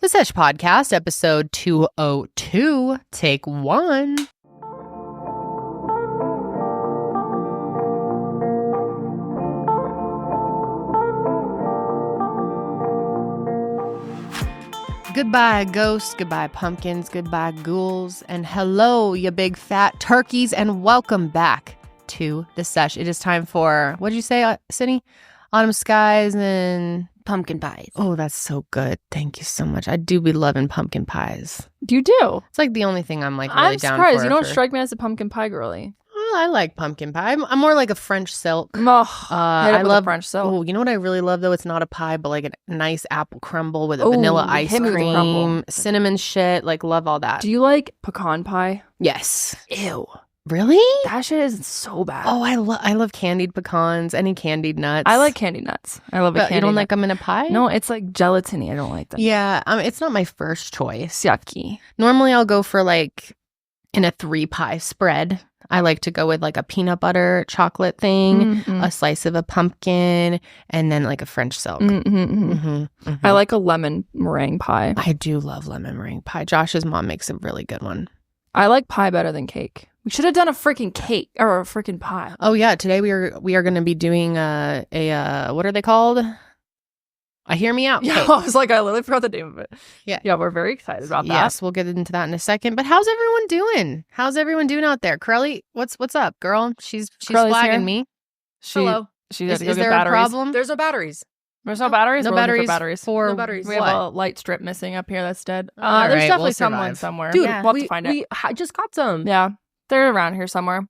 The Sesh Podcast, episode 202, take 1. Goodbye, ghosts. Goodbye, pumpkins. Goodbye, ghouls. And hello, you big fat turkeys, and welcome back to the Sesh. It is time for, what did you say, Cindy? Autumn skies and pumpkin pies. Oh, that's so good. Thank you so much. I do be loving pumpkin pies. You do? It's like the only thing I'm like really I'm down surprised. for. You don't strike me as a pumpkin pie girly. Oh, I like pumpkin pie. I'm more like a French silk. Oh, I love French silk. Oh, you know what I really love though? It's not a pie, but like a nice apple crumble with a vanilla ice cream, cinnamon shit. Like love all that. Do you like pecan pie? Yes. Ew. Really? That shit is so bad. Oh, I love candied pecans, any candied nuts. I like candied nuts. I love but a candy. You don't nut. like them in a pie? No, it's like gelatiny. I don't like them. Yeah, it's not my first choice. Yucky. Normally, I'll go for like in a 3-pie spread. I like to go with like a peanut butter chocolate thing, a slice of a pumpkin, and then like a French silk. I like a lemon meringue pie. I do love lemon meringue pie. Josh's mom makes a really good one. I like pie better than cake. We should have done a freaking cake or a freaking pie. Oh yeah, today we are going to be doing a what are they called? A hear me out. Yeah, I was like, I literally forgot the name of it. Yeah, we're very excited about that. Yes, we'll get into that in a second. But how's everyone doing? How's everyone doing out there? Karelly, what's up, girl? She's flagging me. Hello. She has to go is get there batteries. a problem? There's no batteries. There's no batteries? No We're batteries. batteries. For no batteries. We have a light strip missing up here that's dead. All There's right, definitely we'll someone survive. somewhere. Dude, we'll have to find it. We just got some. Yeah, they're around here somewhere.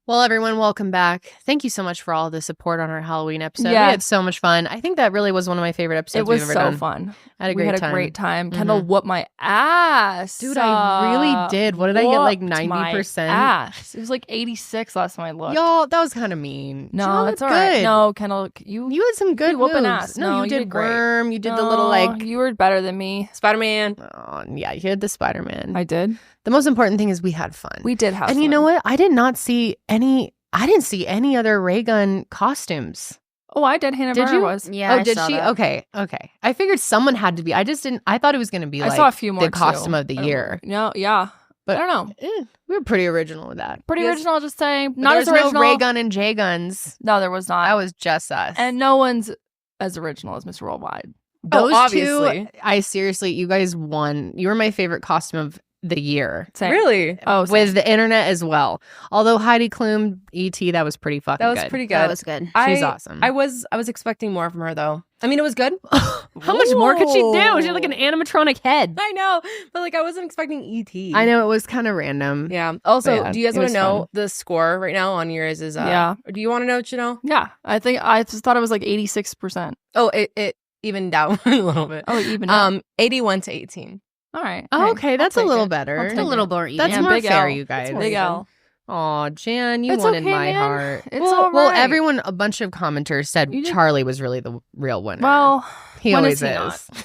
Well, everyone, welcome back. Thank you so much for all the support on our Halloween episode. Yeah. We had so much fun. I think that really was one of my favorite episodes It was we've ever so done. fun. I had a we great had time. a great time. Kendall whooped my ass. Dude, I really did. What did I get? Like 90%? Ass. It was like 86 last time I looked. Y'all, that was kind of mean. No, Y'all that's looked all right. good. No, Kendall, you had some good whooping moves. ass. No, No, you you did did great. worm. You did the little like. You were better than me. Spider-Man. Oh, yeah, you had the Spider-Man. I did. The most important thing is we had fun. We did have fun. And you know what? I didn't see any other ray gun costumes. Oh, I did. Hannah Did Berner you? was. Yeah, Oh, I did saw she? that. Okay. I figured someone had to be. I just didn't. I thought it was going to be I like saw a few more the costume too. of the year. No, yeah. But I don't know. We were pretty original with that. Pretty Yes. original, just saying. But Not there's as original. no ray gun and J guns. No, there was not. That was just us. And no one's as original as Mr. Worldwide. those obviously. two, I seriously, you guys won. You were my favorite costume of the year. Same. Really? Oh, With the internet as well. Although Heidi Klum, E.T., that was pretty fucking That was good. pretty good. That was good. She's awesome. I was expecting more from her though. I mean, it was good. How much more could she do? She had like an animatronic head. I know, but like I wasn't expecting E.T. I know, it was kind of random. Yeah. Also, But yeah, do you guys it want was to know fun. the score right now on yours? Is Yeah. Do you want to know, Janelle? Yeah. I just thought it was like 86%. Oh, it evened down a little bit. Oh, even now. 81 to 18. All right. Oh, Hey, okay, that's I'll a take little it. better. I'll It's take a little it. more even. That's Yeah, more big fair, L. you guys. Big L. Oh, Jan, you It's wanted okay, my man. heart. It's well, all well, right. everyone, a bunch of commenters said You did- Charlie was really the real winner. Well, he when always is he is. not?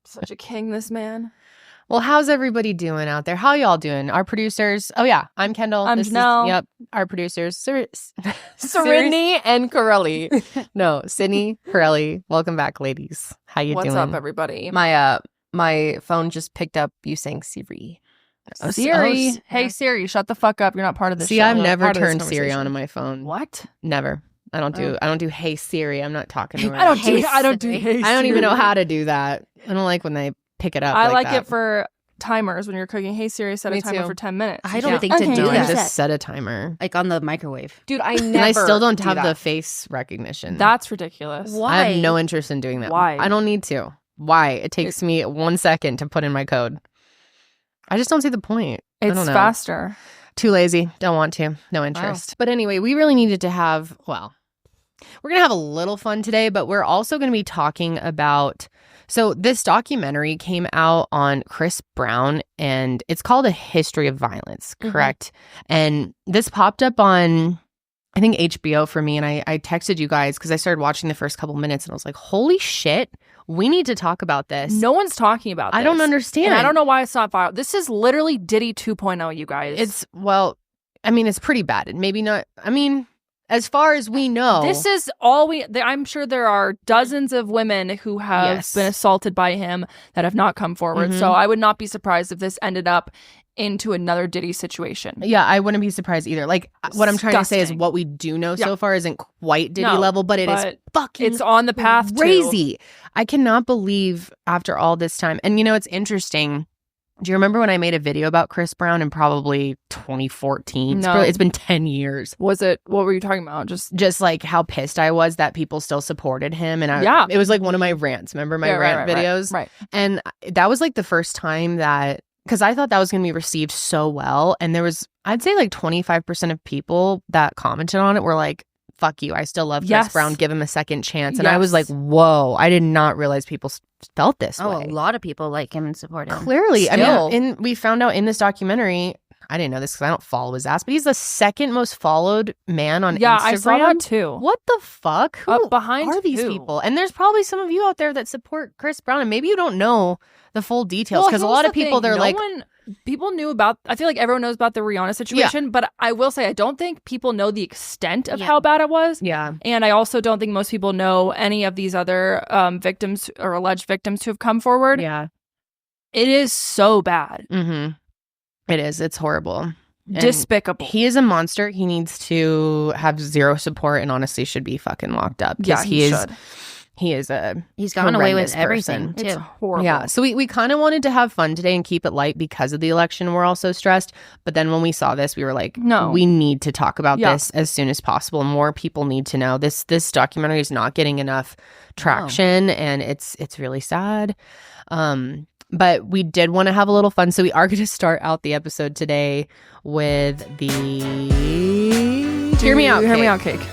Such a king, this man. Well, how's everybody doing out there? How y'all doing? Our producers. Oh yeah, I'm Kendall. I'm This is- Janelle. Yep, our producers, Sydney and Karelly. No, Sydney, Karelly. Welcome back, ladies. How you What's doing? up, everybody? My phone just picked up you saying Siri. Oh, Siri. oh, Hey, Siri, shut the fuck up. You're not part of this See, show. I've You're not never part of this turned Siri on conversation. my phone. What? Never. I don't do. Oh. I don't do. Hey Siri. I'm not talking to her. I don't do. Hey, I don't do. Siri. Hey, I don't even know Siri. how to do that. I don't like when they pick it up. I like that. it for timers when you're cooking. Hey, Siri, set a Me timer too. for 10 minutes. I don't Yeah. think to Okay. do No, I that. just set a timer. Like on the microwave. Dude, I And never. I still don't do have that. the face recognition. That's ridiculous. Why? I have no interest in doing that. Why? I don't need to. Why? It takes me 1 second to put in my code. I just don't see the point. I It's don't know. faster. Too lazy. Don't want to. No interest. But anyway, we really needed to have, well, we're going to have a little fun today, but we're also going to be talking about, so this documentary came out on Chris Brown and it's called A History of Violence, correct? And this popped up on, I think, HBO for me. And I texted you guys because I started watching the first couple minutes and I was like, holy shit, we need to talk about this. No one's talking about this. I don't understand. And I don't know why it's not viral. This is literally Diddy 2.0, you guys. It's, well, I mean, it's pretty bad. And maybe not, I mean, As far as we know. This is all I'm sure there are dozens of women who have been assaulted by him that have not come forward. So I would not be surprised if this ended up into another Diddy situation. Yeah, I wouldn't be surprised either. Like, what I'm trying to say is what we do know so far isn't quite Diddy level, but it is fucking it's on the path crazy. I cannot believe after all this time. And it's interesting. Do you remember when I made a video about Chris Brown in probably 2014? No. It's been 10 years. What were you talking about? Just like how pissed I was that people still supported him. And it was like one of my rants. Remember my rant videos? Right. And that was like the first time that, because I thought that was going to be received so well. And there was, I'd say like 25% of people that commented on it were like, fuck you, I still love Chris Brown, give him a second chance. And I was like, whoa, I did not realize people felt this way. A lot of people like him and support him. Clearly. Still. I mean, we found out in this documentary, I didn't know this because I don't follow his ass, but he's the second most followed man on Instagram. Yeah, I saw that too. What the fuck? Who behind are these people? And there's probably some of you out there that support Chris Brown, and maybe you don't know the full details because a lot of people, they're like... People knew about, I feel like everyone knows about the Rihanna situation, but I will say I don't think people know the extent of how bad it was. Yeah. And I also don't think most people know any of these other victims or alleged victims who have come forward. Yeah. It is so bad. Mm-hmm. It is. It's horrible. Despicable. He is a monster. He needs to have zero support and honestly should be fucking locked up. Yeah, he should. He's gotten away with everything too. It's horrible. Yeah. So we kind of wanted to have fun today and keep it light because of the election. We're all so stressed. But then when we saw this, we were like, no, we need to talk about this as soon as possible. More people need to know. This documentary is not getting enough traction and it's really sad. But we did want to have a little fun. So we are going to start out the episode today with the Hear Me Out Cake.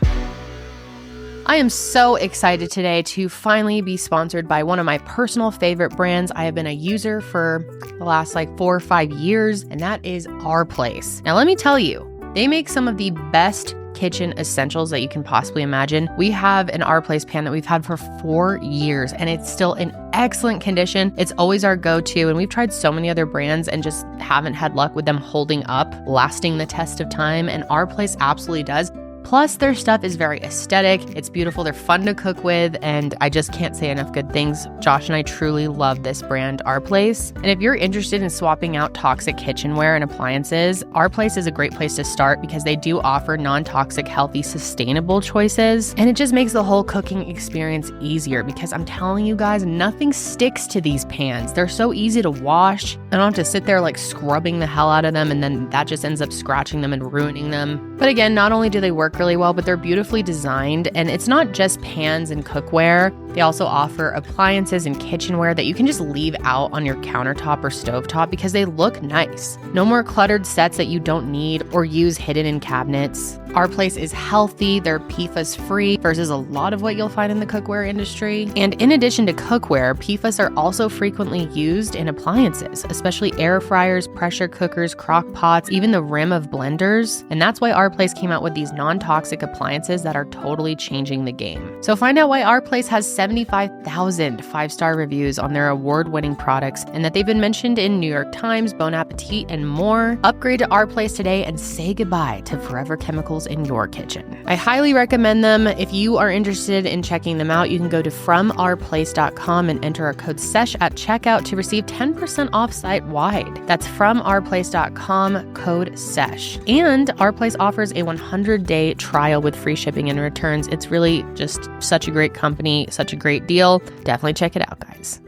I am so excited today to finally be sponsored by one of my personal favorite brands. I have been a user for the last 4 or 5 years, and that is Our Place. Now, let me tell you, they make some of the best kitchen essentials that you can possibly imagine. We have an Our Place pan that we've had for 4 years, and it's still in excellent condition. It's always our go-to, and we've tried so many other brands and just haven't had luck with them holding up, lasting the test of time, and Our Place absolutely does. Plus, their stuff is very aesthetic. It's beautiful. They're fun to cook with, and I just can't say enough good things. Josh and I truly love this brand, Our Place. And if you're interested in swapping out toxic kitchenware and appliances, Our Place is a great place to start because they do offer non-toxic, healthy, sustainable choices. And it just makes the whole cooking experience easier because I'm telling you guys, nothing sticks to these pans. They're so easy to wash. I don't have to sit there scrubbing the hell out of them, and then that just ends up scratching them and ruining them. But again, not only do they work really well, but they're beautifully designed, and it's not just pans and cookware. They also offer appliances and kitchenware that you can just leave out on your countertop or stovetop because they look nice. No more cluttered sets that you don't need or use hidden in cabinets. Our Place is healthy, they're PFAS free versus a lot of what you'll find in the cookware industry. And in addition to cookware, PFAS are also frequently used in appliances, especially air fryers, pressure cookers, crock pots, even the rim of blenders. And that's why Our Place came out with these non-toxic appliances that are totally changing the game. So find out why Our Place has 75,000 5-star reviews on their award-winning products and that they've been mentioned in New York Times, Bon Appetit, and more. Upgrade to Our Place today and say goodbye to forever chemicals in your kitchen. I highly recommend them. If you are interested in checking them out, you can go to FromOurPlace.com and enter our code SESH at checkout to receive 10% off site-wide. That's FromOurPlace.com, code SESH. And Our Place offers a 100-day trial with free shipping and returns. It's really just such a great company, such a great deal. Definitely check it out, guys.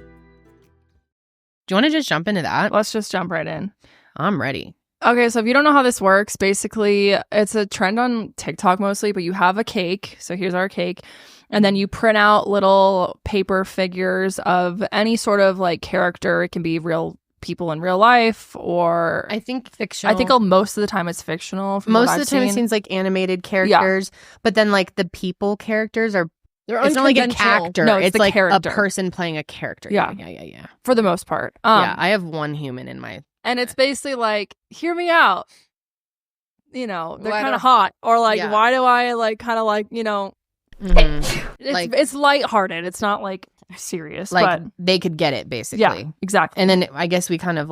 Do you want to just jump into that? Let's just jump right in. I'm ready. Okay, so if you don't know how this works, basically it's a trend on TikTok mostly, but you have a cake. So here's our cake. And then you print out little paper figures of any sort of character. It can be real people in real life or I think fictional. I think most of the time it's fictional. Most of the time it seems like animated characters, but then the people characters are it's not like a character. No, it's like character. A person playing a character. Yeah. For the most part. Yeah, I have one human in my... And it's basically hear me out. They're kind of hot. Or why do I it's lighthearted. It's not serious. But they could get it, basically. Yeah, exactly. And then I guess we kind of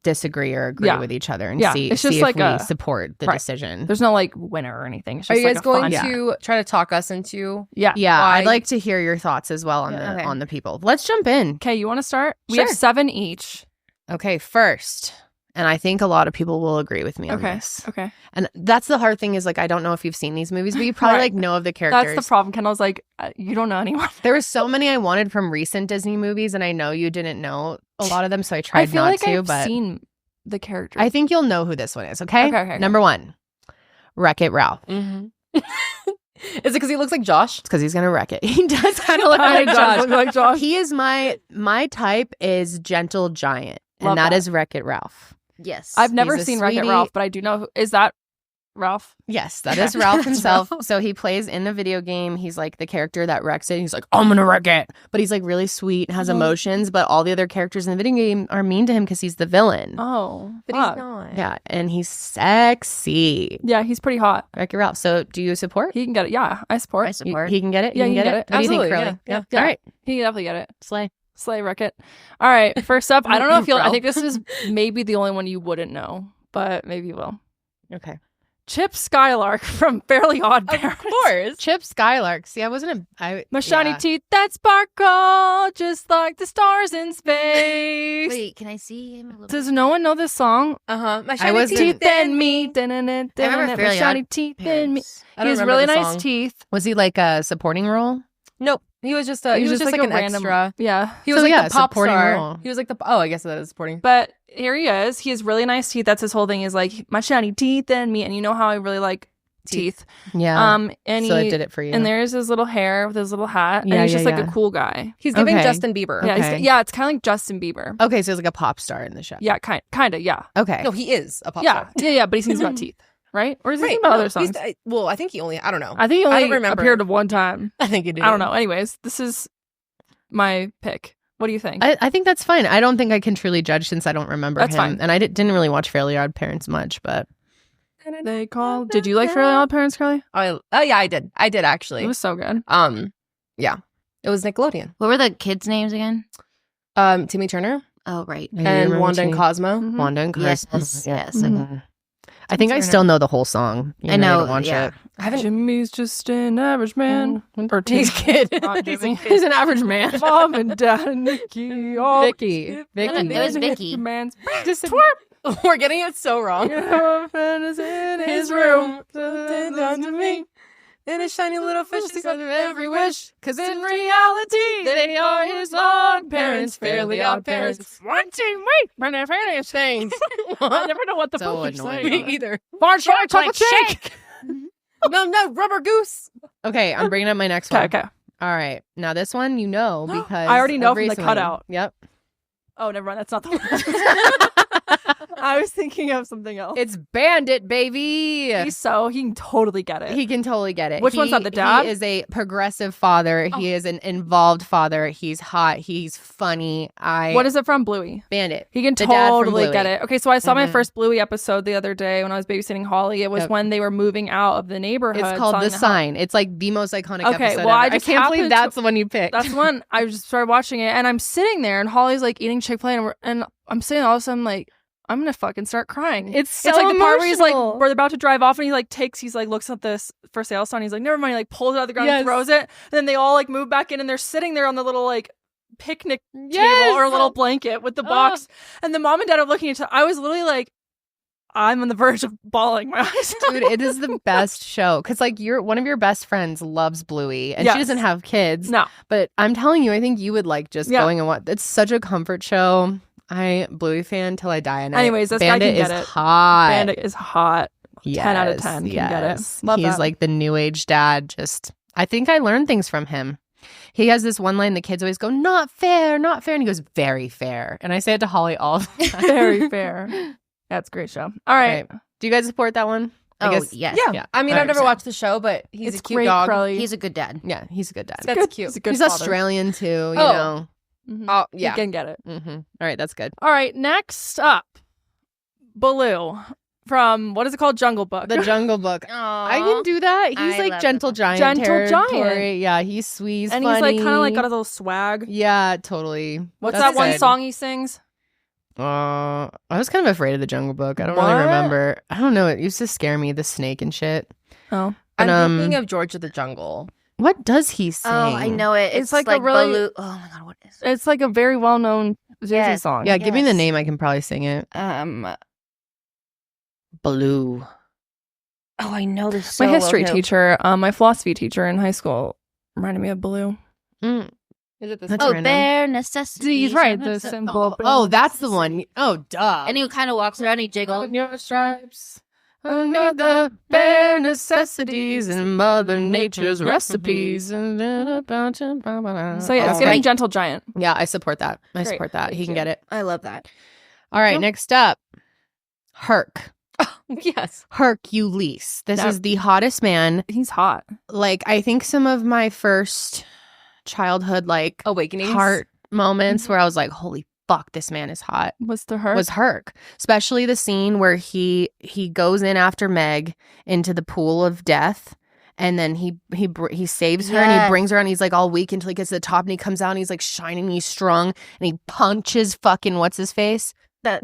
disagree or agree with each other and see it's just if like we support the decision. There's no like winner or anything. It's Are just you guys going fun. to try to talk us into? Yeah. I'd like to hear your thoughts as well on Okay. on the people. Let's jump in. Okay, you want to start? We Sure. have 7 each. Okay, first, and I think a lot of people will agree with me on this. Okay. And that's the hard thing is like I don't know if you've seen these movies, but you probably like know of the characters. That's the problem. Kendall's like, you don't know anyone. There were so many I wanted from recent Disney movies, and I know you didn't know a lot of them, so I tried I feel not like to. I've But seen the characters. I think you'll know who this one is. Okay. Okay. Number 1, Wreck-It Ralph. Mm-hmm. Is it because he looks like Josh? It's because he's gonna wreck it. He does kind of look like Josh. Josh. He is my type is Gentle Giant, and Love that that. is Wreck-It Ralph. Yes. I've never He's a seen Wreck-It sweetie. Ralph, but I do know. Is that Ralph? Yes, that is Ralph himself. So he plays in the video game. He's like the character that wrecks it. He's like, I'm gonna wreck it. But he's like really sweet, has emotions, but all the other characters in the video game are mean to him because he's the villain. Oh, but fuck. he's not. Yeah, and he's sexy. Yeah, he's pretty hot. Wreck-It Ralph. So do you support? He can get it. Yeah, I support. I support. He can get it? Yeah, You he can can get it? get it. What do you think, Absolutely, Karelly? yeah. All right. He can definitely get it. Slay. Slay Wreck-It. All right, first up, I don't know if you'll. I Ralph. think this is maybe the only one you wouldn't know, but maybe you will. Okay. Chip Skylark from Fairly Odd Parents. Of course. Chip Skylark. See, I wasn't My shiny yeah. teeth that sparkle just like the stars in space. Wait, can I see him a little Does no one know this song? My I shiny wasn't- teeth Then me. My Fairly shiny Odd teeth then me. I He don't has remember really the nice song. teeth. Was he like a supporting role? Nope. He was just he was just like an random, extra. Yeah. He was So, like yeah, the pop supporting star. role. He was like the I guess that is supporting. But here he is. He has really nice teeth. That's his whole thing is like my shiny teeth and me. And you know how I really like teeth. Yeah. And so he it did it for you. and there's his little hair with his little hat. Yeah, and he's yeah, just like yeah. a cool guy. He's giving Okay. Justin Bieber. Yeah, Okay. it's kind of like Justin Bieber. Okay, so he's like a pop star in the show. Yeah, kind of, yeah. Okay. No, he is a pop Yeah, star. yeah, but he sings about teeth, right? Or is he Right. singing about No, other songs? well, I think he only. I don't know. I think he I only don't remember. appeared one time. I think he did. I don't know. Anyways, this is my pick. What do you think? I think that's fine. I don't think I can truly judge since I don't remember That's him. fine. And I didn't really watch Fairly Odd Parents much, but They call. Did you like Fairly Odd Parents, Karelly? Oh yeah, I did. I did actually. It was so good. Yeah, it was Nickelodeon. What were the kids' names again? Timmy Turner Oh, right. Do you and remember Wanda and Timmy? Cosmo. Mhm. Wanda and Yes, Chris. yes. Mhm. I think I Turner. still know the whole song. I know, I didn't watch yeah. it. I haven't. Jimmy's just an average man. Or He's a kid. Not Jimmy. He's an average man. Mom and Dad and Nikki. all Vicky. skip Vicky. and It was hit Vicky. Commands. Just We're getting it so wrong. Your friend is in his room. Down to me. And a shiny little fish is under every wish. Cause in reality, they are his odd parents, fairly odd parents. One, two, wait, when they're fairly Things. I never know what the So fuck you're annoying. saying. Me either. Bar chocolate shake. No, rubber goose. Okay, I'm bringing up my next one. Okay. All right. Now this one you know because I already know of from the recently. cutout. Yep. Oh, never mind. That's not the one. I was thinking of something else. It's Bandit, baby. He can totally get it. He can totally get it. Which one's that, the dad? He is a progressive father. He is an involved father. He's hot. He's funny. What is it from, Bluey? Bandit? He can The dad from totally Bluey. get it. Okay, so I saw my Mhm. first Bluey episode the other day when I was babysitting Holly. It was Yep. when they were moving out of the neighborhood. It's called selling The house. Sign. It's like the most iconic Okay, episode well, I ever. just can't believe happened that's to- the one you picked. That's when I just started watching it, and I'm sitting there, and Holly's like eating Chick-fil-A, and I'm sitting all of a sudden like, I'm gonna fucking start crying. It's so It's like the part where he's like, emotional. we're about to drive off, and he like looks at this for sale sign. He's like, never mind. He like pulls it out of the ground, Yes. and throws it. And then they all like move back in, and they're sitting there on the little like picnic Yes. table or little blanket with the box. And the mom and dad are looking at each other. I was literally like, I'm on the verge of bawling my eyes. Dude, it is the best show because like one of your best friends loves Bluey and Yes. she doesn't have kids. No. But I'm telling you, I think you would like just Yeah. going and watch. It's such a comfort show. Bluey fan till I die. And Anyways, this guy Bandit can get is it. hot. Bandit is hot. Yes, 10 out of 10 can get it. yes. Love He's that. like the new age dad. I think I learned things from him. He has this one line the kids always go, not fair, not fair. And he goes, very fair. And I say it to Holly all the time. Very fair. That's a great show. All right. Do you guys support that one? I Oh, guess- yes. Yeah. I mean, I've never 100%. watched the show, but he's It's a cute great, dog. Karelly. He's a good dad. Yeah, he's a good dad. That's Good. cute. He's a good He's father. Australian too, you Oh. know. Mhm. Oh, You yeah. can get it. Mm-hmm. All right, that's good. All right. Next up, Baloo from, what is it called? Jungle Book. The Jungle Book. I can do that. He's I like love gentle it. giant. Gentle giant. territory. Yeah, he's sweet. and he's like kind of like got a little swag. Yeah, totally. What's That's that one good. song he sings? I was kind of afraid of the Jungle Book. I don't really What? remember. I don't know. It used to scare me, the snake and shit. Oh. But, I'm thinking of George of the Jungle. What does he sing? Oh, I know it. It's It's like like, a really- Baloo. Oh my god, what is it? It's like a very well-known Disney Yes. song. Yeah, give me the Yes. name. I can probably sing it. Baloo. Oh, I know this so My history well, too. teacher, my philosophy teacher in high school reminded me of Baloo. Mm. Is it this? That's Oh, random. bare necessities. He's right. The symbol. Oh, that's the one. Oh, duh. And he kind of walks around, he jiggles. On your stripes, under the bare necessities and Mother Nature's recipes. So yeah, it's Okay. getting Gentle Giant. Yeah, I support that. I Great. support that. Thank He can you. get it. I love that. All right, Yep. next up, Herc. Yes. Hercules. This That- is the hottest man. He's hot. Like, I think some of my first childhood, like, Awakenings. heart moments where I was like, holy fuck, this man is hot. What's the hurt? Was Herc, especially the scene where he goes in after Meg into the pool of death, and then he saves her and he Yes. brings her, and he's like all weak until he gets to the top, and he comes out and he's like shining, he's strong, and he punches fucking what's his face?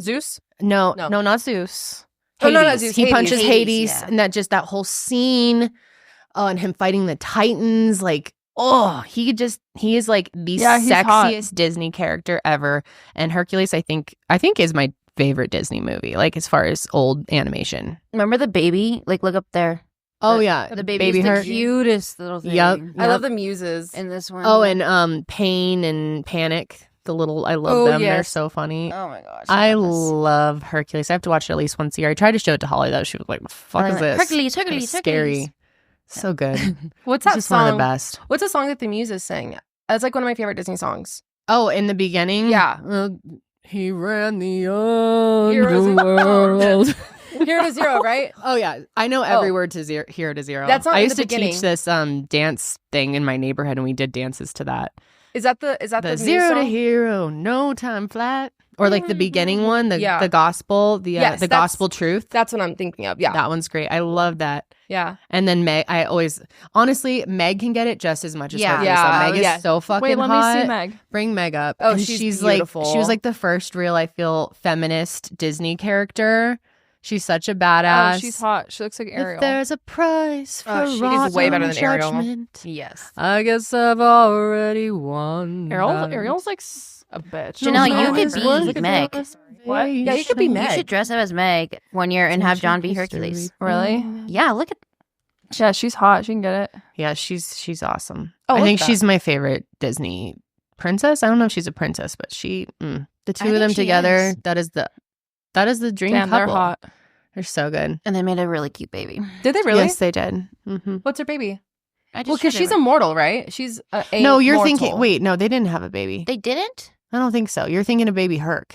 Zeus. No, No. not Zeus. Oh, no, not Hades. Zeus, He Hades. punches Hades, Hades, yeah. and that whole scene, and him fighting the Titans, like. Oh, he is like the Yeah, he's hot. sexiest Disney character ever. And Hercules, I think is my favorite Disney movie, like as far as old animation. Remember the baby? Like, look up there. Oh yeah, The baby's Baby the Herc. cutest little thing. Yep. I love the muses. In this one. Oh, and Pain and Panic. I love Oh, them. They're yes. so funny. oh my gosh. I love this. love Hercules. I have to watch it at least once a year. I tried to show it to Holly though. She was like, "The fuck I'm is like, this?" Hercules, Kinda Hercules, scary. Hercules. So good. What's It's that just one of song? the best. What's a song that the muses sing? That's like one of my favorite Disney songs. Oh, in the beginning, Yeah. He ran the Heroes in the underworld. Hero to Zero, right? Oh yeah, I know every Oh. word to Hero to Zero. That's not I in used the to beginning. teach this dance thing in my neighborhood, and we did dances to that. Is that the The muse Zero to song? Hero, no time flat, or like the beginning one, the Yeah. gospel, Yes, the that's- gospel truth. That's what I'm thinking of. Yeah. That one's great. I love that. Yeah. And then Meg, I always honestly Meg can get it just as much as Yeah. Hercules. Yeah, Meg is yeah. so fucking Wait, let hot. me see Meg. Bring Meg up. Oh, And she's like beautiful. she was like the first real, I feel, feminist Disney character. She's such a badass. Oh, she's hot. She looks like Ariel. If there's a price for Oh, she is way better than Ariel. judgment, Yes. I guess I've already won. Ariel's like a bitch. Janelle, No, you could it's be worth Meg. What? Yeah, you could be You Meg. should dress up as Meg one year and have John be Hercules. Really? Yeah, look at Yeah, she's hot. She can get it. Yeah, she's awesome. Oh, I look think at she's my favorite Disney princess. I don't know if she's a princess, but the two of think them she together, is. that is the dream Damn, couple. they're hot. They're so good. and they made a really cute baby. Did they really? Yes, they did. Mm-hmm. What's her baby? I just Well, because heard she's it. immortal, right? She's a No, you're mortal. thinking. Wait, no, they didn't have a baby. They didn't? I don't think so. You're thinking of baby Herc.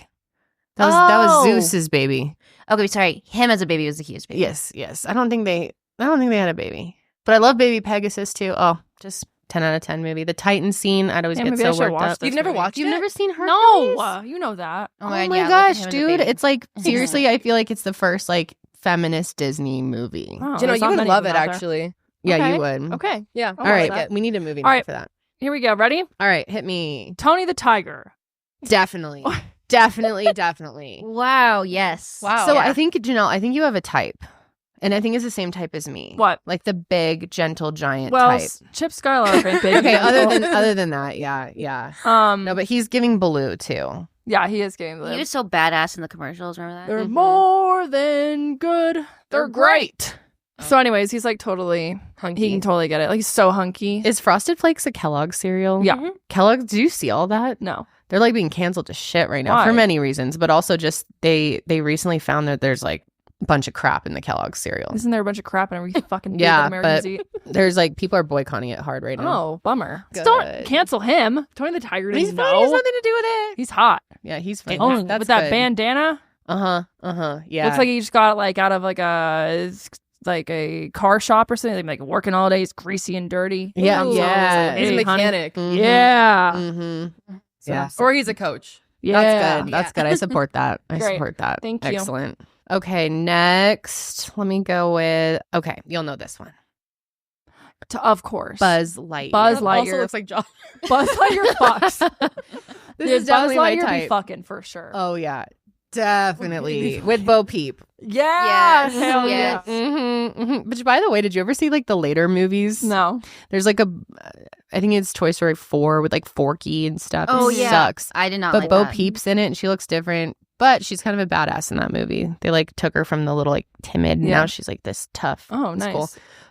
That was Oh. Zeus's baby. Okay, sorry. Him as a baby was the cutest baby. Yes. I don't think they had a baby. But I love baby Pegasus too. Oh, just 10 out of 10 movie. The Titan scene, I'd always Yeah, get maybe I so should worked watch up. this You've never movie. watched You've it? never seen Hercules? No, you know that. Oh Oh my, my God, look at gosh, him as a dude. baby. It's like, seriously, I feel like it's the first like feminist Disney movie. Oh, Janelle, there's you not would many love of it, them out there. actually. Yeah, Okay. you would. Okay. Yeah. All right, that. we need a movie All night right. for that. Here we go. Ready? All right, hit me. Tony the Tiger. Definitely. Definitely. Wow, yes. Wow. So Yeah. I think, Janelle, I think you have a type. And I think it's the same type as me. What? Like the big, gentle giant Well, type. Chip Skylark ain't big. Okay, other than that, yeah. um, No, but he's giving Baloo too. yeah, he is getting He the. was so badass in the commercials. Remember that? They're Mhm. more than good. They're great. So, anyways, he's like totally. Hunky. He can totally get it. Like he's so hunky. Is Frosted Flakes a Kellogg cereal? Yeah. Mhm. Kellogg, do you see all that? No. They're like being canceled to shit right now Why? for many reasons, but also just they recently found that there's like a bunch of crap in the Kellogg cereal. Isn't there a bunch of crap in every fucking food Yeah, that Americans but eat? There's like people are boycotting it hard right now. Oh, bummer. Good. Don't cancel him. Tony the Tiger He's doesn't fine. He has know. nothing to do with it. He's hot. Yeah, he's fine. Oh, That's with that good. bandana. Yeah. Looks like he just got it like out of like a car shop or something. Like working all day. He's greasy and dirty. Yeah, Ooh. yeah. He's a Hey, honey. mechanic. Mhm. Yeah. Mm-hmm. Yeah. Or he's a coach. Yeah. That's good. That's good. I support that. I Great. support that. Thank you. Excellent. Okay, next, let me go with. Okay, you'll know this one. Of course. Buzz Lightyear. Buzz Also Lightyear. looks like John. Buzz Lightyear fucks. This Dude, is definitely Buzz my Lightyear be type. fucking for sure. Oh yeah, Definitely. With Bo Peep. Yeah. Yes, Hell yes. yeah. Which, by the way, did you ever see like the later movies? No. There's like I think it's Toy Story 4 with like Forky and stuff. Oh, It yeah. sucks. I did not But like Bo that. Peep's in it and she looks different. But she's kind of a badass in that movie. They like took her from the little like timid. And Yeah. now she's like this tough. Oh, It's nice. cool.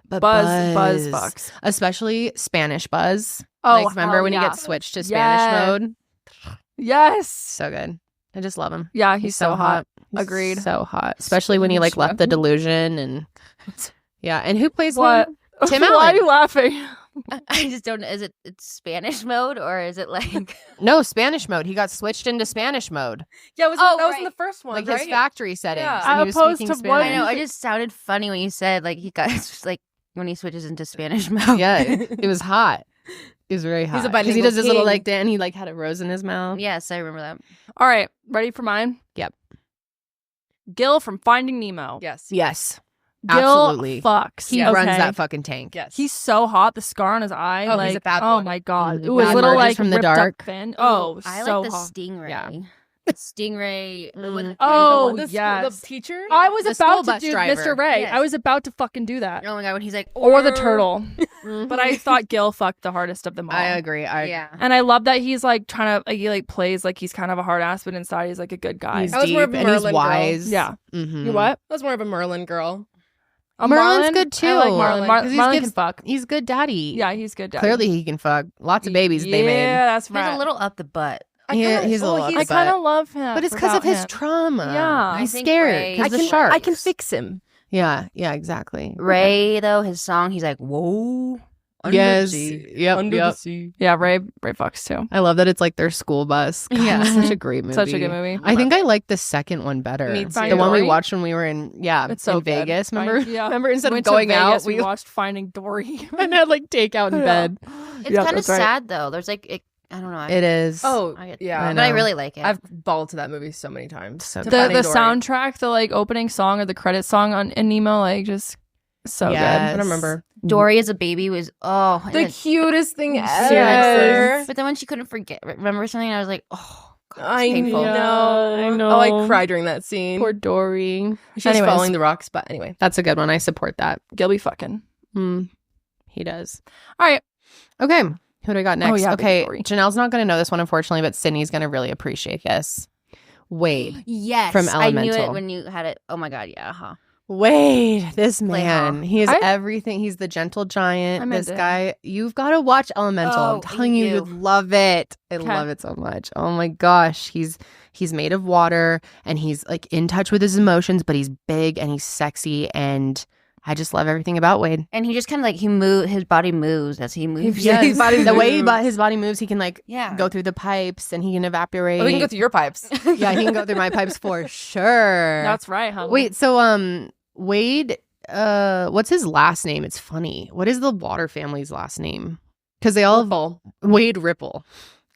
But Buzz fucks. Especially Spanish Buzz. Oh, like, remember hell when yeah. he gets switched to Spanish mode? Yes. So good. I just love him. Yeah, he's so hot. He's Agreed. So hot. Especially when he like left the delusion and yeah. And who plays What? him? Tim Why are Allen. you laughing? I just don't know. Is it's Spanish mode or is it like No, Spanish mode. He got switched into Spanish mode. Yeah, that was in right. the first one, Like right? his factory settings. Yeah. And he was Opposed speaking to what? Spanish. I know, it just sounded funny when you said like he got just like when he switches into Spanish mode. Yeah, it was hot. It was very hot. He's a because he bilingual does his little king. like Dan. He like had a rose in his mouth. Yes, I remember that. All right, ready for mine? Yep. Gil from Finding Nemo. Yes. Yes. Gil Absolutely. fucks. He okay? runs that fucking tank. Yes. He's so hot. The scar on his eye. Oh, like, he's a bad oh boy. my god. Mm, Ooh, his bad little emerges like from the ripped up dark. fin. Oh, I so like the hot. stingray. Yeah. Stingray. Oh, the yes. the teacher? I was The school about to bus do driver. Mr. Ray. Yes. I was about to fucking do that. Oh my god, when he's like, Or the turtle. Mhm. But I thought Gil fucked the hardest of them all. I agree. yeah. And I love that he's like trying to like he like plays like he's kind of a hard ass, but inside he's like a good guy. He's I was deep more of a and he's Merlin girl. wise. Yeah. Mhm. You what? I was more of a Merlin girl. A Merlin's Marlin? good too. I like Marlin. 'Cause he Marlin gives- can fuck. He's good daddy. Yeah, he's good. Daddy. Clearly he can fuck. Lots of babies they made. Yeah, that's He's right. a little up the butt. He's a little I upset. kind of love him, But it's because of his trauma. Yeah. He's I think scared. Ray- Because I the shark. I can fix him. Yeah, exactly. Ray though, his song, he's like, whoa. Under Yes. the sea. Yep. Under yep. the sea. Yeah, Ray fucks too. I love that it's like their school bus. God, Yeah. it's such a great movie. Such a good movie. I think I like the second one better. Me too. The one we Dory? watched when we were in It's so in good. Vegas. Remember? Yeah. Remember instead Went of to going Vegas, out, we we watched Finding Dory. and had like takeout in bed. It's Yeah, kind of that's right. sad though. There's like I don't know. It is. Oh, I get- yeah. I but I know. really like it. I've bawled to that movie so many times. So To good. the Finding Dory. soundtrack, the like opening song or the credit song in Nemo, like just so Yes. I don't remember. Dory as a baby was The cutest thing ever. Seriously. But then when she couldn't remember something, I was like, oh, God, I it's painful. know. I know. Oh, I cried during that scene. Poor Dory. She's Anyways. following the rocks, but anyway. That's a good one. I support that. Gil be fucking. He does. All right. Okay. Who do I got next? yeah, okay. Dory. Janelle's not going to know this one, unfortunately, but Sydney's going to really appreciate this. Wade. Yes, From I knew it Elemental. when you had it. Oh my God, yeah. Uh-huh. Wade, this Play man. off. He is I- everything. He's the gentle giant. I'm This into guy, you've got to watch Elemental. I'm Oh, telling you, you you'd do. love it. I Okay. love it so much. Oh my gosh. He's made of water and he's like in touch with his emotions, but he's big and he's sexy. And I just love everything about Wade. And he just kind of like his body moves as he moves. Yes. body The way moves. his body moves, he can like Yeah. go through the pipes and he can evaporate. Oh, we can go through your pipes. Yeah, he can go through my pipes for sure. That's right, huh? Wait, so Wade, what's his last name? It's funny. What is the Water family's last name? Because they all Ripple. Wade Ripple.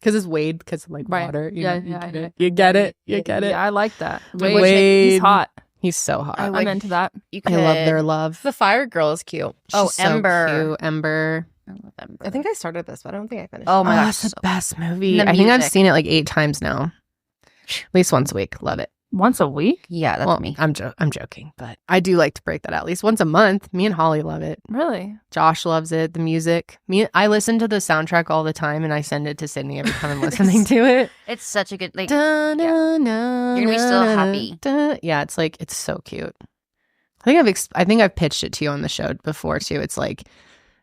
Because it's Wade, because of like Right. water. You, Yeah, you yeah, get yeah. it. You get it. You get it. Yeah, I like that. Wade. He's hot. He's so hot. I I, like- I'm into that. You could. love their love. The fire girl is cute. Oh, She's so Ember. cute. Ember. I love Ember. I think I started this, but I don't think I finished. Oh my Oh, gosh, it's the so- best movie. The I think I've music. seen it like 8 times now. At least once a week. Love it. Once a week? Yeah, that's well, me. I'm joking, but I do like to break that out at least once a month. Me and Holly love it. Really? Josh loves it. The music. I listen to the soundtrack all the time, and I send it to Sydney every time I'm listening to it. It's such a good like. You're You're gonna be still happy. Yeah, it's like it's so cute. I think I've pitched it to you on the show before too. It's like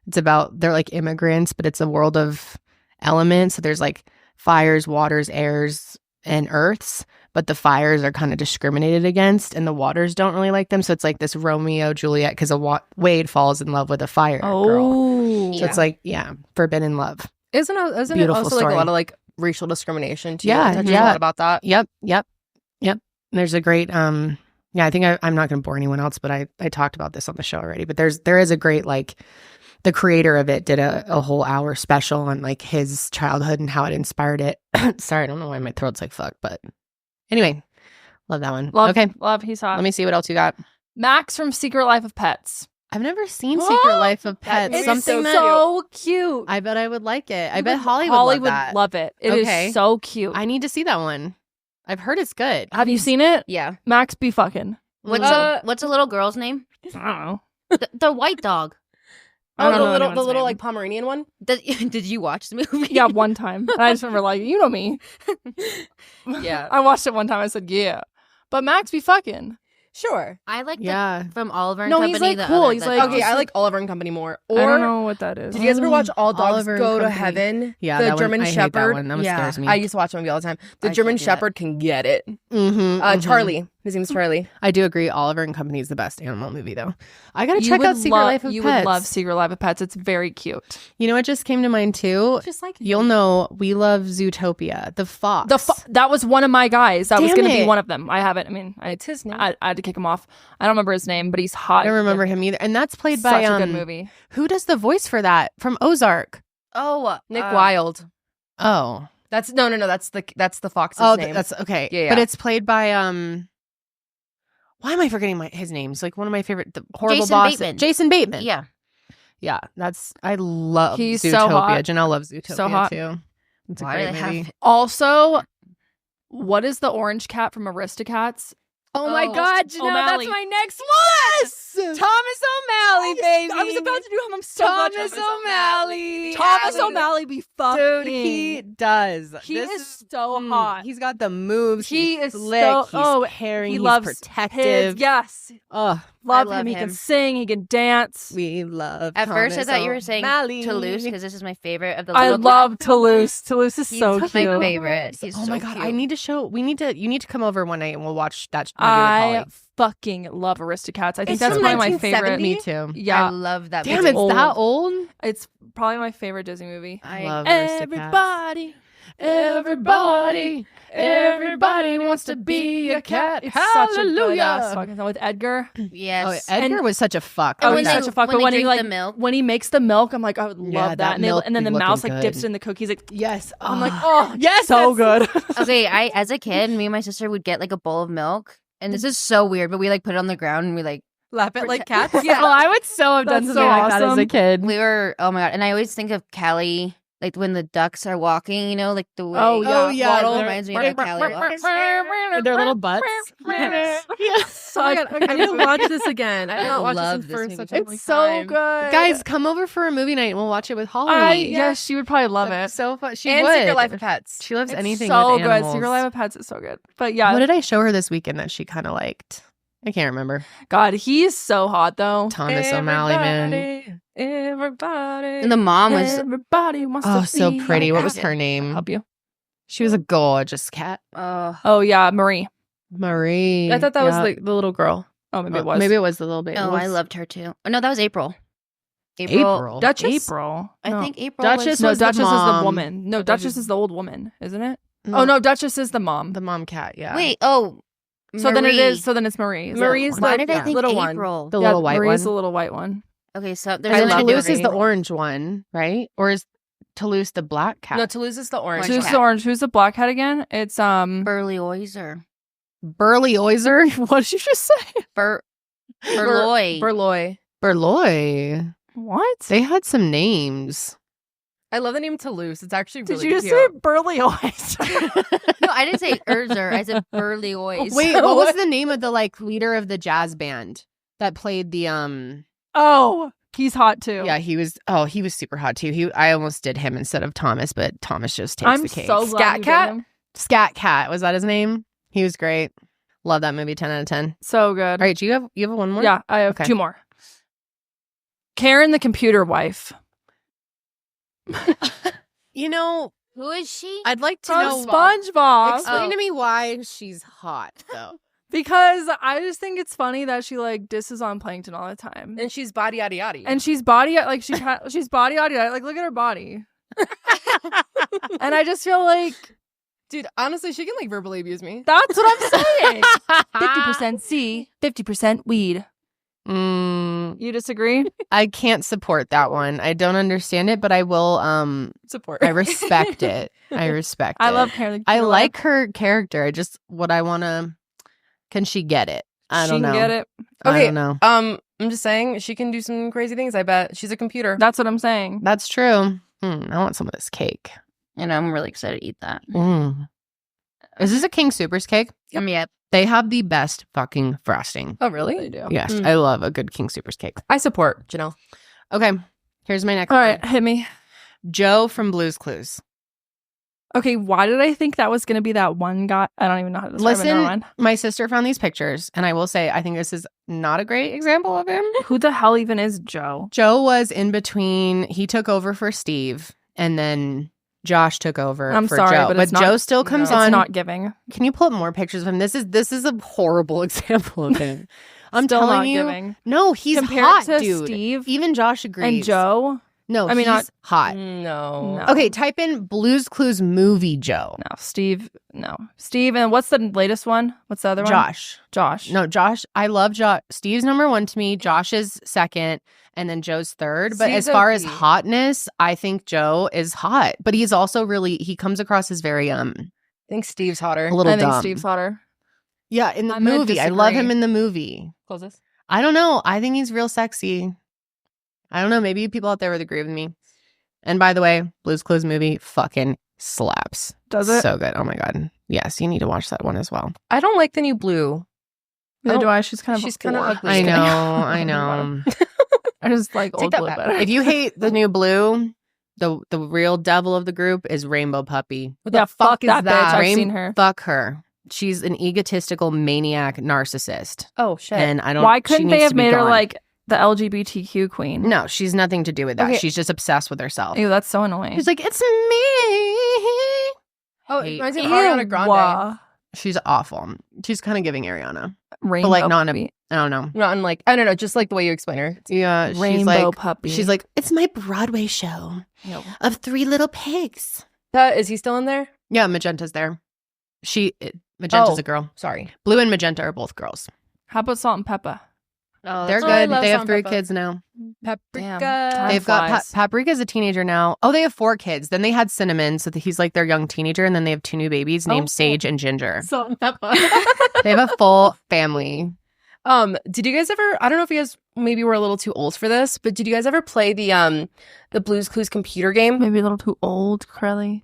it's about they're like immigrants, but it's a world of elements. So there's like fires, waters, airs, and earths. But the fires are kind of discriminated against, and the waters don't really like them. So it's like this Romeo Juliet because Wade falls in love with a fire girl. Oh. So it's like forbidden love. Isn't it Beautiful also like story. a lot of like racial discrimination too? Yeah, It touches yeah. a lot about that. Yep. There's a great I think I'm not going to bore anyone else, but I talked about this on the show already. But there is a great like the creator of it did a whole hour special on like his childhood and how it inspired it. Sorry, I don't know why my throat's like fuck, but anyway, love that one. Love, Okay, love. He's hot. let me see what else you got. Max from Secret Life of Pets. I've never seen Secret Life of Pets. movie's Something so that so cute. I bet I would like it. I bet Holly Holly would love that. love it. It is Okay. so cute. I need to see that one. I've heard it's good. Have you seen it? Yeah. Max be fucking. What's a little girl's name? I don't know. The white dog. I don't know the anyone's little name. like Pomeranian one. Did you watch the movie? Yeah, one time. And I just remember like, you know me. Yeah. I watched it one time. I said, yeah. But Max be fucking. Sure. I like Yeah. from Oliver and No, Company. he's, like, the cool. other- He's the like- dog. Okay, I like Oliver and Company more. I Or don't know what that is. did you guys ever watch All Dogs Oliver and Go to Company. Heaven? Yeah, the that one- German I hate Shepherd. that one. That one scares me. I used to watch that movie all the time. The I German can't do that. Shepherd can get it. Mm-hmm, Charlie. His name's Charlie. I do agree. Oliver and Company is the best animal movie, though. I gotta You check would out Secret Life of you Pets. would love Secret Life of Pets. It's very cute. You know what just came to mind too? Just like You'll know we love Zootopia. The fox. That was one of my guys. That was Damn going to be it. one of them. I have it. I mean, It's his name. I had to kick him off. I don't remember his name, but he's hot. I don't remember him either. And that's played Such by a good movie. Who does the voice for that from Ozark? Oh, Nick Wilde. Oh, That's no. That's the fox's name. that's okay. Yeah, But yeah. it's played by Why am I forgetting his name? It's like one of my favorite the horrible Jason bosses. Bateman. Jason Bateman. Yeah. Yeah, I love He's Zootopia. so hot. Janelle loves Zootopia So hot. too. It's a Why do great they movie. have Also, what is the orange cat from Aristocats? Oh my God, Janelle, O'Malley. that's my next one. Thomas O'Malley, baby. I was about to do him. I'm so glad Thomas O'Malley. Thomas Yeah. O'Malley be fucking. Dude, he does. He This is so hot. He's got the moves. He he's is slick. so- He's caring. he he's loves protective. Yes. Oh, Love love him. He him. can sing. He can dance. we love. At first, I Thomas thought you were saying O'Malley. Toulouse because this is my favorite of the. I little love cats. Toulouse. Toulouse is He's so my cute. favorite. He's Oh so my god! cute. I need to show. You need to come over one night and we'll watch that movie with I Holly. fucking love Aristocats. I think It's that's from one of my favorite. 1970? Me too. Yeah, I love that. Damn, movie. it's that old. it's probably my favorite Disney movie. I Love Aristocats. Everybody wants to be a cat. It's such a good Hallelujah. ass fucking song with Edgar. Yes. Oh, Edgar was such a fuck. Oh, And he's when such they- a fuck. when But they when he drink like the milk. when he makes the milk, I'm like, I would love Yeah, that. that And, milk and then be the mouse looking like dips good. in the cookies. Like, yes. I'm like, oh yes, so good. Okay, as a kid, me and my sister would get like a bowl of milk, and this is so weird, but we like put it on the ground and we like Lap it like Protect- cats. Yeah. Well, I would so have done That's something so like that as a awesome. kid. we were. Oh my god! And I always think of Callie, like when the ducks are walking, you know, like the way. Oh, yeah. Oh, yeah. Waddle They're- reminds me of how Callie walks. With their little butts. Yes. Yes. Oh my God, okay, I need to watch this again. I did not watch love this this for movie. such a long It's so time. good, Guys, come over for a movie night and we'll watch it with Holly. yes, she would probably love it. So fun. She And would. Secret Life of Pets. She loves It's anything so with good. animals. Secret Life of Pets is so good. But yeah, What did I show her this weekend that she kind of liked? I can't remember. God, he's so hot though. Thomas O'Malley, man. Everybody. And the mom was. Everybody wants Oh, to so be pretty. What a was cat. her name? Help you. She was a gorgeous cat. Oh yeah, Marie. Marie. I thought that was Yeah. like the little girl. Oh, maybe it was. Maybe it was the little baby. Oh, I loved her too. Oh no, that was April. April. Duchess. April. I No. think April. Duchess No, was the Duchess is the mom. woman. No, Oh, Duchess Duchess- is the old woman, isn't it? No, Oh no, Duchess is the mom. the mom cat. Yeah. Wait. Oh. So then it Marie. is. So then it's Marie. Is Marie's it? Why the did I think little April? the Yeah, little white Marie's one. the little white one. Okay, so there's And I love Toulouse Marie. is the orange one, right? Or is Toulouse the black cat? No, Toulouse is the orange. Orange Who's cat. the orange? Who's the black cat again? It's Burley Oyster. Burley Oyster. What did you just say? Burloy. Burloy. Burloy. What? They had some names. I love the name Toulouse. It's actually Did really you just cute. say Burley Oyster? No, I didn't say Urzer. I said Burley Oyster. Wait, what was the name of the like leader of the jazz band that played the Oh, he's hot too. Yeah, he was super hot too. I almost did him instead of Thomas, but Thomas just takes I'm the cake. so glad Scat you Cat? did him. Scat Cat, was that his name? He was great. Love that movie, 10 out of 10. So good. All right, you have one more? Yeah, I have Okay. 2 more. Karen, the computer wife. You know, Who is she? I'd like to From know SpongeBob. Explain Oh. to me why she's hot though. Because I just think it's funny that she like disses on Plankton all the time. And she's body yaddy yaddy. And she's body like she's body like look at her body. And I just feel like dude, honestly, she can like verbally abuse me. that's what I'm saying. 50% C, 50% weed. You disagree? I can't support that one. I don't understand it, but I will Support. I respect it. I respect it. I love Karen. the I computer like wife. her character. I just can she get it? I don't She know. can get it. I Okay. don't know. I'm just saying she can do some crazy things. I bet she's a computer. That's what I'm saying. That's true. I want some of this cake. And I'm really excited to eat that. Is this a King Supers cake? Yep. They have the best fucking frosting. Oh, really? They do. Yes, I love a good King Supers cake. I support Janelle. Okay, here's my next All one. right, hit me. Joe from Blue's Clues. Okay, why did I think that was going to be that one guy? I don't even know how to describe it. Never Listen, mind. my sister found these pictures, and I will say I think this is not a great example of him. Who the hell even is Joe? Joe was in between. He took over for Steve, and then Josh took over I'm for sorry, Joe. but But it's not- Joe still comes It's on. not giving. Can you pull up more pictures of him? This is a horrible example of him. I'm Still telling not you. giving. No, he's Compared hot, to dude. Steve Even Josh agrees. and Joe. No, I mean, he's not- hot. No. No. Okay, type in Blue's Clues movie Joe. No, Steve. No, Steve. And what's the latest one? What's the other one? Josh. Josh. No, Josh. I love Josh. Steve's number one to me. Josh is second, and then Joe's third. But Steve's as far as OP. hotness, I think Joe is hot. But he's also really, he comes across as very I think Steve's hotter. a little I think dumb. Steve's hotter. Yeah, in the I'm gonna movie. I love him disagree. in the movie. Close this. I don't know. I think he's real sexy. I don't know. Maybe people out there would agree with me. And by the way, Blue's Clues movie fucking slaps. Does it? So good. Oh my God. Yes, you need to watch that one as well. I don't like the new Blue. Neither I do I. She's kind of. She's kind of whore. ugly. I Just know. kidding. I know. I just like Take old that Blue back. better. If you hate the new Blue, the real devil of the group is Rainbow Puppy. What Yeah, the fuck fuck is that bitch. that? I've seen her. Fuck her. She's an egotistical maniac narcissist. Oh shit. And I don't Why she couldn't they needs have to be made her gone. like the LGBTQ queen? No, she's nothing to do with that. Okay. She's just obsessed with herself. Ew, that's so annoying. She's like, it's me. Oh, it Hate- reminds me of Ew, Ariana Grande. wah. She's awful. She's kind of giving Ariana. Rainbow But like not in puppy. a, I don't know. Not in like I don't know, just like the way you explain her. Yeah, she's Rainbow like puppy. she's like, it's my Broadway show No. of three little pigs. Is he still in there? Yeah, Magenta's there. Magenta's Oh. a girl. Sorry. Blue and Magenta are both girls. How about Salt and Pepper? Oh, They're Oh, I good. love They have Salt 3 and Pepper. kids now. Paprika. Time They've got flies. Paprika's a teenager now. Oh, they have 4 kids. Then they had Cinnamon, so he's like their young teenager, and then they have 2 new babies named Sage and Ginger. Salt and pepper. They have a full family. Did you guys ever? I don't know if you guys maybe were a little too old for this, but did you guys ever play the Blue's Clues computer game? Maybe a little too old, Karelly.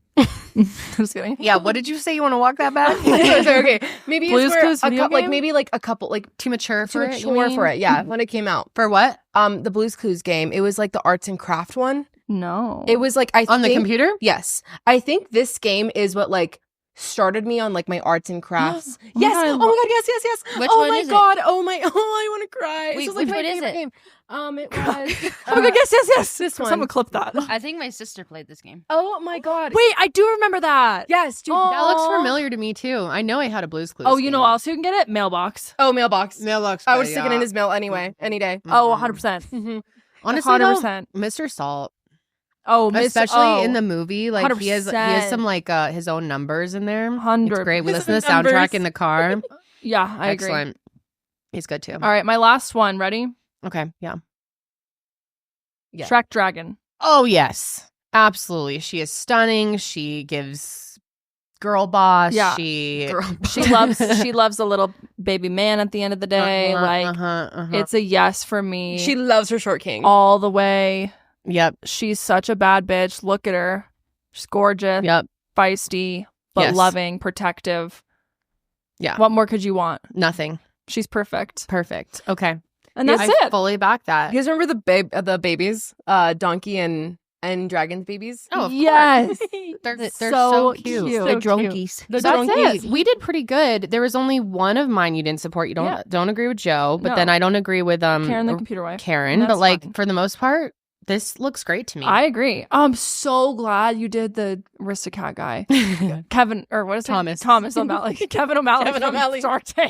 Just kidding. Yeah, what did you say? You want to walk that back? Sorry, okay, maybe Blue's it's where Clues video like game? maybe like a couple like Too mature too for it? you mature mean? for it. Yeah, when it came out. For what? The Blue's Clues game. It was like the arts and craft one. No. It was like On the think- computer? Yes, I think this game is what like started me on like my arts and crafts. Oh my yes. God. Oh my god. Yes. Yes. Yes. Which oh one my is it? god. Oh my. Oh, I want to cry. Wait, This was, which like, my one is favorite it? game. It was. Oh my God, yes. This one. Someone clip that. I think my sister played this game. Oh my god. Wait, I do remember that. Yes, dude. That looks Aw. familiar to me too. I know I had a Blue's Clues. Oh, you know game. also you can get it? Mailbox. Oh, mailbox. Mailbox. I would stick it in his mail anyway, any day. Oh, Mhm. 100%. Mm-hmm. Honestly, though, 100%. Mr. Salt, Oh, especially in the movie, like he has 100%. some like his own numbers in there. 100. It's great. We His listen to the numbers. soundtrack in the car. Yeah, I agree. Excellent. He's good too. All right, my last one. Ready? Okay. Yeah. Yeah. Shrek Dragon. Oh yes, absolutely. She is stunning. She gives girl boss. Yeah. She She loves a little baby man at the end of the day. It's a yes for me. She loves her short king. all the way. Yep. She's such a bad bitch. Look at her. She's gorgeous, Yep. feisty, but Yes. loving, protective. Yeah. What more could you want? Nothing. She's perfect. Perfect. Okay. And that's I it. fully back that. You guys remember the babies, Donkey and Dragon's babies? Oh, of Yes. course. They're So so cute. cute. The So dronkies. The That's donkeys. it. We did pretty good. There was only one of mine you didn't support. You don't agree with Joe, but No. then I don't agree with Karen the computer wife. Karen. That's But like fine. for the most part, this looks great to me. I agree. I'm so glad you did the Aristocat guy. Kevin, or what is it? Thomas. Thomas O'Malley. Kevin O'Malley. Kevin from O'Malley. Star Trek.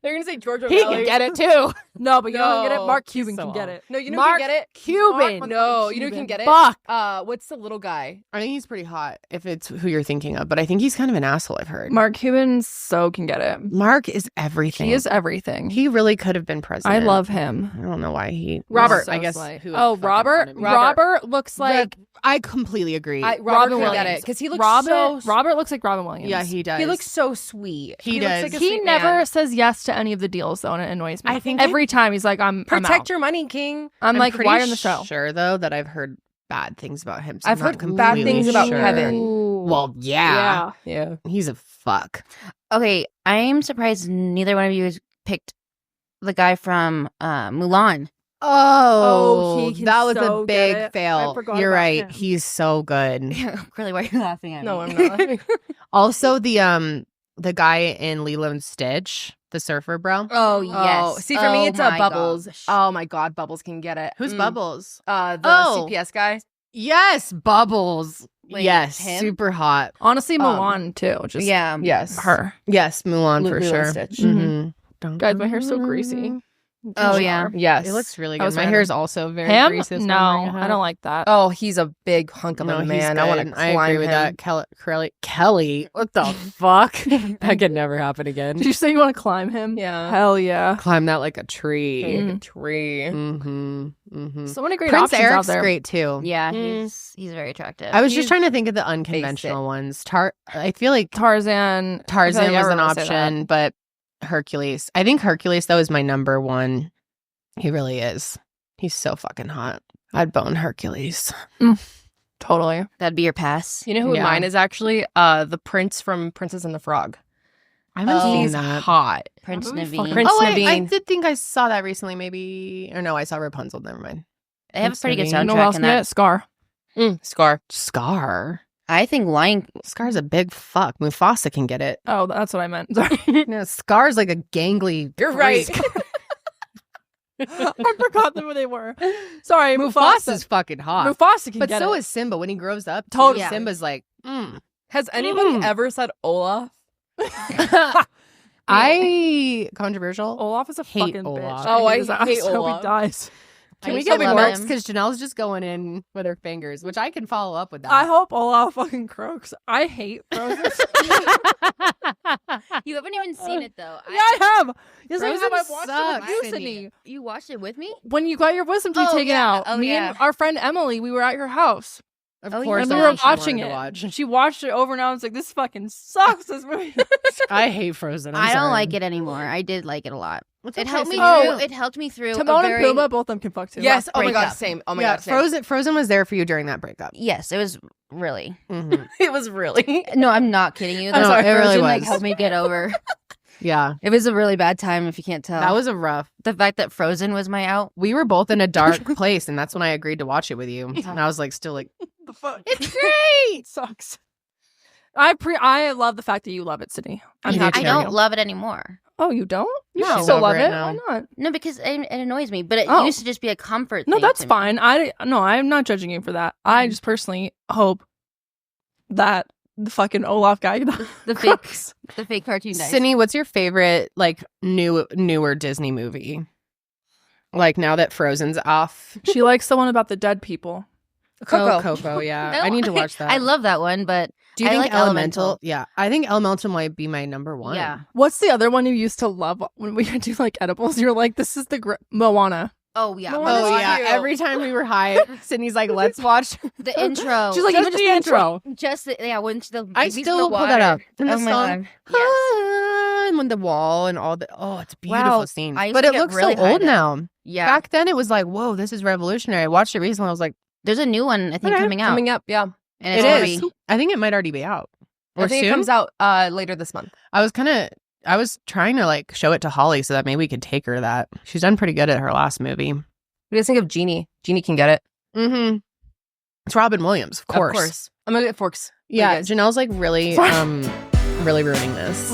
They're gonna say George He O'Malley. can get it too. No, but you don't get it. No. Mark Cuban So can get off. it. No, you know Mark who can get it? Cuban. No, you know who can get it? Fuck. What's the little guy? I think he's pretty hot if it's who you're thinking of, but I think he's kind of an asshole, I've heard. Mark Cuban so can get it. Mark is everything. He is everything. He really could have been president. I love him. I don't know why he. Robert, I So guess. slight. who Oh, fucking Robert. wanted me. Robert looks like I completely agree. Robert Robin can get Williams. it because he looks Robert. so. Robert looks like Robin Williams. yeah, he does. He looks so sweet. He looks does. like a He sweet never man. says yes to any of the deals, though, and it annoys me. I think every time he's like, "I'm Protect out. your money, King. I'm like, pretty why on the show? Sure, though, that I've heard bad things about him. So I've I'm not heard bad completely things about sure. Kevin. Ooh. Well, yeah. Yeah. He's a fuck. Okay, I'm surprised neither one of you has picked the guy from Mulan. Oh, he can that was so a get big it. I fail. forgot You're about right. him. He's so good. Really, why are you laughing at me? No, I'm not. Also, the guy in Lilo and Stitch, the surfer bro. Oh, yes. Oh, see, for me, it's my Bubbles. gosh. Oh my God, Bubbles can get it. Who's Mm. Bubbles? The Oh. CPS guy. Yes, Bubbles. Wait, yes, him? super hot. Honestly, Mulan too. Just Yeah. Yes. her. Yes, Mulan for Lilo sure. and Stitch. Mhm. Guys, my hair's so greasy. Oh, yeah. Yes. It looks really That good. was My random. hair is also very Him? greasy. That's why No, I'm wearing a I hat. don't like that. Oh, he's a big hunk of No, a he's man. I want to good. climb I agree with him. that. Kelly, what the fuck? That could never happen again. Did you say you want to climb him? Yeah. Hell yeah. Climb that like a tree. Like a tree. Mm-hmm. Mm-hmm. So many great Prince options out Eric's there. great too. Yeah, Mm. he's very attractive. I was just He's trying to think of the unconventional ones. I feel like Tarzan. Tarzan I feel like was an everyone would say that. option, but Hercules. I think Hercules though is my number one. He really is. He's so fucking hot. I'd bone Hercules. Totally. That'd be your pass. You know who Yeah. mine is actually? The prince from Princess and the Frog. I haven't Oh. seen He's that. hot. Prince That would be Naveen. fucking- Prince Oh, I Naveen. did think I saw that recently. Maybe or no, I saw Rapunzel. Never mind. They have a Prince pretty good Naveen. You know soundtrack what else in can get that. it? Scar. Scar. Scar. I think Scar's a big fuck. Mufasa can get it. Oh, that's what I meant. Sorry. No, Scar's like a gangly. You're right. freak. I forgot who they were. Sorry, Mufasa's fucking hot. Mufasa can But get so it. is Simba when he grows up. too. Totally. Yeah. Simba's like, Has anybody Mm. ever said Olaf? I controversial. Olaf is a Hate fucking Olaf. bitch. Oh, I his ass. hate Hope Olaf. he dies. Can I we used get to love marks? him. Because Janelle's just going in with her fingers, which I can follow up with that. I hope Olaf fucking croaks. I hate Frozen. You haven't even seen it though. Yeah, I have. Yes, I Frozen have. I've watched it sucks. with you, Sydney. You watched it with me? When you got your wisdom teeth Oh, taken yeah. out, Oh, me yeah. and our friend Emily, we were at your house. Of Oh, course, And yeah. we I were wish I wanted watching to it. watch. She watched it over and I was like, this fucking sucks, this movie. I hate Frozen. I don't like it anymore. I did like it a lot. It's It okay, helped me Sydney. through. It helped me through. Timon a very, and Pumbaa, both of them can fuck too. Yes. Oh my God. breakup. Same. Oh my Yeah, God. Same. Frozen was there for you during that breakup. Yes, it was really. Mhm. It was really. No, I'm not kidding you. I'm sorry, it really Frozen, like, was. helped me get over. Yeah, It was a really bad time, if you can't tell. that was a rough. the fact that Frozen was my out. We were both in a dark place, and that's when I agreed to watch it with you. And I was like, still like, The fuck? it's great. It sucks. I love the fact that you love it, Sydney. I'm You do happy I too. for don't you. love it anymore. Oh, you don't? You No. should still She's love over it. it now. Why not? No, because it annoys me. But it Oh. used to just be a comfort No, thing that's to me. fine. I'm not judging you for that. I just personally hope that the fucking Olaf guy The crooks. fake cartoon dice. Sydney, what's your favorite like newer Disney movie? Like now that Frozen's off. She likes the one about the dead people. Oh, Coco, yeah. No, I need to watch that. I love that one, but Do you I think like Elemental? Elemental. Yeah, I think Elemental might be my number one. yeah. What's the other one you used to love when we would do like edibles? You're like, this is the Moana. Oh yeah. No, Oh That's yeah. cute. Every time we were high, Sydney's like, "Let's watch." The intro. She's like, Just even just the the intro. just when the I babies in still the pull that water. up. And the Oh my song, God. Yes. "Ah," and when the wall and all the it's a beautiful Wow, scene. I used But to it get looks really so high old then. now. Yeah. Back then, it was like, "Whoa, this is revolutionary." I watched it recently. I was like, There's a new one I think Okay. coming out. Coming up. Yeah. And "It it's is." free. I think it might already be out. Or I think soon. it comes out later this month. I was trying to like show it to Holly so that maybe we could take her that. She's done pretty good at her last movie. What do you guys think of Genie? Genie can get it. Mm-hmm. It's Robin Williams, of course. Of course. I'm gonna get forks. Yeah, guys. Janelle's like really, really ruining this.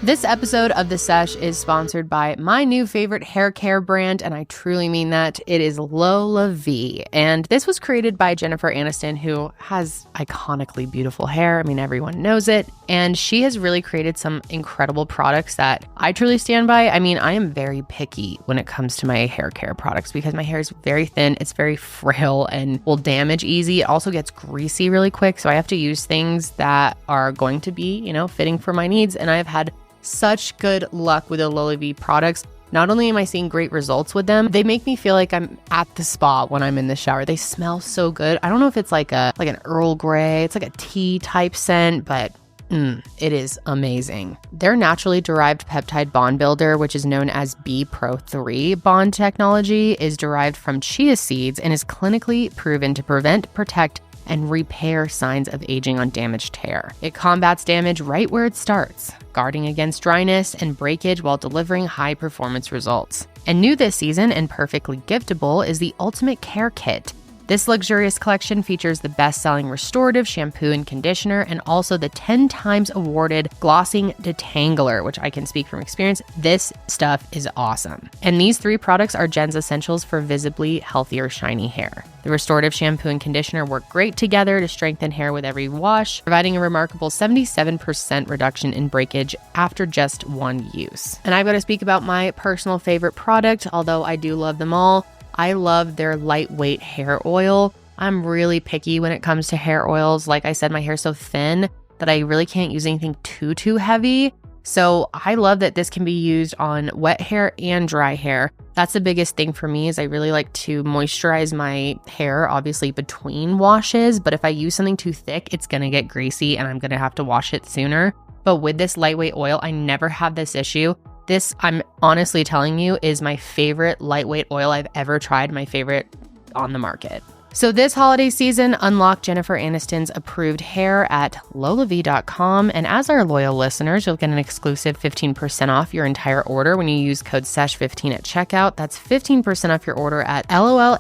This episode of The Sesh is sponsored by my new favorite hair care brand, and I truly mean that. It is Lola V. And this was created by Jennifer Aniston, who has iconically beautiful hair. I mean, everyone knows it. And she has really created some incredible products that I truly stand by. I mean, I am very picky when it comes to my hair care products because my hair is very thin, it's very frail, and will damage easy. It also gets greasy really quick. So I have to use things that are going to be, fitting for my needs. And I've had such good luck with the Lola V products. Not only am I seeing great results with them, they make me feel like I'm at the spa when I'm in the shower. They smell so good. I don't know if it's like an Earl Grey, it's like a tea type scent, but it is amazing. Their naturally derived peptide bond builder, which is known as B Pro 3 bond technology, is derived from chia seeds and is clinically proven to prevent, protect, and repair signs of aging on damaged hair. It combats damage right where it starts, guarding against dryness and breakage while delivering high-performance results. And new this season and perfectly giftable is the Ultimate Care Kit. This luxurious collection features the best-selling restorative shampoo and conditioner and also the 10 times awarded glossing detangler, which I can speak from experience. This stuff is awesome. And these 3 products are Jen's essentials for visibly healthier, shiny hair. The restorative shampoo and conditioner work great together to strengthen hair with every wash, providing a remarkable 77% reduction in breakage after just 1 use. And I've got to speak about my personal favorite product, although I do love them all. I love their lightweight hair oil. I'm really picky when it comes to hair oils. Like I said, my hair's so thin that I really can't use anything too heavy. So I love that this can be used on wet hair and dry hair. That's the biggest thing for me is I really like to moisturize my hair, obviously between washes. But if I use something too thick, it's going to get greasy and I'm going to have to wash it sooner. But with this lightweight oil, I never have this issue. This, I'm honestly telling you, is my favorite lightweight oil I've ever tried, my favorite on the market. So this holiday season, unlock Jennifer Aniston's approved hair at lolav.com. And as our loyal listeners, you'll get an exclusive 15% off your entire order when you use code SESH15 at checkout. That's 15% off your order at LOLAVIE.com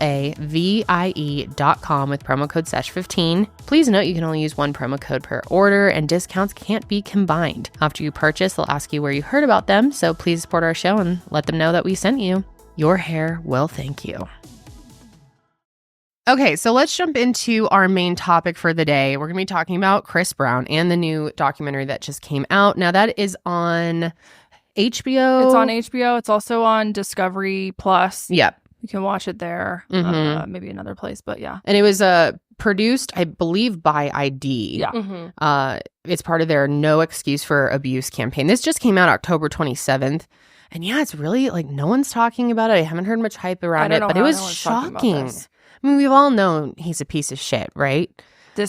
with promo code SESH15. Please note you can only use 1 promo code per order and discounts can't be combined. After you purchase, they'll ask you where you heard about them. So please support our show and let them know that we sent you. Your hair will thank you. Okay, so let's jump into our main topic for the day. We're going to be talking about Chris Brown and the new documentary that just came out. Now, that is on HBO. It's on HBO. It's also on Discovery Plus. Yep. You can watch it there. Maybe another place, but yeah. And it was produced, I believe, by ID. Yeah. It's part of their No Excuse for Abuse campaign. This just came out October 27th. And yeah, it's really like no one's talking about it. I haven't heard much hype around it, but it was shocking. I mean, we've all known he's a piece of shit, right? There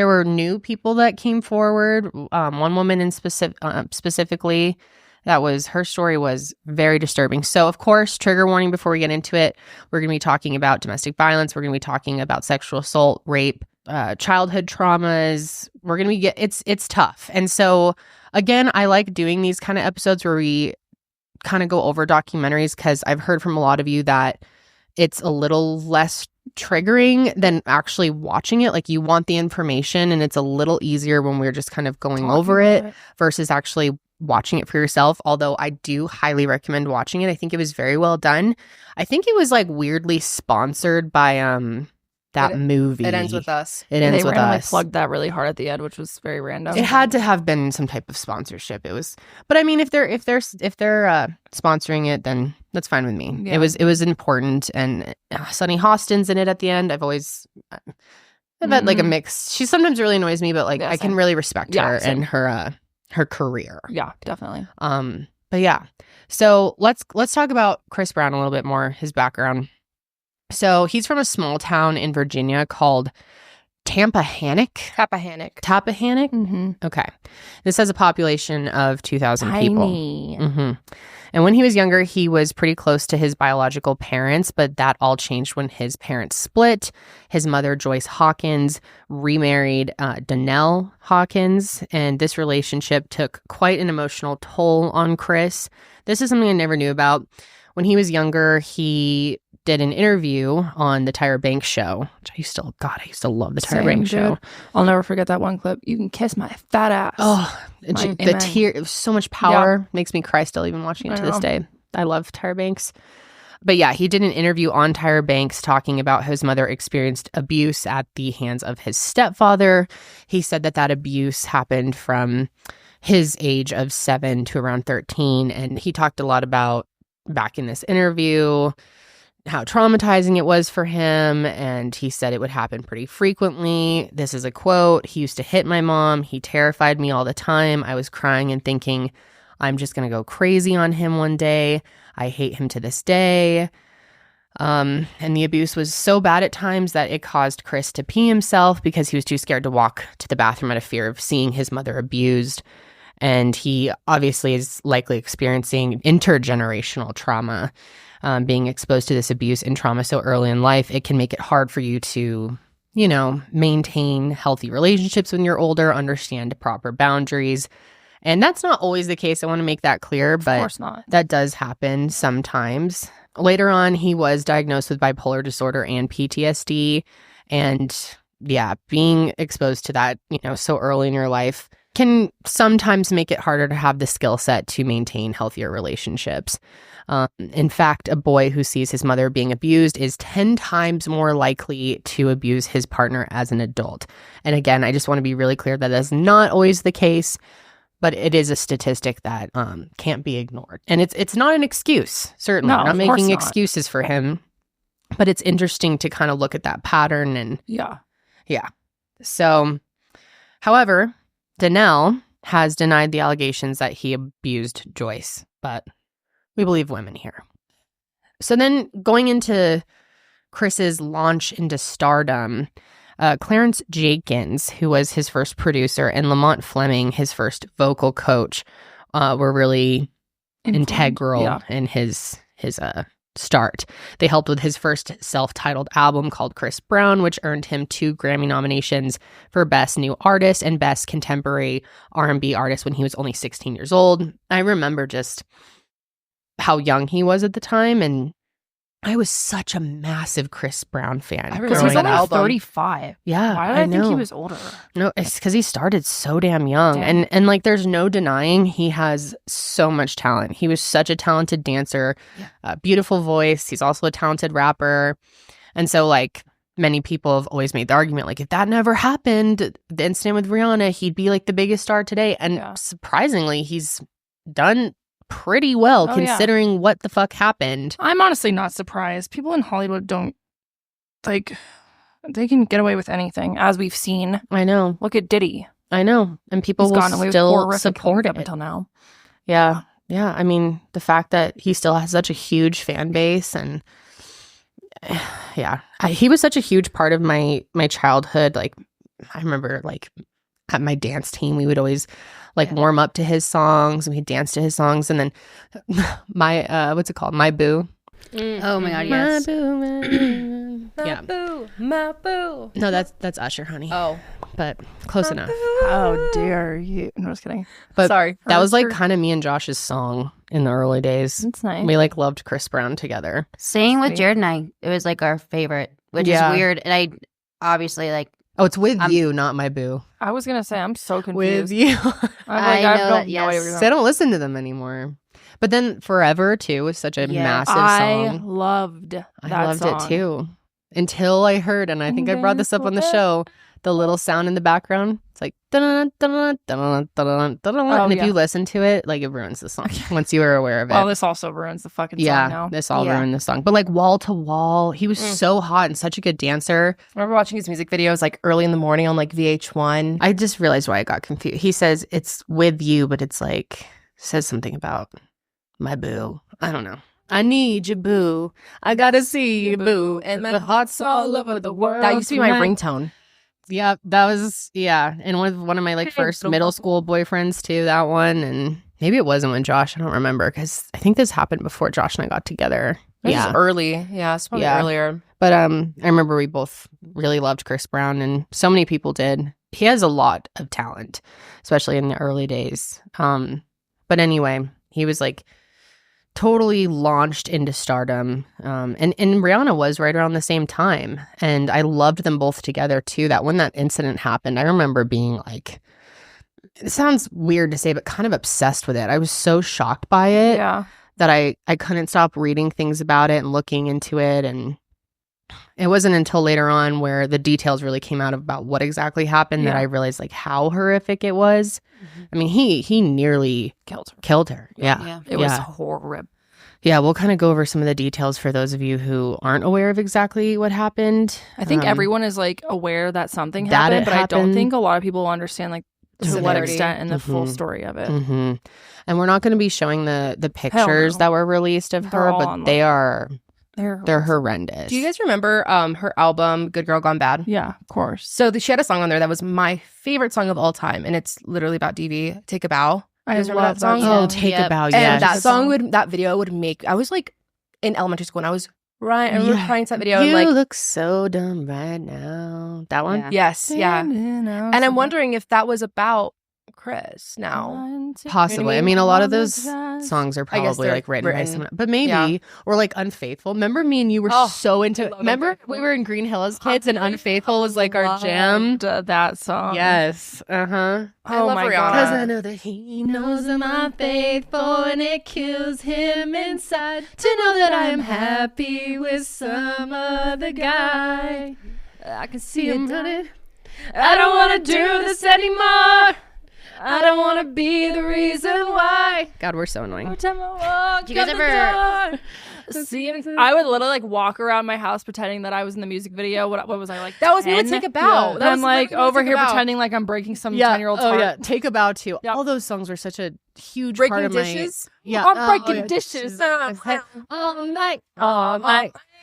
were new people that came forward. One woman in specifically, her story was very disturbing. So, of course, trigger warning before we get into it. We're going to be talking about domestic violence. We're going to be talking about sexual assault, rape, childhood traumas. We're going to be it's tough. And so, again, I like doing these kind of episodes where we kind of go over documentaries because I've heard from a lot of you that it's a little less triggering than actually watching it. Like you want the information and it's a little easier when we're just kind of going over it versus actually watching it for yourself. Although I do highly recommend watching it. I think it was very well done. I think it was like weirdly sponsored by movie. It Ends With Us. It Ends With Us. They plugged that really hard at the end, which was very random. It had to have been some type of sponsorship. It was, but I mean, if they're sponsoring it, then that's fine with me. Yeah. It was important, and Sunny Hostin's in it at the end. I've had like a mix. She sometimes really annoys me, but like I can really respect her and her career. Yeah, definitely. But yeah, so let's talk about Chris Brown a little bit more. His background. So he's from a small town in Virginia called Tappahannock. Mm-hmm. Okay. This has a population of 2,000 people. Mm-hmm. And when he was younger, he was pretty close to his biological parents, but that all changed when his parents split. His mother, Joyce Hawkins, remarried Janelle Hawkins, and this relationship took quite an emotional toll on Chris. This is something I never knew about. When he was younger, he did an interview on the Tyra Banks show, which I used to love the Tyra Banks show. I'll never forget that one clip. You can kiss my fat ass. Oh, the tear, it was so much power. Makes me cry still even watching it to this day. I love Tyra Banks. But yeah, he did an interview on Tyra Banks talking about how his mother experienced abuse at the hands of his stepfather. He said that abuse happened from his age of 7 to around 13. And he talked a lot about, back in this interview, how traumatizing it was for him, and he said it would happen pretty frequently. This is a quote. "He used to hit my mom. He terrified me all the time. I was crying and thinking, I'm just going to go crazy on him one day. I hate him to this day." And the abuse was so bad at times that it caused Chris to pee himself because he was too scared to walk to the bathroom out of fear of seeing his mother abused. And he obviously is likely experiencing intergenerational trauma. Being exposed to this abuse and trauma so early in life, it can make it hard for you to maintain healthy relationships when you're older, understand proper boundaries. And that's not always the case. I want to make that clear, but Of course not. that does happen sometimes. Later on, he was diagnosed with bipolar disorder and PTSD. And yeah, being exposed to that, so early in your life can sometimes make it harder to have the skill set to maintain healthier relationships. In fact, a boy who sees his mother being abused is 10 times more likely to abuse his partner as an adult. And again, I just want to be really clear that that's not always the case, but it is a statistic that can't be ignored. And it's not an excuse, certainly. No, I'm not of course making not. excuses for him, but it's interesting to kind of look at that pattern. And Yeah. so, however, Janelle has denied the allegations that he abused Joyce, but we believe women here. So then going into Chris's launch into stardom, Clarence Jenkins, who was his first producer, and Lamont Fleming, his first vocal coach, were really integral in his start. They helped with his first self-titled album called Chris Brown, which earned him 2 Grammy nominations for Best New Artist and Best Contemporary R&B Artist when he was only 16 years old. I remember just how young he was at the time, and I was such a massive Chris Brown fan. Because he's that only album. 35. Yeah, Why did I think know. he was older? No, it's because he started so damn young. Damn. And like, there's no denying he has so much talent. He was such a talented dancer, beautiful voice. He's also a talented rapper. And so, like, many people have always made the argument, like, if that never happened, the incident with Rihanna, he'd be like the biggest star today. And surprisingly, he's done pretty well considering what the fuck happened. I'm honestly not surprised. People in Hollywood don't, like, they can get away with anything, as we've seen. I know. Look at Diddy. I know. And people He's will gotten away with still horrific support things up it. until now. Yeah. Yeah. I mean, the fact that he still has such a huge fan base, and he was such a huge part of my childhood. Like, I remember, like, at my dance team, we would always warm up to his songs, and we'd dance to his songs. And then my what's it called? My Boo. Oh my god, yes. My Boo. Yeah. Boo, my boo. No, that's Usher, honey. Oh. But close enough. How dare you? No, just kidding. But Sorry. that was like kind of me and Josh's song in the early days. It's nice. We loved Chris Brown together. Same with Sweet. Jared and I. It was like our favorite, which is weird. And I obviously Oh, it's with you, not My Boo. I was going to say, I'm so confused. With you. I know have that, no idea. yes. So I don't listen to them anymore. But then Forever, too, was such a massive I song. loved that I loved song. it, too. Until I heard, and I think I brought this up on the show, the little sound in the background. It's like, dun, dun, dun, dun, dun, dun, and if you listen to it, like, it ruins the song once you are aware of it. Well, this also ruins the fucking song now. This all ruined the song. But like Wall to Wall, he was so hot and such a good dancer. I remember watching his music videos like early in the morning on like VH1. I just realized why I got confused. He says it's with you, but it's like, says something about my boo. I don't know. I need you, boo. I gotta see you, boo. And my heart's all over the world. That used to be my ringtone. Yeah, that was, and one of my like first middle school boyfriends too, that one. And maybe it wasn't with Josh, I don't remember, because I think this happened before Josh and I got together. It was early. Yeah, it's probably earlier. But I remember we both really loved Chris Brown, and so many people did. He has a lot of talent, especially in the early days. But anyway, he was like totally launched into stardom. And Rihanna was right around the same time. And I loved them both together too. That when that incident happened, I remember being like, it sounds weird to say, but kind of obsessed with it. I was so shocked by it that I couldn't stop reading things about it and looking into it. And it wasn't until later on where the details really came out about what exactly happened that I realized like how horrific it was. I mean, he nearly killed her. Yeah. It was horrible. Yeah, we'll kind of go over some of the details for those of you who aren't aware of exactly what happened. I think everyone is like aware that something happened, but I don't think a lot of people understand like to what extent and the full story of it. And we're not going to be showing the pictures that were released of her, but they're horrendous. Do you guys remember her album Good Girl Gone Bad? Yeah, of course. So she had a song on there that was my favorite song of all time, and it's literally about DV. Take a Bow. I You guys remember that song? Oh, Take a Bow, And yes. that video would make, I was like in elementary school and I was Right. I remember crying to that video. You and look so dumb right now. That one? Yeah. Yes. Yeah. And I'm wondering if that was about Chris now. Possibly. I mean, a lot of those songs are probably they're like written by written. someone, but maybe Yeah. or like Unfaithful. Remember me and you were so into. Remember we were in Green Hills kids and Unfaithful was like our jam. That song. Yes. I love my Rihanna. God. Because I know that he knows I'm unfaithful and it kills him inside to know that I am happy with some other guy. I can see him running. I don't want to do this anymore. I don't want to be the reason why. God, we're so annoying. Do you guys ever? I would literally like walk around my house pretending that I was in the music video. What was I like? That was 10? me with Take a Bow. And That I'm was like literally over Take a here Bow. pretending like I'm breaking some 10-year-old's Oh heart. yeah, Take a Bow too. Yep. All those songs were such a huge Breaking part of my. Dishes. Yeah, I'm breaking dishes. all night,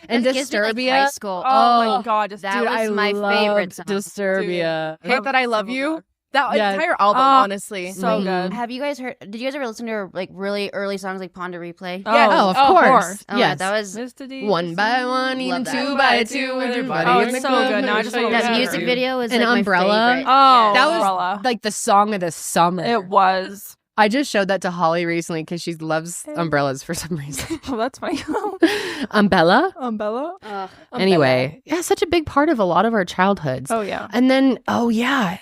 and That gives me, like, Disturbia. high school. Oh my God. Just, that dude, was I my loved favorite song. Disturbia. Hate That I Love You. That Yeah. entire album, Oh, honestly. so good. Have you guys heard? Did you guys ever listen to like really early songs like Ponder Replay? Oh, of course. Oh, Yes. yeah, that was Mr. D. One by one, even that. 2 by 2, with your buddy Oh, in it's the so club. good. Now I just wanna Yeah. that listen music to it. video is An like Umbrella? my favorite. Oh, That was Umbrella. like the song of the summer. It was. I just showed that to Holly recently because she loves umbrellas for some reason. Oh, that's funny. Umbrella? Umbrella? Anyway, yeah, such a big part of a lot of our childhoods. Oh, yeah. And then,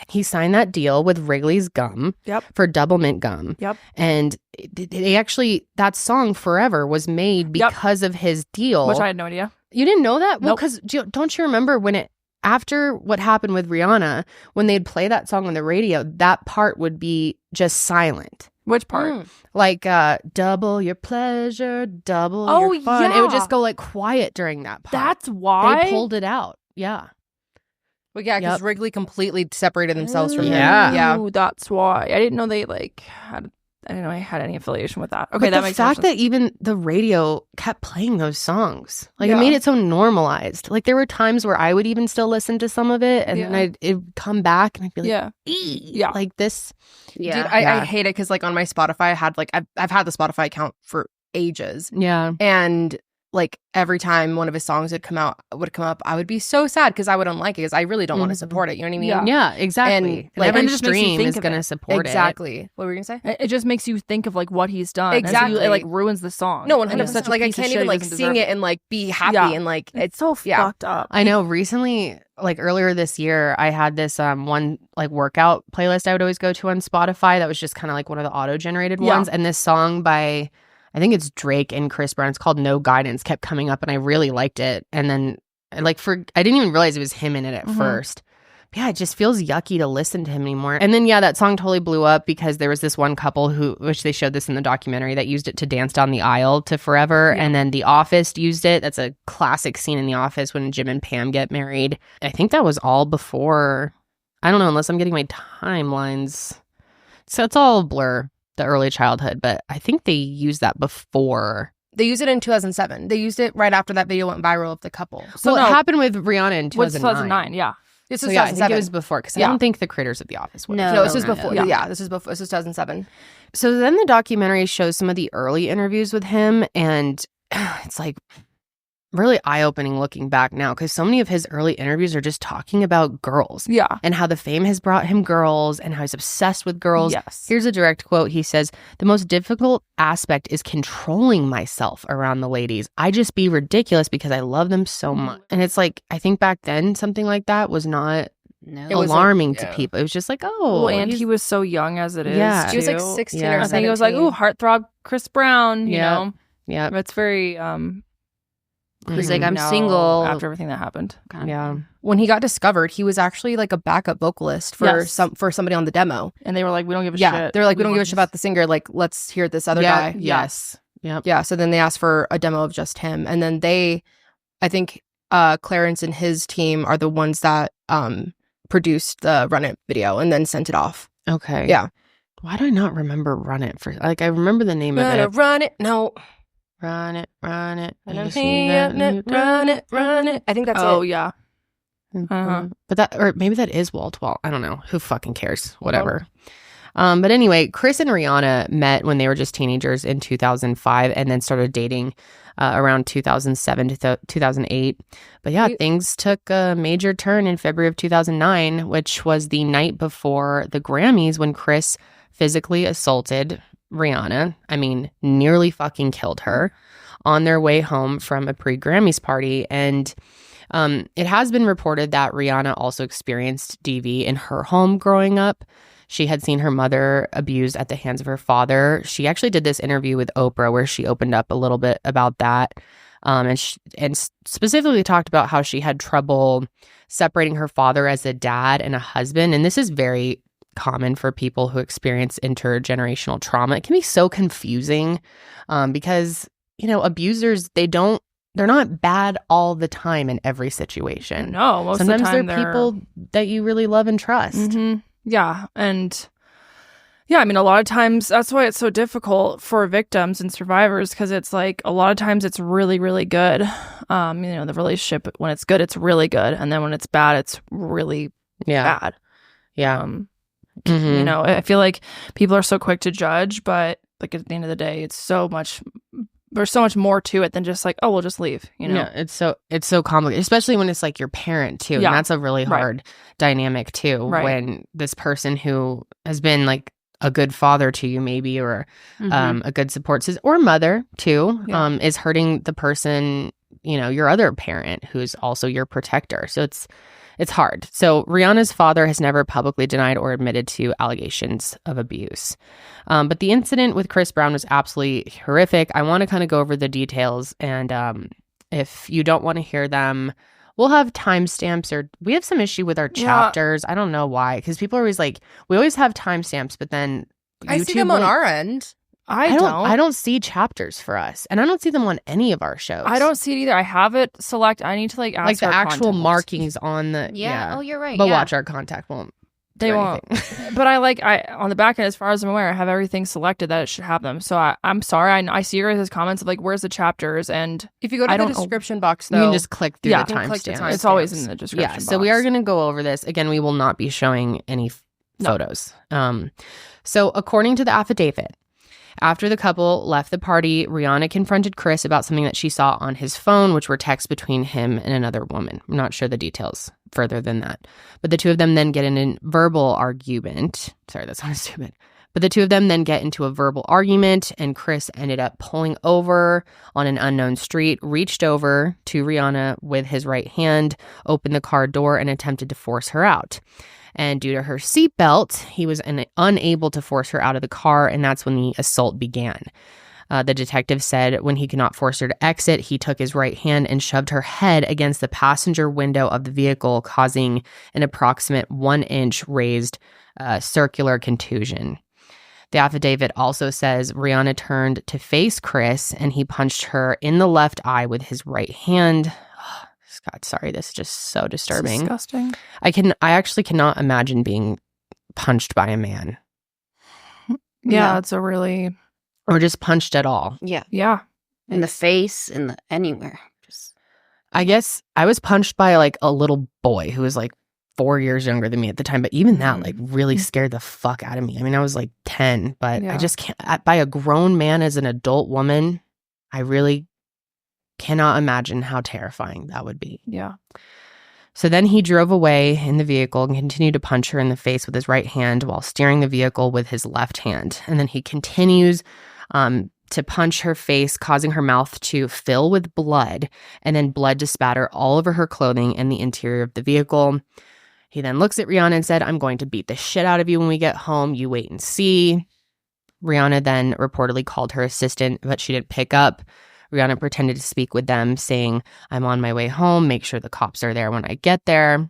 he signed that deal with Wrigley's Gum Yep. for Double Mint Gum. Yep. And they actually, that song Forever was made because of his deal. Which I had no idea. You didn't know that? Well, Nope. because don't you remember when after what happened with Rihanna, when they'd play that song on the radio, that part would be just silent. Which part? Like double your pleasure, double Oh, your fun. It would yeah. just go like quiet during that part. That's why. They pulled it out. Yeah. Well, yeah, because Yep. Wrigley completely separated themselves from Yeah. him. Yeah. Ooh, that's why. I didn't know they like had. I didn't know I had any affiliation with that. Okay, But that the makes fact sense. that even the radio kept playing those songs, like it Yeah. made it so normalized. Like there were times where I would even still listen to some of it, and then it'd come back, and I'd be like, yeah. yeah, like this. Yeah. Dude, I Yeah. hate it because like on my Spotify, I had like I've had the Spotify account for ages, Yeah. and like every time one of his songs would come up, I would be so sad because I would unlike it because I really don't want to support it. You know what I mean? Yeah. Yeah, exactly. And, And, like, every it just makes you stream think is of going to it. support Exactly. What were you gonna say? It just makes you think of like what he's done. And so Exactly. it like ruins the song. No, And 100%. it's such a Like I piece of can't shit, even he like doesn't sing deserve it and like be happy Yeah. and like It's so yeah. fucked up. I know recently, like earlier this year, I had this one like workout playlist I would always go to on Spotify that was just kind of like one of the auto-generated Yeah. ones. And this song by, I think it's Drake and Chris Brown, it's called No Guidance, kept coming up and I really liked it. And then I didn't even realize it was him in it at first. But yeah, it just feels yucky to listen to him anymore. And then, that song totally blew up because there was this one couple which they showed this in the documentary, that used it to dance down the aisle to Forever. And then The Office used it. That's a classic scene in The Office when Jim and Pam get married. I think that was all before, I don't know, unless I'm getting my timelines. So it's all a blur, the early childhood. But I think they used that before. They used it in 2007. They used it right after that video went viral of the couple. So it happened with Rihanna in 2009. What's 2009? Yeah. This So was yeah, I think 2007. it was before because I Yeah. don't think the creators of The Office would. No. No, this was before. Yeah. Yeah, this was before. This was 2007. So then the documentary shows some of the early interviews with him, and it's like really eye-opening looking back now because so many of his early interviews are just talking about girls Yeah. and how the fame has brought him girls and how he's obsessed with girls. Yes. Here's a direct quote. He says, "The most difficult aspect is controlling myself around the ladies. I just be ridiculous because I love them so much." And it's like, I think back then something like that was not No. It was alarming like- to people. It was just like, oh, Well, and he's- he was so young as it is. Yeah. He was like too. 16 Yeah. or I 17. think it was like, ooh, heartthrob Chris Brown, you Yeah. know? yeah, It's very He's like, Mhm. I'm now single. after everything that happened. Kind of. yeah. When he got discovered, he was actually like a backup vocalist for Yes. somebody on the demo. And they were like, we don't give a Yeah, shit. they're like, we don't want give a shit about the singer. Like, let's hear this other guy. Yes. Yep. Yeah. So then they asked for a demo of just him, and then I think Clarence and his team are the ones that produced the Run It video and then sent it off. Okay. Yeah. Why do I not remember Run It for? Like I remember the name of Gonna it. run it, no. Run it, run it. And You I'm see saying, that? run it, run it. I think that's Oh, it. yeah. Uh-huh. But that, or maybe that is wall to wall. I don't know. Who fucking cares? Whatever. But anyway, Chris and Rihanna met when they were just teenagers in 2005 and then started dating around 2007 to 2008. But yeah, things took a major turn in February of 2009, which was the night before the Grammys when Chris physically assaulted Rihanna. I mean, nearly fucking killed her on their way home from a pre-Grammys party. And it has been reported that Rihanna also experienced DV in her home growing up. She had seen her mother abused at the hands of her father. She actually did this interview with Oprah where she opened up a little bit about that, and specifically talked about how she had trouble separating her father as a dad and a husband. And this is very common for people who experience intergenerational trauma. It can be so confusing because, abusers, they're not bad all the time in every situation. No, most Sometimes of the time they're people that you really love and trust. Mm-hmm. Yeah. And I mean, a lot of times that's why it's so difficult for victims and survivors, because it's like a lot of times it's really, really good. The relationship, when it's good, it's really good. And then when it's bad, it's really bad. Yeah. I feel like people are so quick to judge, but like at the end of the day, there's so much more to it than just like, oh, we'll just leave, Yeah, it's so complicated, especially when it's like your parent too. Yeah. And that's a really hard dynamic too, when this person who has been like a good father to you maybe, or a good support system, or mother too, is hurting the person, your other parent who's also your protector. So it's hard. So Rihanna's father has never publicly denied or admitted to allegations of abuse. But the incident with Chris Brown was absolutely horrific. I want to kind of go over the details. And if you don't want to hear them, we'll have timestamps, or we have some issue with our chapters. I don't know why, because people are always like, we always have timestamps, but then I see them on our end. I don't see chapters for us, and I don't see them on any of our shows. I don't see it either. I have it select. I need to ask like the our actual contact. markings on the Oh, you're right. But watch our contact won't. They won't. But I on the back end, as far as I'm aware, I have everything selected that it should have them. So I'm sorry. I see your guys' comments of like, where's the chapters? And if you go to the description box, though, you can just click through the timestamps. It's always in the description box. So we are going to go over this again. We will not be showing any photos. So according to the affidavit, after the couple left the party, Rihanna confronted Chris about something that she saw on his phone, which were texts between him and another woman. I'm not sure the details further than that. But the two of them then get in a verbal argument. Sorry, that sounds stupid. But the two of them then get into a verbal argument, and Chris ended up pulling over on an unknown street, reached over to Rihanna with his right hand, opened the car door, and attempted to force her out. And due to her seatbelt, he was unable to force her out of the car, and that's when the assault began. The detective said when he could not force her to exit, he took his right hand and shoved her head against the passenger window of the vehicle, causing an approximate 1-inch raised circular contusion. The affidavit also says Rihanna turned to face Chris, and he punched her in the left eye with his right hand. God, sorry, this is just so disturbing. It's disgusting. I actually cannot imagine being punched by a man. Yeah, it's a really... Or just punched at all. Yeah. In the face, anywhere. I guess I was punched by like a little boy who was like 4 years younger than me at the time. But even that like really scared the fuck out of me. I mean, I was like 10, but I just can't... By a grown man as an adult woman, I really cannot imagine how terrifying that would be. Yeah. So then he drove away in the vehicle and continued to punch her in the face with his right hand while steering the vehicle with his left hand. And then he continues to punch her face, causing her mouth to fill with blood, and then blood to spatter all over her clothing and the interior of the vehicle. He then looks at Rihanna and said, "I'm going to beat the shit out of you when we get home. You wait and see." Rihanna then reportedly called her assistant, but she didn't pick up. Rihanna pretended to speak with them, saying, "I'm on my way home. Make sure the cops are there when I get there."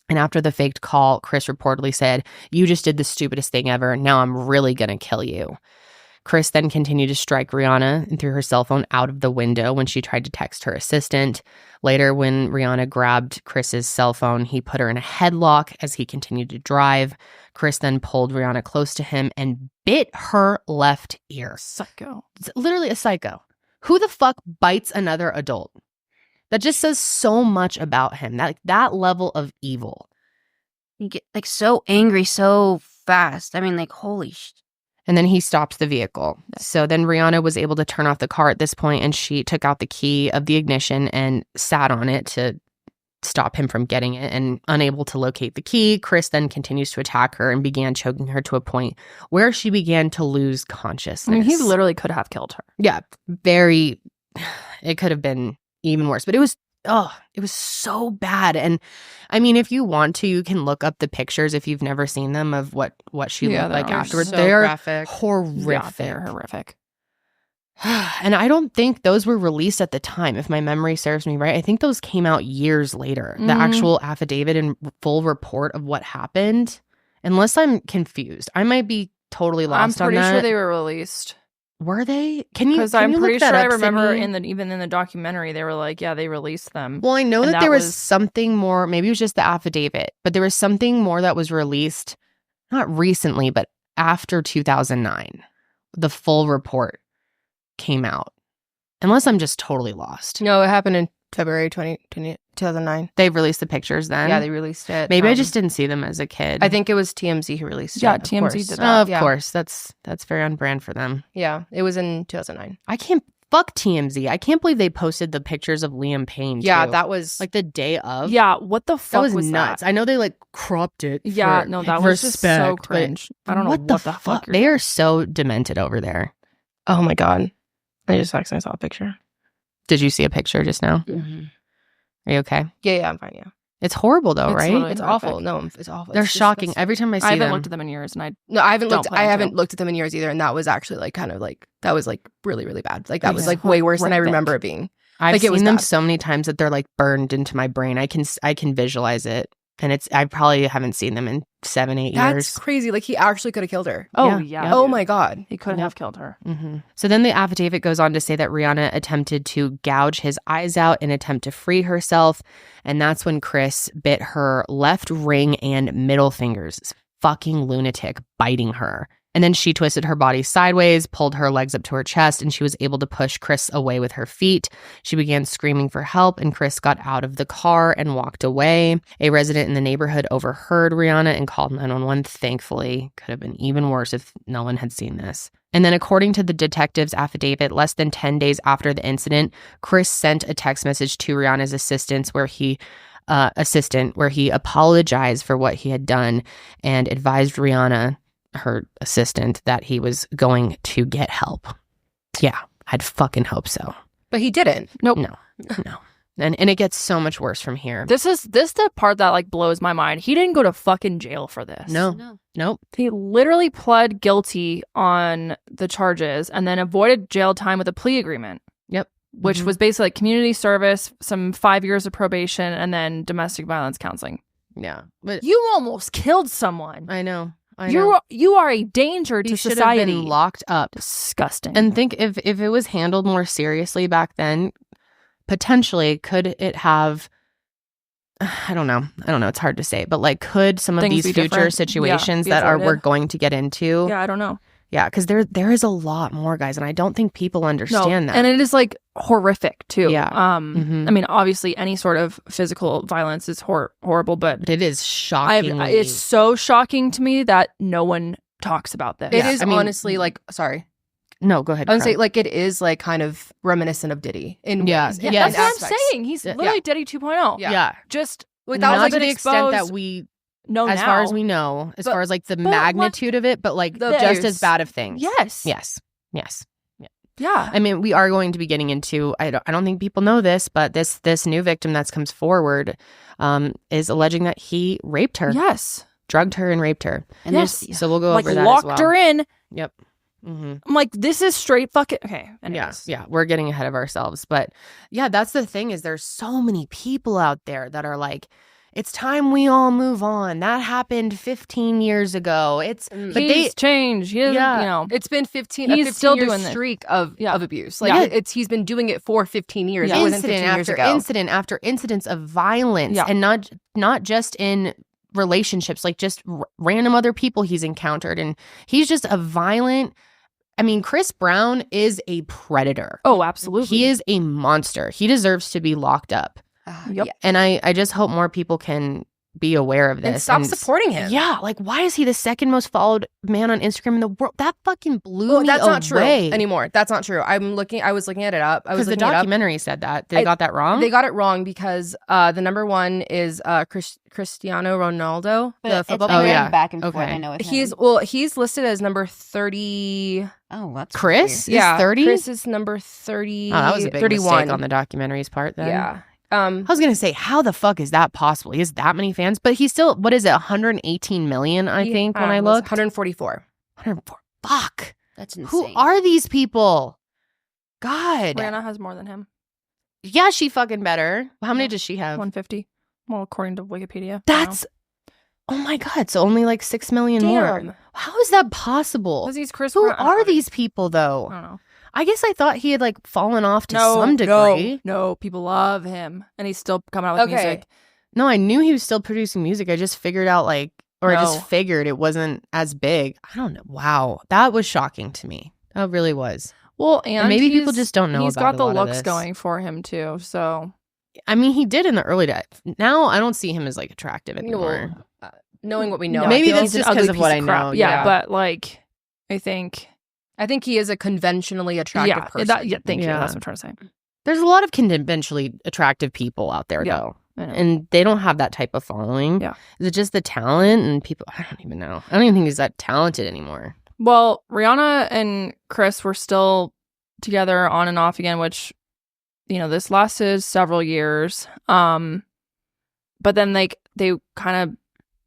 And after the faked call, Chris reportedly said, "You just did the stupidest thing ever. Now I'm really going to kill you." Chris then continued to strike Rihanna and threw her cell phone out of the window when she tried to text her assistant. Later, when Rihanna grabbed Chris's cell phone, he put her in a headlock as he continued to drive. Chris then pulled Rihanna close to him and bit her left ear. Psycho. It's literally a psycho. Who the fuck bites another adult? That just says so much about him. That level of evil. You get like so angry so fast. I mean, like, holy shit. And then he stopped the vehicle. So then Rihanna was able to turn off the car at this point, and she took out the key of the ignition and sat on it to stop him from getting it. And unable to locate the key, Chris then continues to attack her and began choking her to a point where she began to lose consciousness. I mean, he literally could have killed her. Yeah, it could have been even worse. But it was so bad. And I mean, if you want to, you can look up the pictures if you've never seen them of what she looked like afterwards. So they're graphic. horrific. Yeah, they're horrific. And I don't think those were released at the time, if my memory serves me right. I think those came out years later, the actual affidavit and full report of what happened. Unless I'm confused. I might be totally lost on that. I'm pretty sure they were released. Were they? Because I'm pretty sure I remember even in the documentary they were like, yeah, they released them. Well, I know that there was something more. Maybe it was just the affidavit, but there was something more that was released, not recently, but after 2009. The full report came out. Unless I'm just totally lost. No, it happened in February 2009. They released the pictures then? Yeah, they released it. Maybe I just didn't see them as a kid. I think it was TMZ who released it. Yeah, TMZ did that. Of course. That's very on brand for them. Yeah, it was in 2009. I can't fuck TMZ. I can't believe they posted the pictures of Liam Payne. Yeah, too. that was like the day of. Yeah, what the fuck was nuts. that? I know they like cropped it. Yeah, for no, that was just so respect, cringe. I don't know what the fuck. They are so demented over there. Oh my god. I just accidentally saw a picture. Did you see a picture just now? Mm-hmm. Are you okay? Yeah, I'm fine. Yeah, it's horrible though, right? Literally it's horrific. awful. No, it's awful. They're it's shocking. disgusting. Every time I see I haven't them. looked at them in years, and I haven't don't looked at them in years either, and that was actually like kind of like that was like really really bad. Like that Yeah. was like way worse than I Horrific. remember it being. I've like, it was seen them bad. so many times that they're like burned into my brain. I can visualize it, and I probably haven't seen them in 7-8 That's years. crazy. Like he actually could have killed her. Oh Yeah. yeah. Oh my god. He could have killed her. Mm-hmm. So then the affidavit goes on to say that Rihanna attempted to gouge his eyes out in an attempt to free herself. And that's when Chris bit her left ring and middle fingers. This fucking lunatic biting her. And then she twisted her body sideways, pulled her legs up to her chest, and she was able to push Chris away with her feet. She began screaming for help, and Chris got out of the car and walked away. A resident in the neighborhood overheard Rihanna and called 911. Thankfully, could have been even worse if no one had seen this. And then according to the detective's affidavit, less than 10 days after the incident, Chris sent a text message to Rihanna's assistant where he apologized for what he had done and advised Rihanna, her assistant, that he was going to get help. Yeah, I'd fucking hope so. But he didn't. Nope. No. And it gets so much worse from here. This the part that like blows my mind. He didn't go to fucking jail for this. No. Nope. He literally pled guilty on the charges and then avoided jail time with a plea agreement. Yep. Which was basically like community service, some 5 years of probation, and then domestic violence counseling. Yeah. But You almost killed someone. I know. You are a danger to He should society. have been locked up. Disgusting. And think if it was handled more seriously back then, potentially could it have, I don't know. It's hard to say, but like could some of Things these be future different? situations Yeah, that be we're avoided. going to get into. yeah, I don't know. Yeah, because there is a lot more, guys, and I don't think people understand that. And it is like horrific too. Yeah. I Mhm. mean, obviously, any sort of physical violence is horrible, but But it is shocking. it's so shocking to me that no one talks about this. It is I mean- honestly like sorry. No, go ahead. I would say Crown. like it is like kind of reminiscent of Diddy in Yeah. ways. Yeah, in That's what I'm aspects. saying. He's Yeah. literally Diddy 2.0. Yeah. yeah. Just Like, Not that was like to the extent that exposed- we, no as now. far as we know, as But- far as like the but what- magnitude of it, but like The just abuse. as bad of things. Yes. Yes. Yeah. I mean, we are going to be getting into. I don't think people know this, but this new victim that comes forward is alleging that he raped her, Yes. drugged her, and raped her. And Yes. there's So we'll go Like over that locked as well. her in. Yep. Mm-hmm. I'm like, this is straight fucking okay. Yeah, Anyways. yeah, we're getting ahead of ourselves, but yeah, that's the thing is there's so many people out there that are like, it's time we all move on. That happened 15 years ago. It's but He's changed. He doesn't, Yeah. you know. It's been 15 He's a 15 still year doing this. streak of abuse. Like Yeah. he's been doing it for 15 years. Yeah. It wasn't incident 15 years after ago. incident after incidents of violence, Yeah. and not just in relationships, like just random other people he's encountered, and he's just a violent. I mean, Chris Brown is a predator. Oh, absolutely. He is a monster. He deserves to be locked up. Yep. Yeah. And I just hope more people can be aware of this and stop supporting him. Yeah, like why is he the second most followed man on Instagram in the world? That fucking blew me that's away. not true anymore. That's not true. I was looking it up. Because the documentary said that. They got that wrong? They got it wrong because the number one is Cristiano Ronaldo, the football player. Back and forth. I know He's listed as number 30. Oh, that's Chris weird. is 30? Chris is number 30. Oh, that was a big 31 mistake on the documentary's part then. Yeah. I was going to say, how the fuck is that possible? He has that many fans, but he's still, what is it, 118 million, I think, when I looked? 144. 104. Fuck. That's insane. Who are these people? God. Rihanna has more than him. Yeah, she fucking better. How many does she have? 150. Well, according to Wikipedia. That's, oh my God, so only like 6 million more. How is that possible? Because he's Chris Who Brown. are these people, though? I don't know. I guess I thought he had like fallen off to some degree. No, people love him, and he's still coming out with music. No, I knew he was still producing music. I just figured out I just figured it wasn't as big. I don't know. Wow, that was shocking to me. That really was. Well, and maybe people just don't know. He's about got the a lot of looks this. going for him too. So, I mean, he did in the early days. Now I don't see him as like attractive anymore. Knowing what we know, maybe I feel that's just because of what I know. Yeah, but like, I think he is a conventionally attractive person. Thank you. That's what I'm trying to say. There's a lot of conventionally attractive people out there, though. And they don't have that type of following. Yeah. Is it just the talent and people? I don't even know. I don't even think he's that talented anymore. Well, Rihanna and Chris were still together on and off again, which, this lasted several years. But then they kind of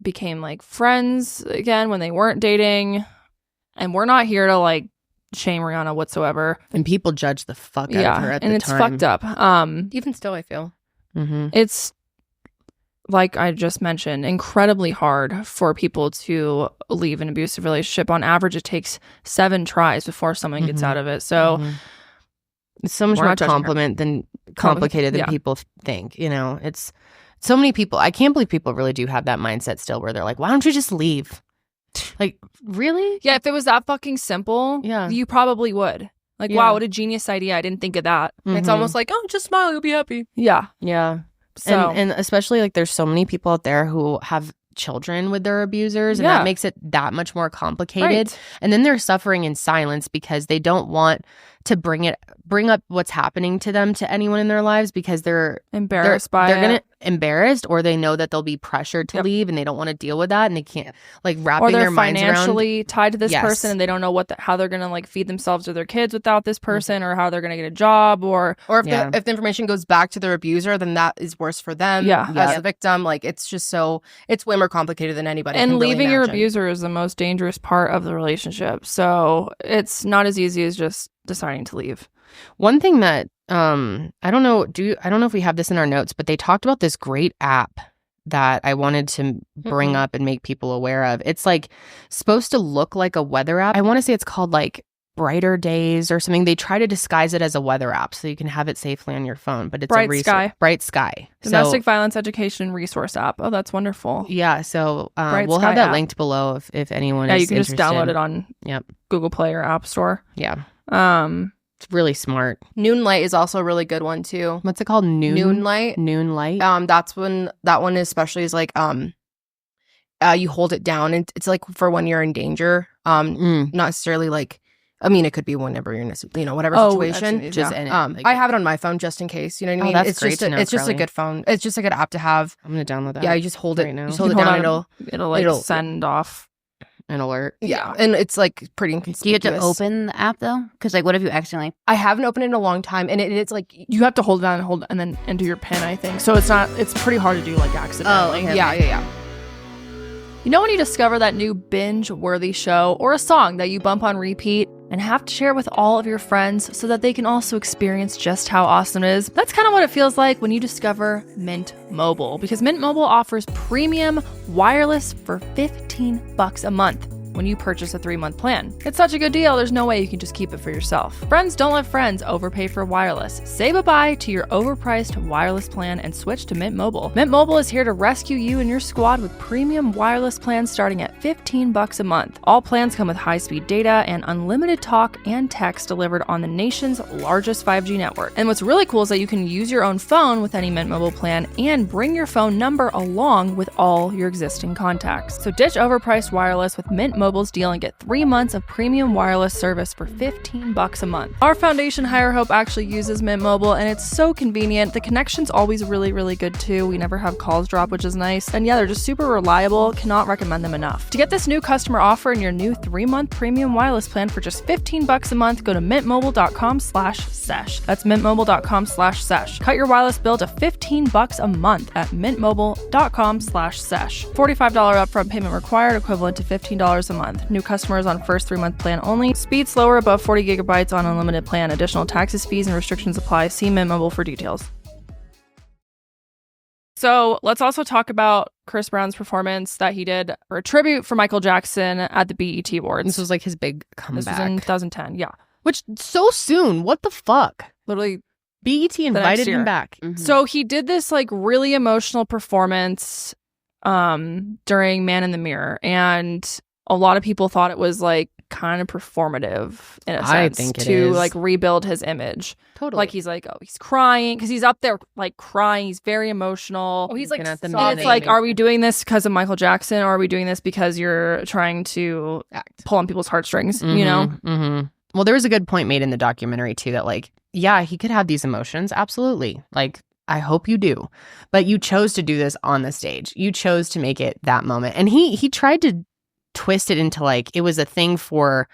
became like friends again when they weren't dating. And we're not here to shame Rihanna whatsoever. And people judge the fuck out of her at the time. And it's fucked up. Even still, I feel. Mm-hmm. It's, like I just mentioned, incredibly hard for people to leave an abusive relationship. On average, it takes 7 tries before someone gets out of it. So it's so much more complicated than people think. It's so many people. I can't believe people really do have that mindset still where they're like, why don't you just leave? Like, really? Yeah, if it was that fucking simple, you probably would. Like, wow, what a genius idea. I didn't think of that. Mm-hmm. It's almost like, oh, just smile, you'll be happy. Yeah. Yeah. So, and especially there's so many people out there who have children with their abusers, and that makes it that much more complicated. Right. And then they're suffering in silence because they don't want to bring up what's happening to them to anyone in their lives because they're embarrassed they're gonna embarrassed, or they know that they'll be pressured to leave and they don't want to deal with that, and they can't wrapping their minds around. Or they're financially tied to this person and they don't know how they're gonna feed themselves or their kids without this person, or how they're gonna get a job, or if the information goes back to their abuser, then that is worse for them as the victim. It's just it's way more complicated than anybody and can really leaving your imagine. abuser is the most dangerous part of the relationship, so it's not as easy as just deciding to leave. One thing that I don't know if we have this in our notes, but they talked about this great app that I wanted to bring up and make people aware of. It's supposed to look like a weather app. I want to say it's called Brighter Days or something. They try to disguise it as a weather app so you can have it safely on your phone, but it's Bright Sky. Domestic violence education resource app. Oh, that's wonderful. Yeah, so we'll have that linked below if anyone is interested. Yeah, you can just download it on Google Play or App Store. Yeah. It's really smart. Noonlight is also a really good one too. What's it called? Noonlight. That's when that one especially is you hold it down, and it's for when you're in danger. Not necessarily it could be whenever you're in a whatever situation. I have it on my phone just in case. You know what I mean? That's great to know, it's just a good phone. It's just a good app to have. I'm gonna download that. Yeah, you just hold it. Now. You just hold it down. It'll send off an alert. Yeah, and it's pretty inconspicuous. Do you have to open the app though? Because what if you accidentally? I haven't opened it in a long time, and it's you have to hold it down and then enter your PIN. I think so. It's pretty hard to do accidentally. Oh, okay. Yeah. You know when you discover that new binge-worthy show or a song that you bump on repeat and have to share it with all of your friends so that they can also experience just how awesome it is? That's kind of what it feels like when you discover Mint Mobile, because Mint Mobile offers premium wireless for $15 a month. when you purchase a 3-month plan. It's such a good deal, there's no way you can just keep it for yourself. Friends don't let friends overpay for wireless. Say bye-bye to your overpriced wireless plan and switch to Mint Mobile. Mint Mobile is here to rescue you and your squad with premium wireless plans starting at $15 a month. All plans come with high-speed data and unlimited talk and text delivered on the nation's largest 5G network. And what's really cool is that you can use your own phone with any Mint Mobile plan and bring your phone number along with all your existing contacts. So ditch overpriced wireless with Mint Mobile's deal and get 3 months of premium wireless service for $15 a month. Our foundation, Higher Hope, actually uses Mint Mobile, and it's so convenient. The connection's always really, really good too. We never have calls drop, which is nice. And yeah, they're just super reliable. Cannot recommend them enough. To get this new customer offer and your new 3-month premium wireless plan for just $15 a month, go to mintmobile.com/sesh. That's mintmobile.com/sesh. Cut your wireless bill to $15 a month at mintmobile.com/sesh. $45 upfront payment required, equivalent to $15 a month. New customers on first 3-month plan only. Speed slower above 40 gigabytes on unlimited plan. Additional taxes, fees, and restrictions apply. See Mint Mobile for details. So let's also talk about Chris Brown's performance that he did for a tribute for Michael Jackson at the BET Awards. This was like his big comeback. This was in 2010, yeah. Which, so soon. What the fuck? Literally, BET invited him back. Mhm. So he did this like really emotional performance during Man in the Mirror, and a lot of people thought it was like kind of performative in a sense. I think it to is. like rebuild his image. Totally. Like he's like, oh, he's crying because he's up there like crying. He's very emotional. Oh, he's like, And it's like, are we doing this because of Michael Jackson, or are we doing this because you're trying to pull on people's heartstrings? You know? Mm-hmm. Well, there was a good point made in the documentary too that like, yeah, he could have these emotions. Absolutely. Like, I hope you do. But you chose to do this on the stage. You chose to make it that moment. And he tried to twist it into like it was a thing for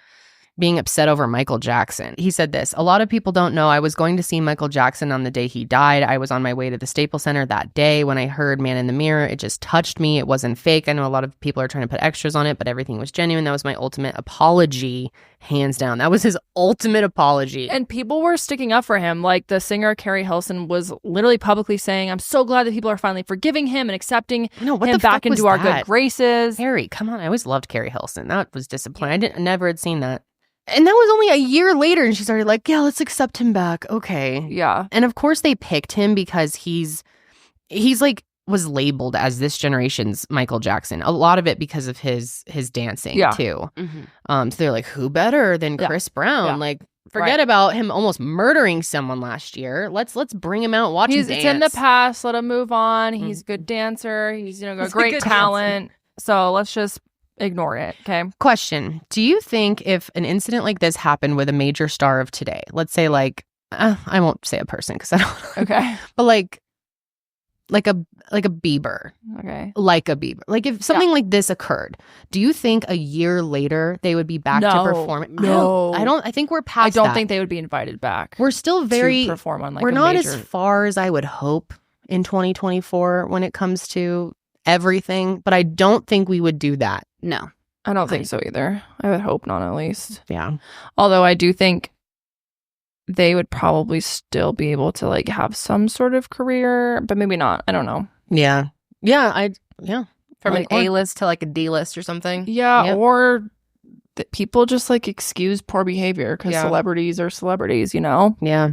being upset over Michael Jackson. He said this: a lot of people don't know I was going to see Michael Jackson on the day he died. I was on my way to the Staples Center that day. When I heard Man in the Mirror, it just touched me. It wasn't fake. I know a lot of people are trying to put extras on it, but everything was genuine. That was my ultimate apology, hands down. That was his ultimate apology. And people were sticking up for him. Like the singer Carrie Hilson was literally publicly saying, I'm so glad that people are finally forgiving him and accepting him back into our good graces. Carrie, come on. I always loved Carrie Hilson. That was disappointing. I never had seen that. And that was only a year later, and she started like, yeah, let's accept him back. Okay. Yeah. And of course they picked him because he's like was labeled as this generation's Michael Jackson. A lot of it because of his dancing too. Mm-hmm. So they're like, who better than Chris Brown? Yeah. Like, forget about him almost murdering someone last year. Let's bring him out and watch him dance. It's in the past. Let him move on. He's a good dancer. He's a great talent. Dancer. So let's just ignore it. Okay. Question: do you think if an incident like this happened with a major star of today, let's say like I won't say a person because I don't. Okay. But like a Bieber. Okay. Like a Bieber. Like if something like this occurred, do you think a year later they would be back to performing? No. I don't. I think we're past. I don't think they would be invited back. We're still very to perform on like we're a not major... as far as I would hope in 2024 when it comes to everything, but I don't think we would do that. No. I don't think so either. I would hope not, at least. Yeah. Although I do think they would probably still be able to like have some sort of career, but maybe not. I don't know. Yeah. Yeah. From an A-list to like a D-list or something. Yeah. Yep. Or people just like excuse poor behavior because celebrities are celebrities, you know? Yeah.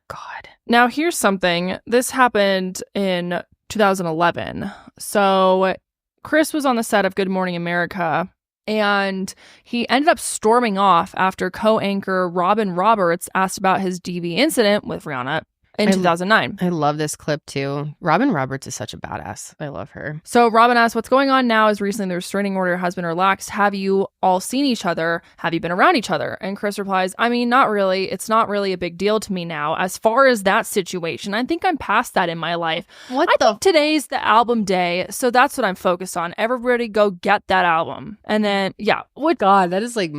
God. Now, here's something. This happened in 2011. So Chris was on the set of Good Morning America, and he ended up storming off after co-anchor Robin Roberts asked about his DV incident with Rihanna in 2009. I love this clip too. Robin Roberts is such a badass. I love her. So Robin asked, what's going on now is recently the restraining order has been relaxed. Have you all seen each other? Have you been around each other? And Chris replies, I mean, not really. It's not really a big deal to me now. As far as that situation, I think I'm past that in my life. I think today's the album day, so that's what I'm focused on. Everybody go get that album. And then, God, that is like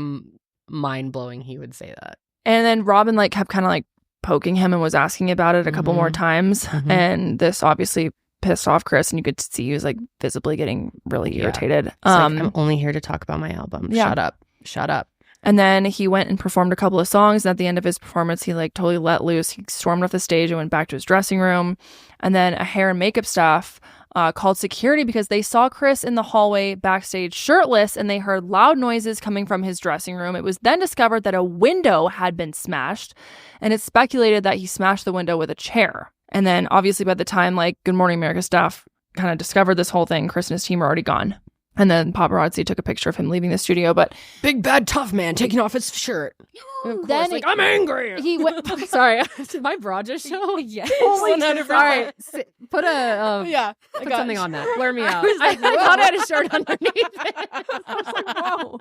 mind-blowing he would say that. And then Robin like kept kind of like poking him and was asking about it a couple more times. And this obviously pissed off Chris, and you could see he was like visibly getting really irritated. Like, I'm only here to talk about my album. Yeah. Shut up. And then he went and performed a couple of songs, and at the end of his performance he like totally let loose. He stormed off the stage and went back to his dressing room, and then a hair and makeup staff called security because they saw Chris in the hallway backstage shirtless, and they heard loud noises coming from his dressing room. It was then discovered that a window had been smashed, and it's speculated that he smashed the window with a chair. And then obviously by the time like Good Morning America staff kind of discovered this whole thing, Chris and his team were already gone. And then paparazzi took a picture of him leaving the studio, but big bad tough man taking off his shirt. Then like, I'm angry. He went. Sorry, Did my bra just show? Yes. 100%. All right. Put a Yeah. put something on that. Blur me out. was like, I whoa. thought I had a shirt underneath it. Whoa.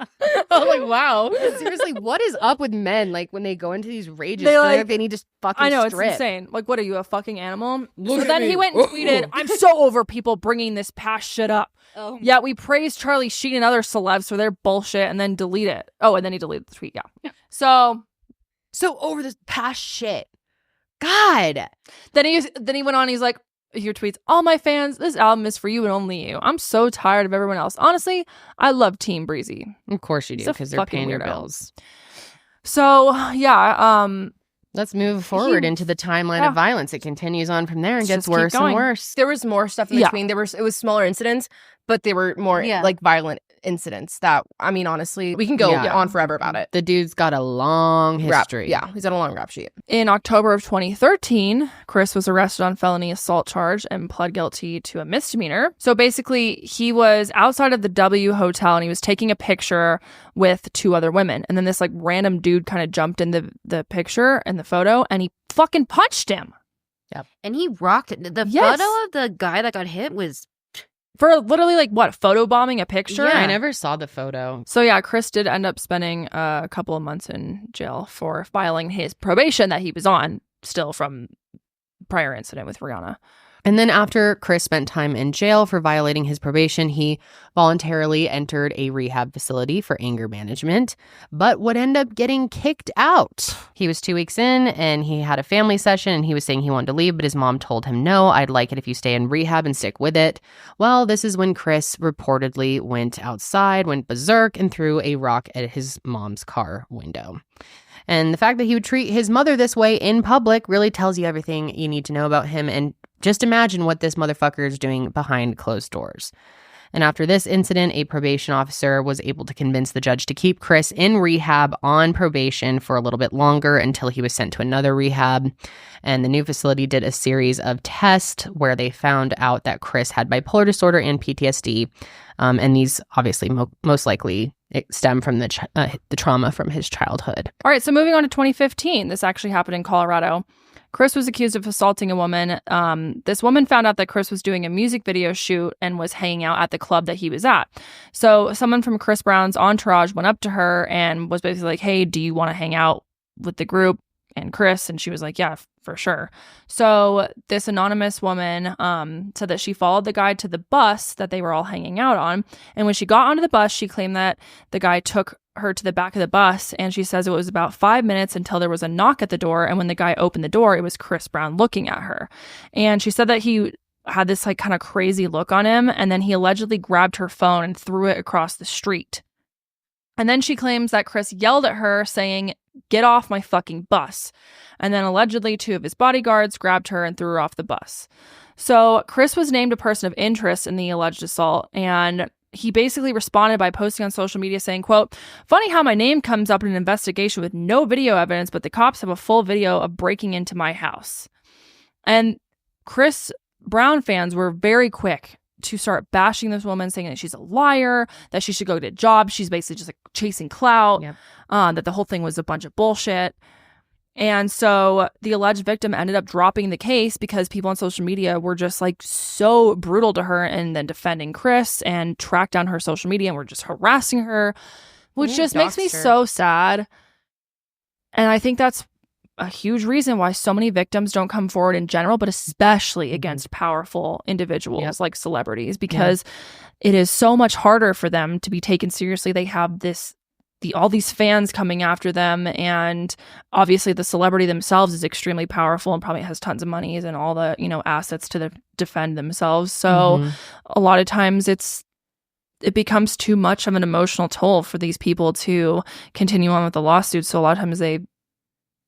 I was like, wow. Seriously, what is up with men? Like when they go into these rages, They, feeling like- like they need to fucking I know, strip. it's insane. Like, what are you, a fucking animal? Look So at then me. he went and tweeted, "I'm so over people bringing this past shit up. Oh, Yeah, we praise Charlie Sheen and other celebs for their bullshit," and then delete it. Oh, and then he deleted the tweet. Yeah. So over this past shit. God. Then he went on. He's like, "Your tweets, all my fans, this album is for you and only you. I'm so tired of everyone else. Honestly, I love Team Breezy." Of course you do, He's a because they're fucking paying your weirdo. bills. So yeah, Let's move forward He- into the timeline Yeah. of violence. It continues on from there and Let's gets just keep worse and going. worse. There was more stuff in Yeah. between. It was smaller incidents, but they were more Yeah. like violent incidents that, I mean, honestly, we can go Yeah. on forever about it. The dude's got a long history. Yeah, he's on a long rap sheet. in October of 2013, Chris was arrested on felony assault charge and pled guilty to a misdemeanor. So basically, he was outside of the W Hotel and he was taking a picture with two other women. And then this like random dude kind of jumped in the picture and the photo and he fucking punched him and he rocked it. The Yes. photo of the guy that got hit was for literally like what, photobombing a picture? Yeah. I never saw the photo. So yeah, Chris did end up spending a couple of months in jail for filing his probation that he was on still from prior incident with Rihanna. And then after Chris spent time in jail for violating his probation, he voluntarily entered a rehab facility for anger management, but would end up getting kicked out. He was 2 weeks in and he had a family session and he was saying he wanted to leave, but his mom told him, "No, I'd like it if you stay in rehab and stick with it." Well, this is when Chris reportedly went outside, went berserk, and threw a rock at his mom's car window. And the fact that he would treat his mother this way in public really tells you everything you need to know about him. And just imagine what this motherfucker is doing behind closed doors. And after this incident, a probation officer was able to convince the judge to keep Chris in rehab on probation for a little bit longer until he was sent to another rehab. And the new facility did a series of tests where they found out that Chris had bipolar disorder and PTSD. And these obviously most likely stem from the trauma from his childhood. All right, so moving on to 2015, this actually happened in Colorado. Chris was accused of assaulting a woman. This woman found out that Chris was doing a music video shoot and was hanging out at the club that he was at. So someone from Chris Brown's entourage went up to her and was basically like, "Hey, do you want to hang out with the group and Chris?" And she was like, "Yeah, for sure." So this anonymous woman said that she followed the guy to the bus that they were all hanging out on. And when she got onto the bus, she claimed that the guy took her to the back of the bus, and she says it was about 5 minutes until there was a knock at the door, and when the guy opened the door, it was Chris Brown looking at her. And she said that he had this like kind of crazy look on him, and then he allegedly grabbed her phone and threw it across the street. And then she claims that Chris yelled at her saying, "Get off my fucking bus." And then allegedly 2 of his bodyguards grabbed her and threw her off the bus. So Chris was named a person of interest in the alleged assault, and he basically responded by posting on social media saying, quote, "Funny how my name comes up in an investigation with no video evidence, but the cops have a full video of breaking into my house." And Chris Brown fans were very quick to start bashing this woman, saying that she's a liar, that she should go get a job. She's basically just like chasing clout, Yep. That the whole thing was a bunch of bullshit. And so the alleged victim ended up dropping the case because people on social media were just like so brutal to her and then defending Chris and tracked down her social media and were just harassing her, which Yeah, just makes me doxed her. so sad. And I think that's a huge reason why so many victims don't come forward in general, but especially against powerful individuals Yep. like celebrities, because it is so much harder for them to be taken seriously. They have all these fans coming after them, and obviously the celebrity themselves is extremely powerful and probably has tons of money and all the assets to defend themselves. So Mhm. a lot of times it becomes too much of an emotional toll for these people to continue on with the lawsuits. So a lot of times they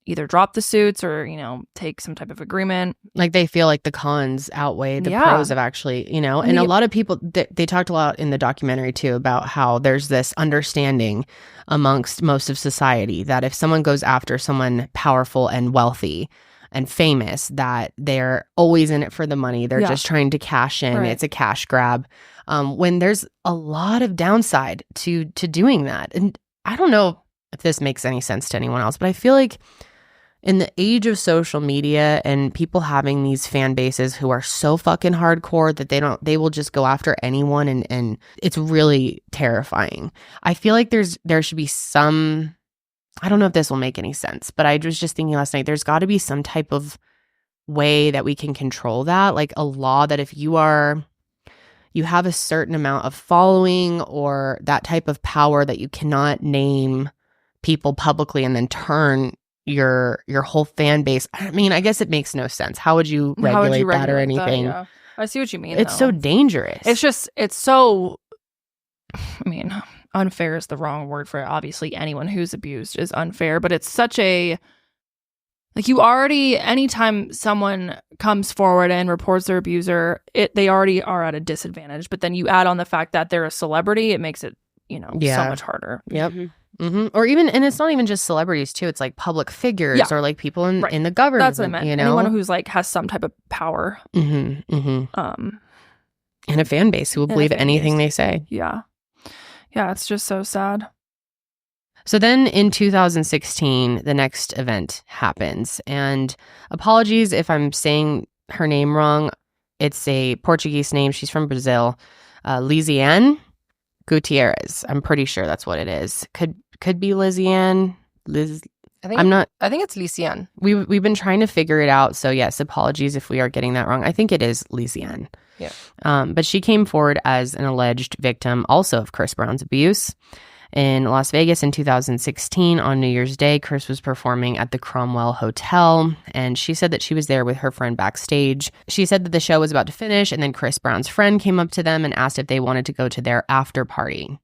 either drop the suits or, you know, take some type of agreement. Like they feel like the cons outweigh the pros of actually, you know, and a lot of people, they talked a lot in the documentary too about how there's this understanding amongst most of society that if someone goes after someone powerful and wealthy and famous, that they're always in it for the money. They're just trying to cash in. It's a cash grab. When there's a lot of downside to doing that. And I don't know if this makes any sense to anyone else, but I feel like in the age of social media and people having these fan bases who are so fucking hardcore that they will just go after anyone, and it's really terrifying. I feel like there should be some, I don't know if this will make any sense, but I was just thinking last night, there's got to be some type of way that we can control that, like a law that if you have a certain amount of following or that type of power that you cannot name people publicly and then turn your whole fan base. I mean, I guess it makes no sense. How would you regulate that or anything? That, yeah. I see what you mean. It's so dangerous. It's so, I mean, unfair is the wrong word for it. Obviously, anyone who's abused is unfair, but it's such a, like, you already, anytime someone comes forward and reports their abuser, they already are at a disadvantage. But then you add on the fact that they're a celebrity, it makes it, you know, so much harder. Yep. Or even, and it's not even just celebrities too. It's like public figures or like people in the government. That's what I meant. You know, anyone who's like has some type of power. And a fan base who will believe anything they say. Yeah, it's just so sad. So then in 2016, the next event happens, and apologies if I'm saying her name wrong. It's a Portuguese name. She's from Brazil. Liziane Gutierrez. I'm pretty sure that's what it is. Could be Liziane. I think it's Liziane. We've been trying to figure it out. So yes, apologies if we are getting that wrong. I think it is Liziane. Yeah. But she came forward as an alleged victim also of Chris Brown's abuse. In Las Vegas in 2016, on New Year's Day, Chris was performing at the Cromwell Hotel, and she said that she was there with her friend backstage. She said that the show was about to finish, and then Chris Brown's friend came up to them and asked if they wanted to go to their after party.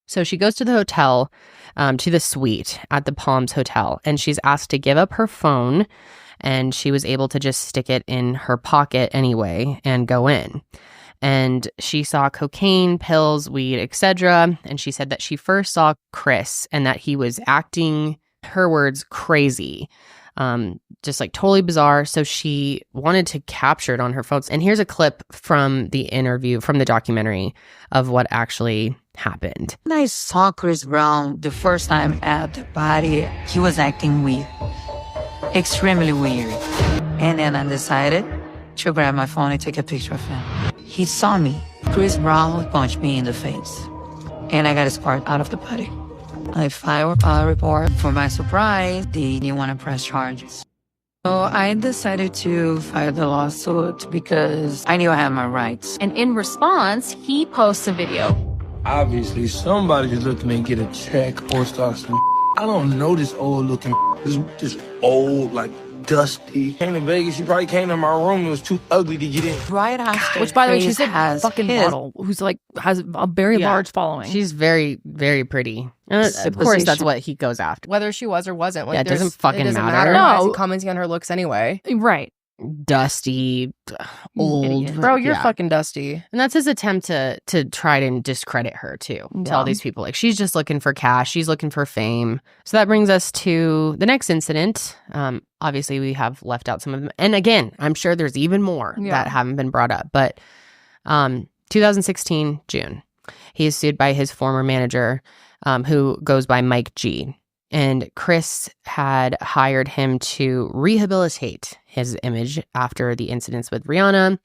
So she goes to the hotel, to the suite at the Palms Hotel, and she's asked to give up her phone, and she was able to just stick it in her pocket anyway and go in. And she saw cocaine, pills, weed, etc. And she said that she first saw Chris and that he was acting, her words, crazy. Just like totally bizarre. So she wanted to capture it on her phones. And here's a clip from the interview, from the documentary, of what actually happened. When I saw Chris Brown the first time at the party, he was acting weird. Extremely weird. And then I decided to grab my phone and take a picture of him. He saw me. Chris Brown punched me in the face. And I got escorted out of the party. I filed a report. For my surprise, they didn't want to press charges. So I decided to file the lawsuit because I knew I had my rights. And in response, he posts a video. Obviously, somebody just looked at me and get a check or start some. I don't know this old looking, this old, like, dusty. Came to Vegas, she probably came to my room. It was too ugly to get in. Right after. Which, by the way, she's a has fucking model who's like has a very large following. She's very, very pretty. Of course, that's what he goes after. Whether she was or wasn't. Like, yeah, it doesn't fucking matter. Why is he commenting on her looks anyway? Right. Dusty, old. Idiot. Bro, you're fucking dusty. And that's his attempt to try to discredit her too. To all these people. Like, she's just looking for cash. She's looking for fame. So that brings us to the next incident. Obviously, we have left out some of them. And again, I'm sure there's even more that haven't been brought up. But 2016, June, he is sued by his former manager, who goes by Mike G. And Chris had hired him to rehabilitate his image after the incidents with Rihanna.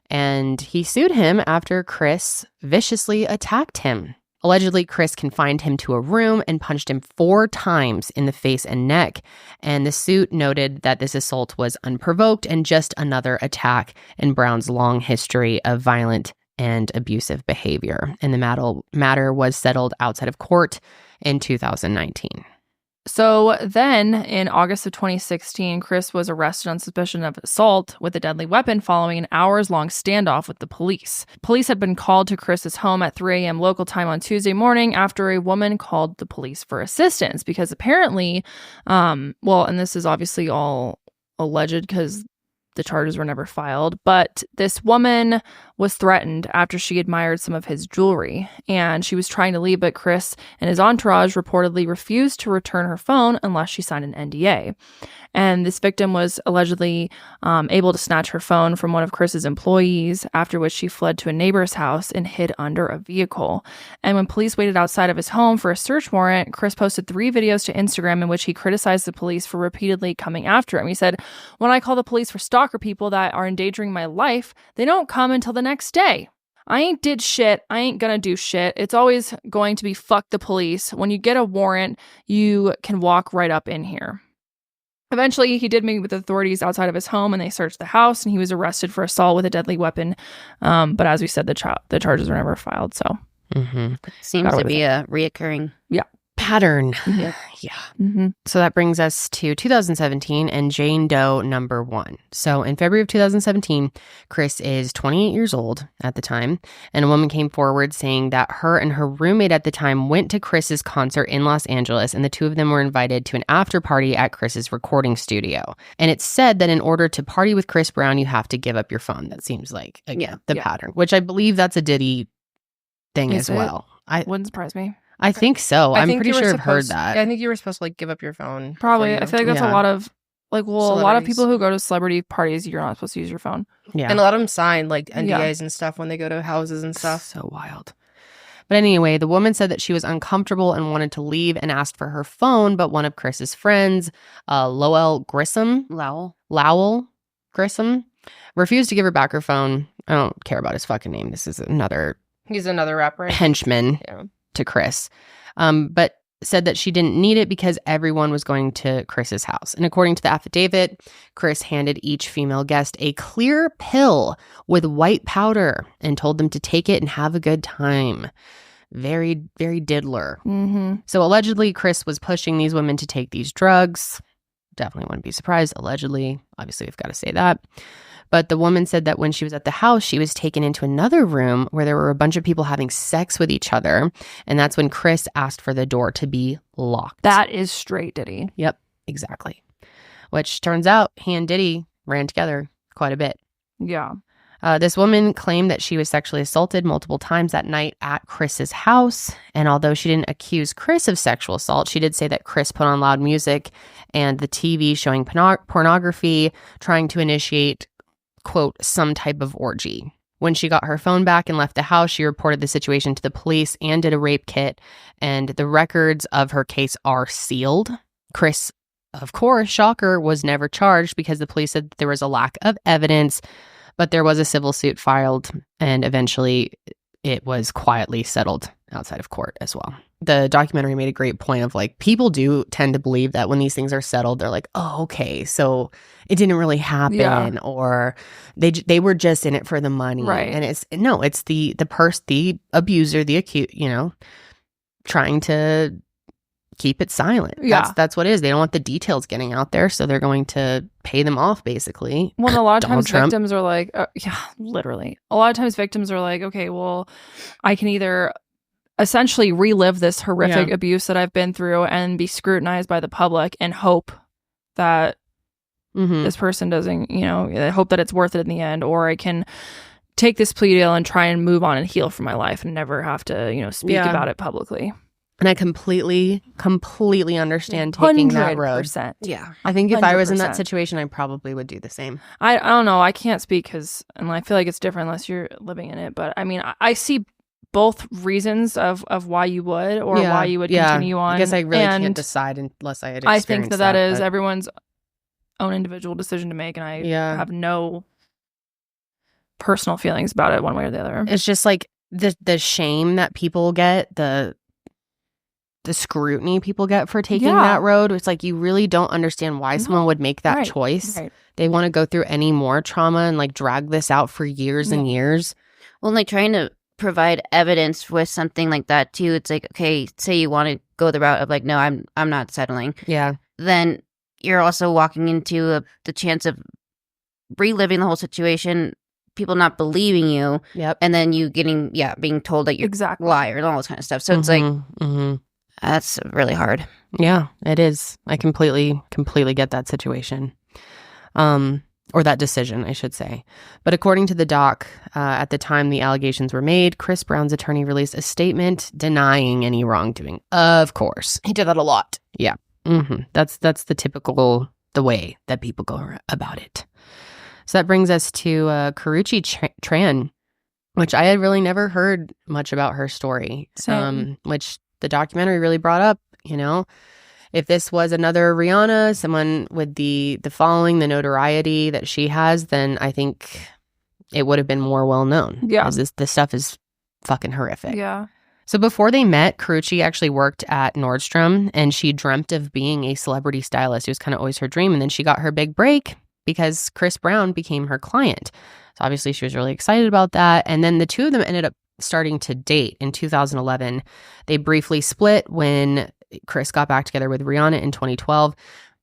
And he sued him after Chris viciously attacked him. Allegedly, Chris confined him to a room and punched him 4 times in the face and neck. And the suit noted that this assault was unprovoked and just another attack in Brown's long history of violent and abusive behavior. And the matter was settled outside of court in 2019. So then in August of 2016, Chris was arrested on suspicion of assault with a deadly weapon following an hours-long standoff with the police. Police had been called to Chris's home at 3 a.m. local time on Tuesday morning after a woman called the police for assistance because apparently, and this is obviously all alleged because the charges were never filed, but this woman was threatened after she admired some of his jewelry, and she was trying to leave, but Chris and his entourage reportedly refused to return her phone unless she signed an NDA. And this victim was allegedly able to snatch her phone from one of Chris's employees, after which she fled to a neighbor's house and hid under a vehicle. And when police waited outside of his home for a search warrant, Chris posted 3 videos to Instagram in which he criticized the police for repeatedly coming after him. He said, "When I call the police for stalker people that are endangering my life, they don't come until the next day. I ain't did shit. I ain't gonna do shit. It's always going to be fuck the police. When you get a warrant, you can walk right up in here." Eventually, he did meet with authorities outside of his home, and they searched the house, and he was arrested for assault with a deadly weapon. But as we said, the charges were never filed. So seems to be a reoccurring pattern. Yep. Yeah. Mm-hmm. So that brings us to 2017 and Jane Doe number 1. So in February of 2017, Chris is 28 years old at the time, and a woman came forward saying that her and her roommate at the time went to Chris's concert in Los Angeles, and the two of them were invited to an after party at Chris's recording studio. And it's said that in order to party with Chris Brown, you have to give up your phone. That seems like the pattern, which I believe that's a Diddy thing as well. I wouldn't surprise me. I think so. I'm pretty sure I've heard that. I think you were supposed to like give up your phone. Probably. I feel like that's a lot of a lot of people who go to celebrity parties, you're not supposed to use your phone. Yeah. And a lot of them sign like NDAs and stuff when they go to houses and stuff. So wild. But anyway, the woman said that she was uncomfortable and wanted to leave and asked for her phone, but one of Chris's friends, Lowell Grissom, refused to give her back her phone. I don't care about his fucking name. This is He's another rapper. Henchman to Chris. But said that she didn't need it because everyone was going to Chris's house. And according to the affidavit, Chris handed each female guest a clear pill with white powder and told them to take it and have a good time. Very, very diddler. Mm-hmm. So allegedly, Chris was pushing these women to take these drugs. Definitely wouldn't be surprised. Allegedly. Obviously, we've got to say that. But the woman said that when she was at the house, she was taken into another room where there were a bunch of people having sex with each other. And that's when Chris asked for the door to be locked. That is straight Diddy. Yep, exactly. Which turns out he and Diddy ran together quite a bit. Yeah. This woman claimed that she was sexually assaulted multiple times that night at Chris's house. And although she didn't accuse Chris of sexual assault, she did say that Chris put on loud music and the TV showing pornography, trying to initiate, quote, some type of orgy. When she got her phone back and left the house, she reported the situation to the police and did a rape kit. And the records of her case are sealed. Chris, of course, shocker, was never charged because the police said that there was a lack of evidence. But there was a civil suit filed, and eventually it was quietly settled outside of court as well. The documentary made a great point of like, people do tend to believe that when these things are settled, they're like, oh, okay, so it didn't really happen, or they were just in it for the money. Right. And it's the abuser, the accused, trying to keep it silent. Yeah. That's what it is. They don't want the details getting out there, so they're going to pay them off, basically. Well, a lot of times Trump. victims are like, literally. A lot of times victims are like, okay, well, I can either essentially relive this horrific abuse that I've been through and be scrutinized by the public and hope that this person doesn't, hope that it's worth it in the end, or I can take this plea deal and try and move on and heal from my life and never have to, speak about it publicly. And I completely understand taking that road. 100%. Yeah. I think if I was in 100%. that situation, I probably would do the same. I don't know. I can't speak and I feel like it's different unless you're living in it. But I mean, I see both reasons of why you would or why you would continue on. I guess I really can't decide unless I had experienced I think that is everyone's own individual decision to make. And I have no personal feelings about it one way or the other. It's just like the shame that people get, the scrutiny people get for taking that road. It's like you really don't understand why someone would make that choice. Right. They want to go through any more trauma and like drag this out for years and years. Well, like trying to provide evidence with something like that too. It's like, okay, say you want to go the route of like, no, I'm not settling. Yeah. Then you're also walking into the chance of reliving the whole situation, people not believing you. Yep. And then you being told that you're Exactly. a liar and all this kind of stuff. So it's like, that's really hard. Yeah, it is. I completely get that situation. Or that decision, I should say. But according to the doc, at the time the allegations were made, Chris Brown's attorney released a statement denying any wrongdoing. Of course. He did that a lot. Yeah. That's the way that people go about it. So that brings us to Karrueche Tran, which I had really never heard much about her story. Same. Which the documentary really brought up, you know. If this was another Rihanna, someone with the following, the notoriety that she has, then I think it would have been more well known. Yeah. Because this stuff is fucking horrific. Yeah. So before they met, Karrueche actually worked at Nordstrom, and she dreamt of being a celebrity stylist. It was kind of always her dream. And then she got her big break because Chris Brown became her client. So obviously she was really excited about that. And then the two of them ended up starting to date in 2011. They briefly split when Chris got back together with Rihanna in 2012.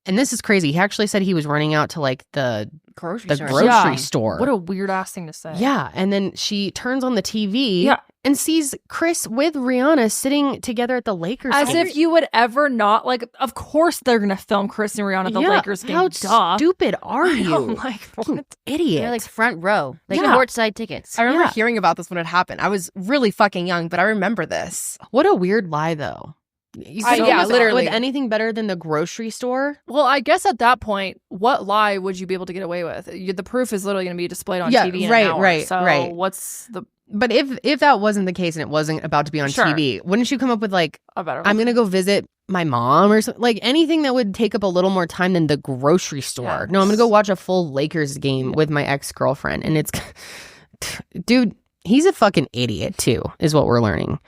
And this is crazy. He actually said he was running out to like the grocery store. What a weird ass thing to say. Yeah. And then she turns on the TV and sees Chris with Rihanna sitting together at the Lakers As game. if you would ever not, like, of course they're going to film Chris and Rihanna at the Lakers game. How Duh. stupid are you? I'm like, what? Idiot. They're like front row, like Yeah. courtside tickets. I remember hearing about this when it happened. I was really fucking young, but I remember this. What a weird lie, though. Literally. With anything better than the grocery store? Well, I guess at that point, what lie would you be able to get away with? The proof is literally going to be displayed on TV in an hour. So what's the... But if that wasn't the case and it wasn't about to be on TV, wouldn't you come up with like, I'm going to go visit my mom or something? Like anything that would take up a little more time than the grocery store. Yes. No, I'm going to go watch a full Lakers game with my ex-girlfriend. And it's... Dude, he's a fucking idiot too, is what we're learning.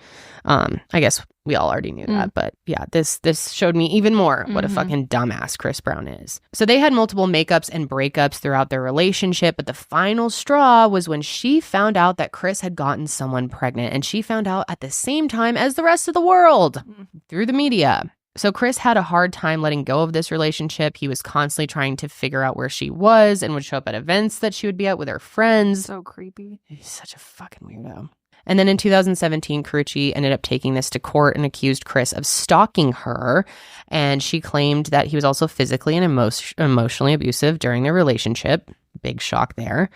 I guess we all already knew that, but yeah, this showed me even more what a fucking dumbass Chris Brown is. So they had multiple makeups and breakups throughout their relationship, but the final straw was when she found out that Chris had gotten someone pregnant, and she found out at the same time as the rest of the world through the media. So Chris had a hard time letting go of this relationship. He was constantly trying to figure out where she was and would show up at events that she would be at with her friends. So creepy. He's such a fucking weirdo. And then in 2017, Karrueche ended up taking this to court and accused Chris of stalking her. And she claimed that he was also physically and emotionally abusive during their relationship. Big shock there.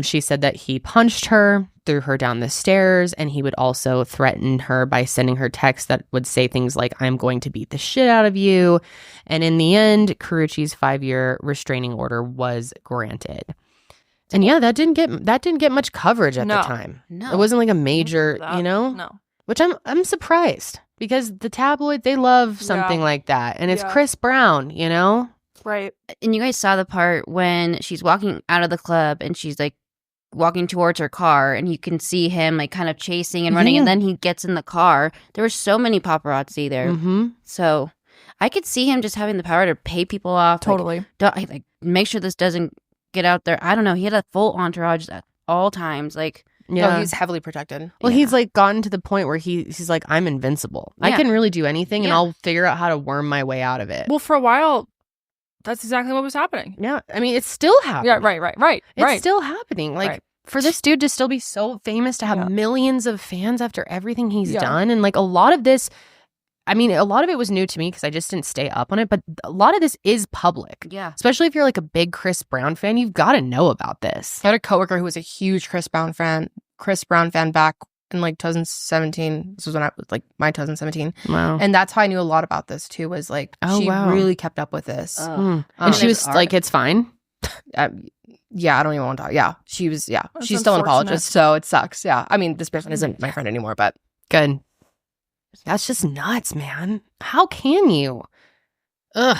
She said that he punched her, threw her down the stairs, and he would also threaten her by sending her texts that would say things like, "I'm going to beat the shit out of you." And in the end, Karrueche's 5-year restraining order was granted. And yeah, that didn't get much coverage at the time. No. It wasn't like a major, No. which I'm surprised, because the tabloid, they love something like that. And it's Chris Brown, you know? Right. And you guys saw the part when she's walking out of the club and she's like walking towards her car, and you can see him like kind of chasing and running, and then he gets in the car. There were so many paparazzi there. So I could see him just having the power to pay people off. Totally. Like make sure this doesn't get out there. I don't know. He had a full entourage at all times. Like, No, he's heavily protected. Well, he's like gotten to the point where he's like, I'm invincible. I can really do anything, and I'll figure out how to worm my way out of it. Well, for a while, that's exactly what was happening. Yeah. I mean, it's still happening. Yeah, right. It's still happening. Like, for this dude to still be so famous, to have millions of fans after everything he's done. And like a lot of this, I mean, a lot of it was new to me because I just didn't stay up on it. But a lot of this is public. Yeah. Especially if you're like a big Chris Brown fan, you've got to know about this. I had a coworker who was a huge Chris Brown fan back in like 2017. This was when I was like my 2017. Wow. And that's how I knew a lot about this too, was like she really kept up with this. And she was like, it's fine. Yeah, I don't even want to talk. Yeah, she was, she's still an apologist, so it sucks. Yeah. I mean, this person isn't my friend anymore, but. Good. That's just nuts, man. How can you? Ugh.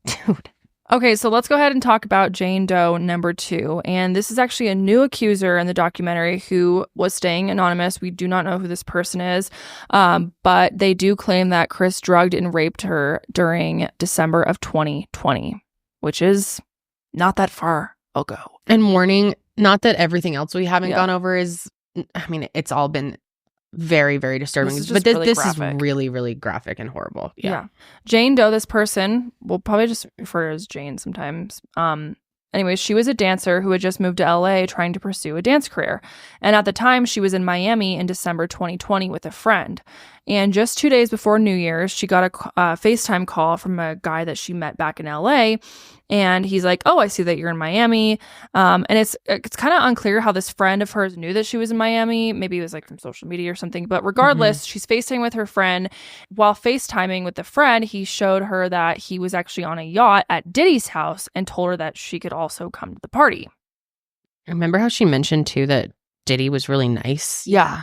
Dude. Okay, so let's go ahead and talk about Jane Doe number 2. And this is actually a new accuser in the documentary who was staying anonymous. We do not know who this person is, but they do claim that Chris drugged and raped her during December of 2020, which is not that far ago. And warning, not that everything else we haven't gone over is I mean, it's all been very, very disturbing. This is But just really this is graphic. really, really graphic and horrible. Yeah. Jane Doe, this person, we'll probably just refer to her as Jane sometimes. Anyways, she was a dancer who had just moved to LA trying to pursue a dance career. And at the time, she was in Miami in December 2020 with a friend. And just 2 days before New Year's, she got a FaceTime call from a guy that she met back in LA. And he's like, oh, I see that you're in Miami. And it's kind of unclear how this friend of hers knew that she was in Miami. Maybe it was like from social media or something. But regardless, she's FaceTiming with her friend. While FaceTiming with the friend, he showed her that he was actually on a yacht at Diddy's house and told her that she could also come to the party. Remember how she mentioned, too, that Diddy was really nice? Yeah.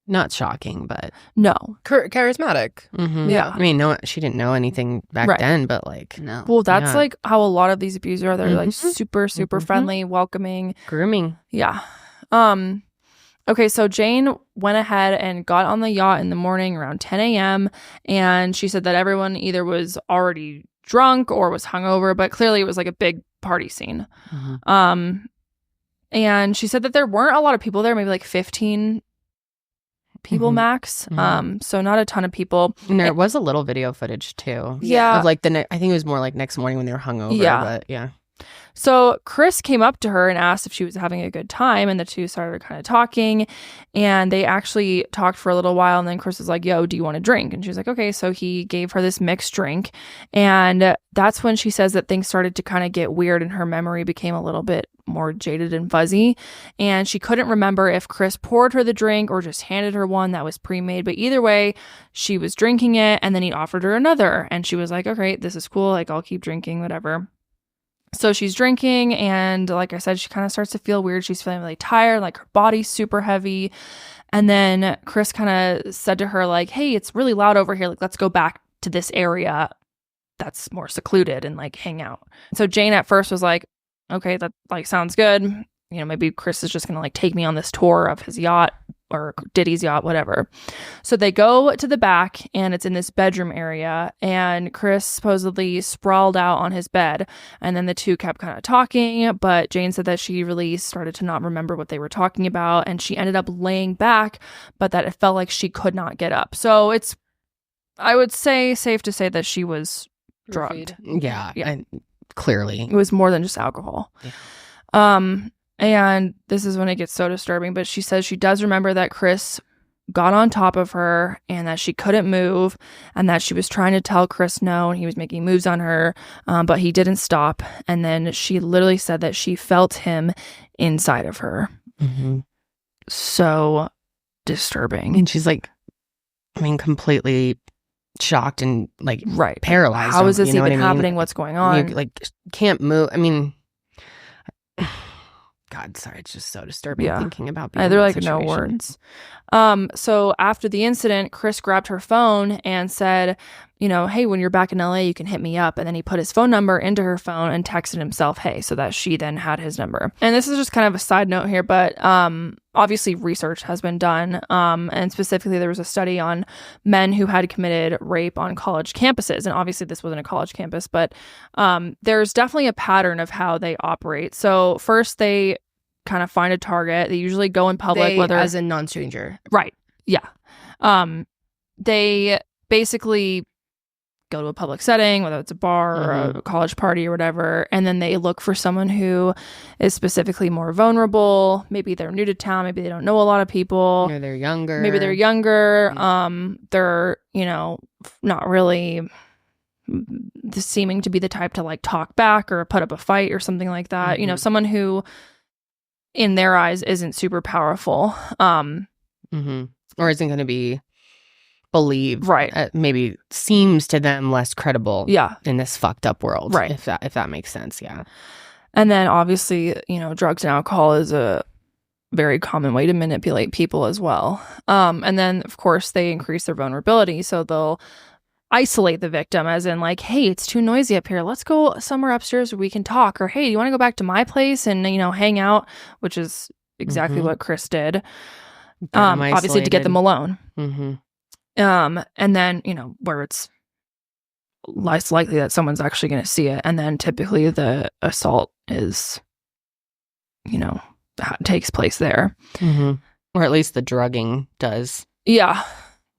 Not shocking, but... No. Charismatic. Yeah. I mean, no, she didn't know anything back Right. then, but like... No. Well, that's Yeah. like how a lot of these abusers are. They're like super, super Mhm. friendly, welcoming. Grooming. Yeah. Okay, so Jane went ahead and got on the yacht in the morning around 10 a.m. And she said that everyone either was already drunk or was hungover, but clearly it was like a big party scene. And she said that there weren't a lot of people there, maybe like 15 people Mhm. max. Mhm. So not a ton of people. And there was a little video footage, too. Yeah. Of like I think it was more like next morning when they were hungover. Yeah. But yeah. So Chris came up to her and asked if she was having a good time, and the two started kind of talking, and they actually talked for a little while, and then Chris was like, yo, do you want a drink? And she was like, okay. So he gave her this mixed drink, and that's when she says that things started to kind of get weird and her memory became a little bit more jaded and fuzzy, and she couldn't remember if Chris poured her the drink or just handed her one that was pre-made. But either way, she was drinking it, and then he offered her another, and she was like, okay, this is cool, like I'll keep drinking, whatever. So she's drinking, and like I said, she kind of starts to feel weird. She's feeling really tired, like her body's super heavy. And then Chris kind of said to her, like, hey, it's really loud over here. Like, let's go back to this area that's more secluded and like hang out. So Jane at first was like, okay, that like sounds good. You know, maybe Chris is just going to like take me on this tour of his yacht or Diddy's yacht, whatever. So they go to the back, and it's in this bedroom area, and Chris supposedly sprawled out on his bed, and then the two kept kind of talking, but Jane said that she really started to not remember what they were talking about, and she ended up laying back, but that it felt like she could not get up. So it's, I would say, safe to say that she was drugged. Yeah. Yeah. Clearly. It was more than just alcohol. Yeah. And this is when it gets so disturbing, but she says she does remember that Chris got on top of her and that she couldn't move, and that she was trying to tell Chris no, and he was making moves on her, but he didn't stop. And then she literally said that she felt him inside of her. Mm-hmm. So disturbing. And she's like, I mean, completely shocked and like Right. paralyzed. How is this you know even what I mean? happening? What's going on? You, like, can't move. I mean, God, sorry, it's just so disturbing thinking about being They're in like that no situation. words. So after the incident, Chris grabbed her phone and said, you know, hey, when you're back in LA, you can hit me up. And then he put his phone number into her phone and texted himself, hey, so that she then had his number. And this is just kind of a side note here, but obviously research has been done. And specifically, there was a study on men who had committed rape on college campuses. And obviously, this wasn't a college campus, but there's definitely a pattern of how they operate. So first, they kind of find a target. They usually go in public, whether as a non-stranger. Right. Yeah. They basically go to a public setting, whether it's a bar or a college party or whatever, and then they look for someone who is specifically more vulnerable. Maybe they're new to town. Maybe they don't know a lot of people. Or they're younger. Maybe they're younger. They're, you know, not really seeming to be the type to like talk back or put up a fight or something like that. You know, someone who in their eyes isn't super powerful. Or isn't going to be believed. Right. Maybe seems to them less credible. Yeah. In this fucked up world. Right. If that makes sense. Yeah. And then obviously, you know, drugs and alcohol is a very common way to manipulate people as well. And then of course they increase their vulnerability. So they'll isolate the victim, as in like, hey, it's too noisy up here. Let's go somewhere upstairs where we can talk. Or, hey, do you want to go back to my place and, you know, hang out? Which is exactly what Chris did. Obviously to get them alone. And then, you know, where it's less likely that someone's actually going to see it. And then typically the assault is, you know, takes place there. Or at least the drugging does. Yeah.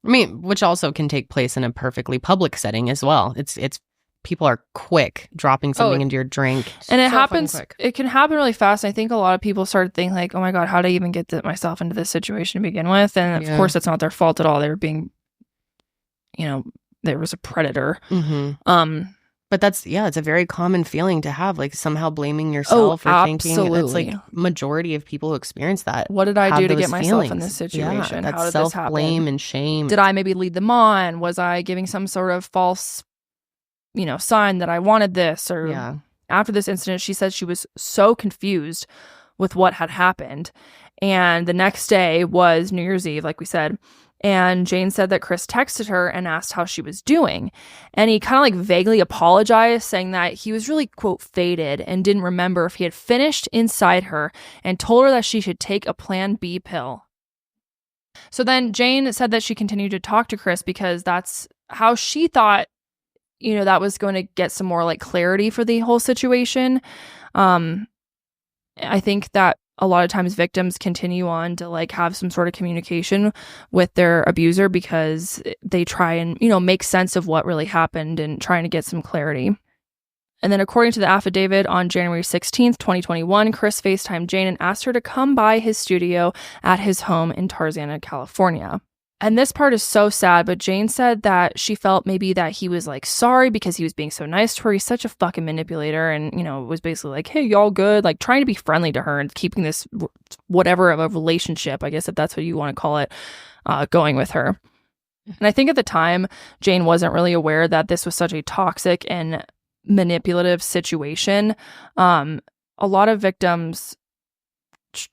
I mean, which also can take place in a perfectly public setting as well. It's people are quick dropping something into your drink. And it happens, it can happen really fast. I think a lot of people start thinking like, oh my God, how did I even get myself into this situation to begin with? And of course, it's not their fault at all. They were being, there was a predator. Mm-hmm. But that's, it's a very common feeling to have, like somehow blaming yourself or thinking. That's like majority of people who experience that. What did I do to get myself in this situation? That's how did this happen? Self-blame and shame. Did I maybe lead them on? Was I giving some sort of false, sign that I wanted this? Or after this incident, she said she was so confused with what had happened. And the next day was New Year's Eve, like we said. And Jane said that Chris texted her and asked how she was doing. And he kind of like vaguely apologized, saying that he was really, quote, faded and didn't remember if he had finished inside her and told her that she should take a Plan B pill. So then Jane said that she continued to talk to Chris because that's how she thought, that was going to get some more like clarity for the whole situation. I think that a lot of times victims continue on to like have some sort of communication with their abuser because they try and, make sense of what really happened and trying to get some clarity. And then according to the affidavit on January 16th, 2021, Chris FaceTimed Jane and asked her to come by his studio at his home in Tarzana, California. And this part is so sad, but Jane said that she felt maybe that he was like sorry because he was being so nice to her. He's such a fucking manipulator and, was basically like, hey, y'all good? Like trying to be friendly to her and keeping this whatever of a relationship, I guess if that's what you want to call it, going with her. And I think at the time, Jane wasn't really aware that this was such a toxic and manipulative situation. A lot of victims,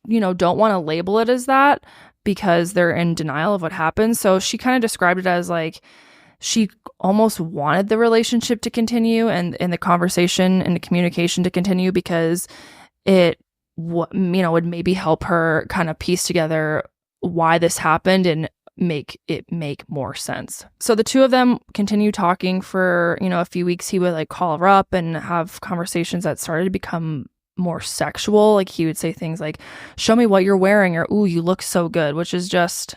don't want to label it as that, because they're in denial of what happened. So she kind of described it as like she almost wanted the relationship to continue and the conversation and the communication to continue because it would maybe help her kind of piece together why this happened and make more sense. So the two of them continue talking for, a few weeks. He would like call her up and have conversations that started to become more sexual. Like he would say things like, show me what you're wearing, or ooh, you look so good, which is just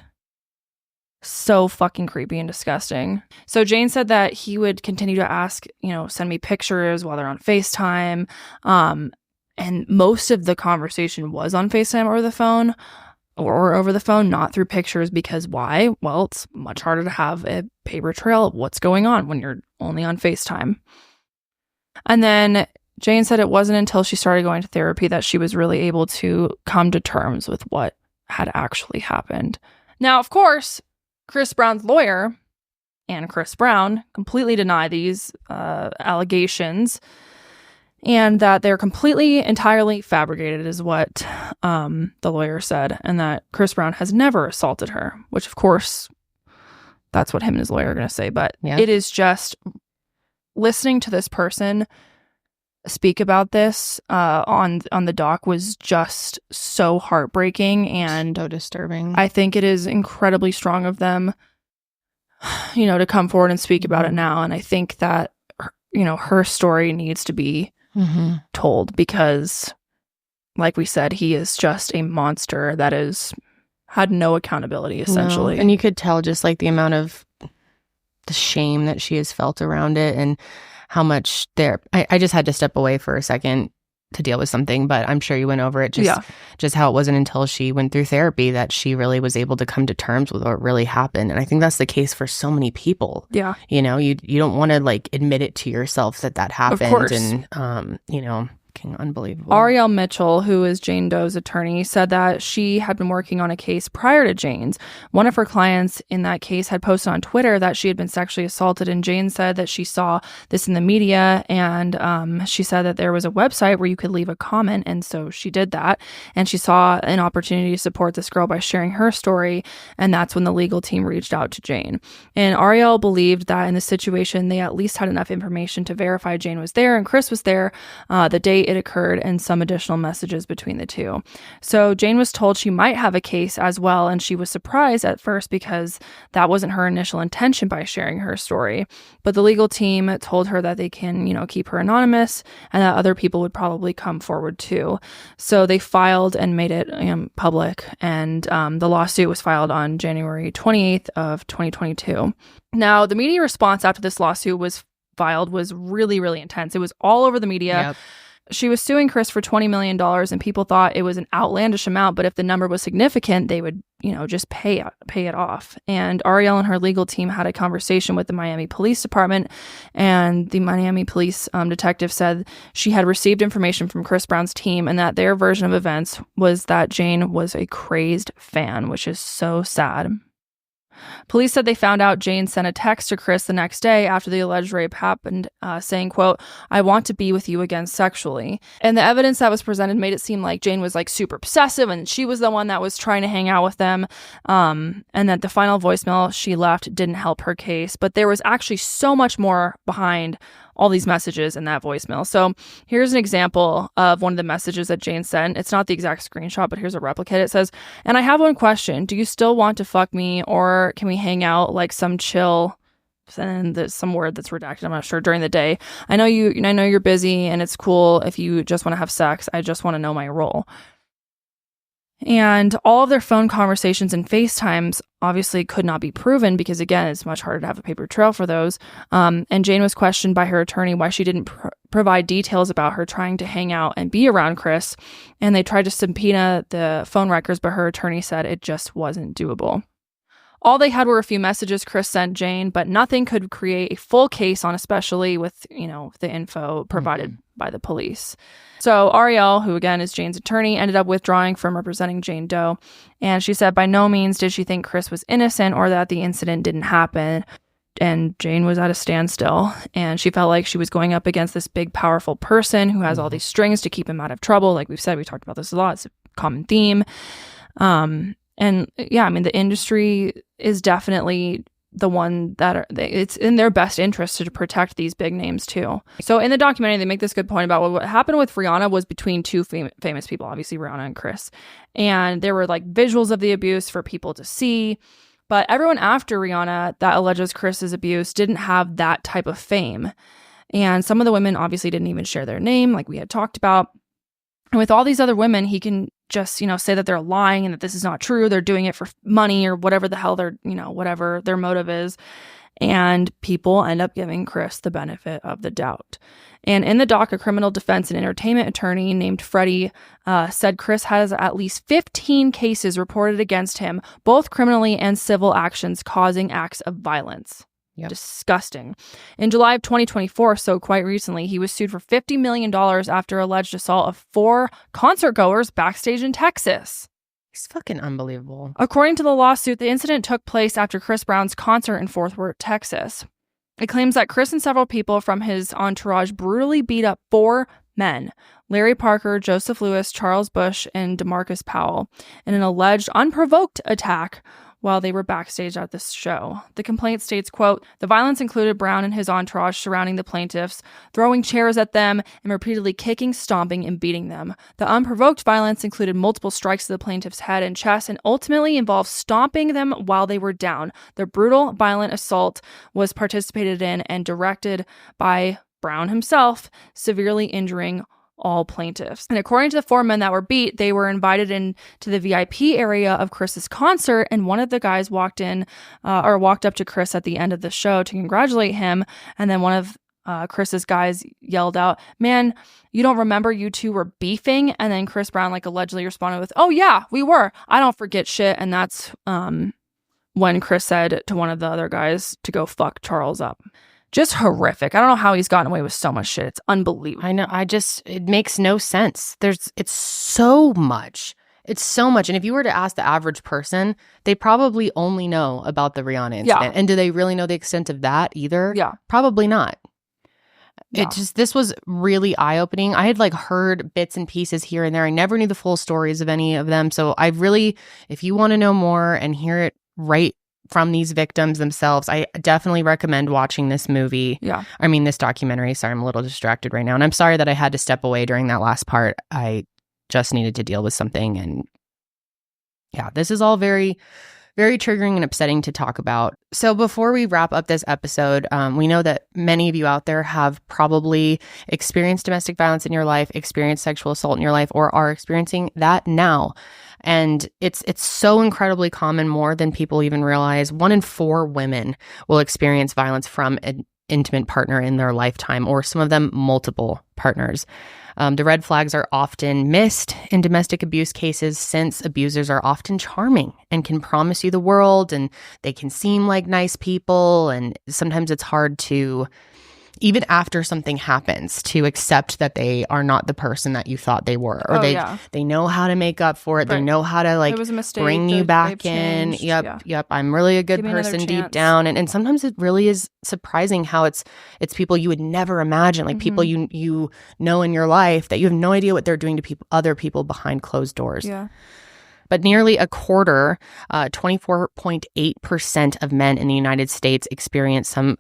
so fucking creepy and disgusting. So Jane said that he would continue to ask, send me pictures while they're on FaceTime. And most of the conversation was on FaceTime or the phone or over the phone, not through pictures, because why? Well, it's much harder to have a paper trail of what's going on when you're only on FaceTime. And then Jane said it wasn't until she started going to therapy that she was really able to come to terms with what had actually happened. Now, of course, Chris Brown's lawyer and Chris Brown completely deny these allegations and that they're completely, entirely fabricated is what the lawyer said, and that Chris Brown has never assaulted her, which, of course, that's what him and his lawyer are going to say. But it is just listening to this person speak about this on the doc was just so heartbreaking and so disturbing. I think it is incredibly strong of them, to come forward and speak about it now. And I think that, her story needs to be told because, like we said, he is just a monster that had no accountability, essentially. No. And you could tell just like the amount of the shame that she has felt around it and how much I just had to step away for a second to deal with something, but I'm sure you went over it, just how it wasn't until she went through therapy that she really was able to come to terms with what really happened. And I think that's the case for so many people. Yeah. You don't want to like admit it to yourself that happened. Of course. And, unbelievable. Ariel Mitchell, who is Jane Doe's attorney, said that she had been working on a case prior to Jane's. One of her clients in that case had posted on Twitter that she had been sexually assaulted, and Jane said that she saw this in the media, and she said that there was a website where you could leave a comment, and so she did that, and she saw an opportunity to support this girl by sharing her story, and that's when the legal team reached out to Jane. And Ariel believed that in this situation, they at least had enough information to verify Jane was there and Chris was there. The date it occurred and some additional messages between the two. So Jane was told she might have a case as well, and she was surprised at first because that wasn't her initial intention by sharing her story. But the legal team told her that they can, keep her anonymous and that other people would probably come forward too. So they filed and made it public, and the lawsuit was filed on January 28th of 2022. Now, the media response after this lawsuit was filed was really, really intense. It was all over the media. Yep. She was suing Chris for $20 million, and people thought it was an outlandish amount, but if the number was significant, they would, just pay it off. And Ariel and her legal team had a conversation with the Miami Police Department, and the Miami Police detective said she had received information from Chris Brown's team and that their version of events was that Jane was a crazed fan, which is so sad. Police said they found out Jane sent a text to Chris the next day after the alleged rape happened, saying, quote, "I want to be with you again sexually." And the evidence that was presented made it seem like Jane was like super obsessive and she was the one that was trying to hang out with them, and that the final voicemail she left didn't help her case. But there was actually so much more behind all these messages in that voicemail. So here's an example of one of the messages that Jane sent. It's not the exact screenshot, but here's a replicate. It says, "And I have one question. Do you still want to fuck me, or can we hang out like some chill?" And there's some word that's redacted, I'm not sure, during the day. I know you're busy and it's cool if you just want to have sex. I just want to know my role. And all of their phone conversations and FaceTimes obviously could not be proven because, again, it's much harder to have a paper trail for those. And Jane was questioned by her attorney why she didn't provide details about her trying to hang out and be around Chris. And they tried to subpoena the phone records, but her attorney said it just wasn't doable. All they had were a few messages Chris sent Jane, but nothing could create a full case on, especially with, the info provided by the police. So Ariel, who again is Jane's attorney, ended up withdrawing from representing Jane Doe. And she said by no means did she think Chris was innocent or that the incident didn't happen. And Jane was at a standstill, and she felt like she was going up against this big, powerful person who has all these strings to keep him out of trouble. Like we've said, we talked about this a lot. It's a common theme. And yeah, I mean, the industry is definitely the one that it's in their best interest to protect these big names too. So in the documentary, they make this good point about what happened with Rihanna was between two famous people, obviously Rihanna and Chris. And there were like visuals of the abuse for people to see. But everyone after Rihanna that alleges Chris's abuse didn't have that type of fame. And some of the women obviously didn't even share their name, like we had talked about. And with all these other women, he can just, say that they're lying and that this is not true. They're doing it for money or whatever the hell whatever their motive is. And people end up giving Chris the benefit of the doubt. And in the doc, a criminal defense and entertainment attorney named Freddie said Chris has at least 15 cases reported against him, both criminally and civil actions causing acts of violence. Yep. Disgusting. In July of 2024, so quite recently, he was sued for $50 million after alleged assault of 4 concert goers backstage in Texas. It's fucking unbelievable. According to the lawsuit, the incident took place after Chris Brown's concert in Fort Worth, Texas. It claims that Chris and several people from his entourage brutally beat up 4 men, Larry Parker, Joseph Lewis, Charles Bush, and DeMarcus Powell, in an alleged unprovoked attack while they were backstage at this show. The complaint states, quote, "The violence included Brown and his entourage surrounding the plaintiffs, throwing chairs at them, and repeatedly kicking, stomping, and beating them. The unprovoked violence included multiple strikes to the plaintiff's head and chest and ultimately involved stomping them while they were down. The brutal, violent assault was participated in and directed by Brown himself, severely injuring all plaintiffs." And according to the 4 men that were beat, they were invited into the VIP area of Chris's concert, and one of the guys walked up to Chris at the end of the show to congratulate him, and then one of Chris's guys yelled out, "Man, you don't remember you two were beefing?" And then Chris Brown allegedly responded with, "Oh yeah, we were. I don't forget shit." And that's when Chris said to one of the other guys to go fuck Charles up. Just horrific. I don't know how he's gotten away with so much shit. It's unbelievable. I know. It makes no sense. It's so much. It's so much. And if you were to ask the average person, they probably only know about the Rihanna incident. Yeah. And do they really know the extent of that either? Yeah. Probably not. Yeah. This was really eye-opening. I had heard bits and pieces here and there. I never knew the full stories of any of them. So if you want to know more and hear it right from these victims themselves. I definitely recommend watching this movie. Yeah. I mean, this documentary. Sorry, I'm a little distracted right now. And I'm sorry that I had to step away during that last part. I just needed to deal with something. And yeah, this is all very, very triggering and upsetting to talk about. So before we wrap up this episode, we know that many of you out there have probably experienced domestic violence in your life, experienced sexual assault in your life, or are experiencing that now. And it's so incredibly common, more than people even realize. 1 in 4 women will experience violence from an intimate partner in their lifetime, or some of them multiple partners. The red flags are often missed in domestic abuse cases, since abusers are often charming and can promise you the world, and they can seem like nice people. And sometimes it's hard to, even after something happens, to accept that they are not the person that you thought they were, or they know how to make up for it. Right. They know how to like bring you back in. Yep. I'm really a good person deep down. And sometimes it really is surprising how it's people you would never imagine, like people you know in your life that you have no idea what they're doing to other people behind closed doors. Yeah. But nearly a quarter, 24.8% of men in the United States experience some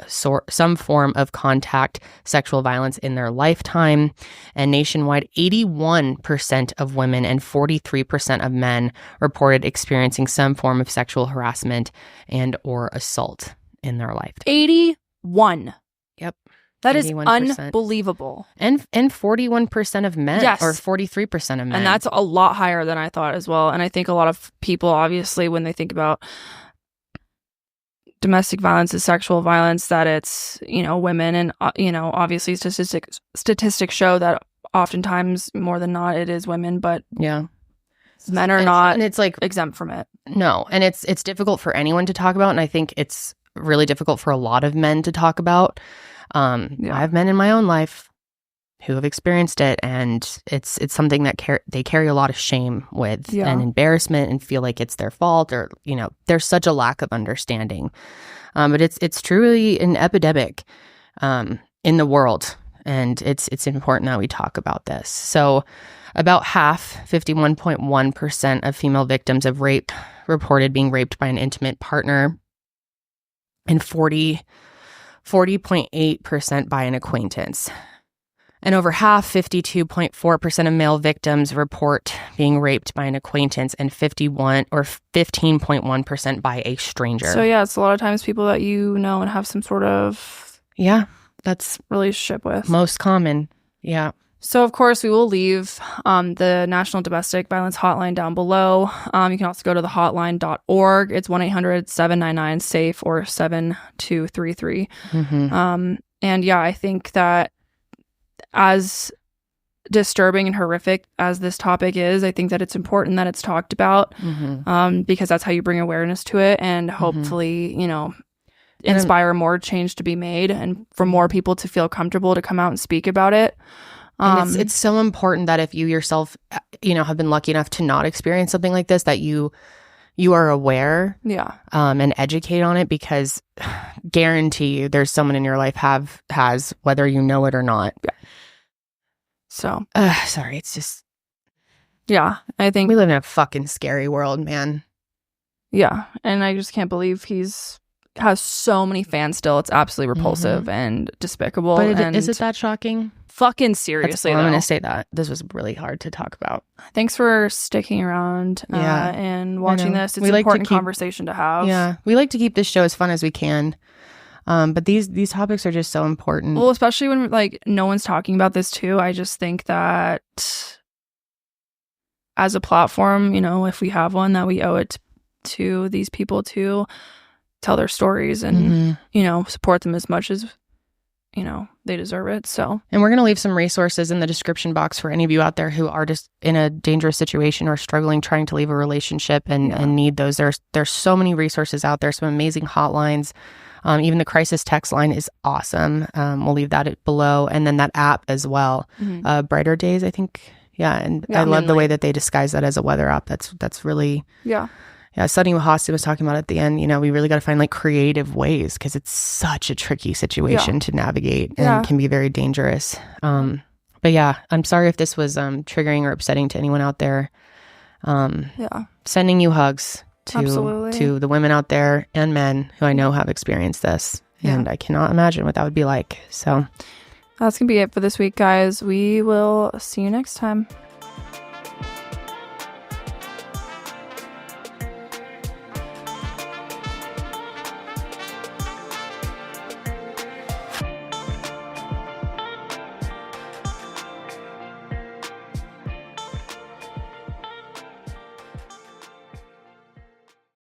form of contact sexual violence in their lifetime. And nationwide, 81% of women and 43% of men reported experiencing some form of sexual harassment and or assault in their lifetime. 81. Yep. That 81%. Is unbelievable. And 41% of men, yes. or 43% of men. And that's a lot higher than I thought as well. And I think a lot of people, obviously, when they think about domestic violence and sexual violence, that it's, women. And, obviously statistics show that oftentimes, more than not, it is women. But yeah, men are not, and it's like exempt from it. No. And it's difficult for anyone to talk about. And I think it's really difficult for a lot of men to talk about. I have men in my own life who have experienced it, and it's something that they carry a lot of shame with and embarrassment, and feel like it's their fault, or there's such a lack of understanding. But it's truly an epidemic in the world, and it's important that we talk about this. So about half, 51.1% of female victims of rape reported being raped by an intimate partner, and 40.8% by an acquaintance. And over half, 52.4% of male victims report being raped by an acquaintance, and 15.1% by a stranger. So yeah, it's a lot of times people that you know and have some sort of that's relationship with. Most common. Yeah. So, of course, we will leave the National Domestic Violence Hotline down below. You can also go to the hotline.org. It's 1-800-799-SAFE or 7233. And yeah, I think that as disturbing and horrific as this topic is, I think that it's important that it's talked about because that's how you bring awareness to it, and hopefully, inspire more change to be made, and for more people to feel comfortable to come out and speak about it. And it's so important that if you yourself, have been lucky enough to not experience something like this, that you are aware, and educate on it, because guarantee you there's someone in your life has, whether you know it or not. Yeah. So, sorry, it's just, I think we live in a fucking scary world, man. Yeah, and I just can't believe has so many fans still. It's absolutely repulsive and despicable. But is it that shocking? Fucking seriously, I'm going to say that. This was really hard to talk about. Thanks for sticking around and watching this. It's an important conversation to have. Yeah, we like to keep this show as fun as we can. But these topics are just so important. Well, especially when no one's talking about this too. I just think that as a platform, if we have one, that we owe it to these people to tell their stories and support them as much as they deserve it. So, and we're going to leave some resources in the description box for any of you out there who are just in a dangerous situation or struggling trying to leave a relationship and need those. There's so many resources out there, some amazing hotlines. Even the crisis text line is awesome. We'll leave that below, and then that app as well. Brighter Days, I think. I love the way that they disguise that as a weather app. That's really Sunny Wahasi was talking about at the end, we really got to find creative ways, because it's such a tricky situation to navigate and can be very dangerous. But yeah, I'm sorry if this was triggering or upsetting to anyone out there. Sending you hugs. to the women out there and men who I know have experienced this. And I cannot imagine what that would be like. So that's going to be it for this week, guys. We will see you next time.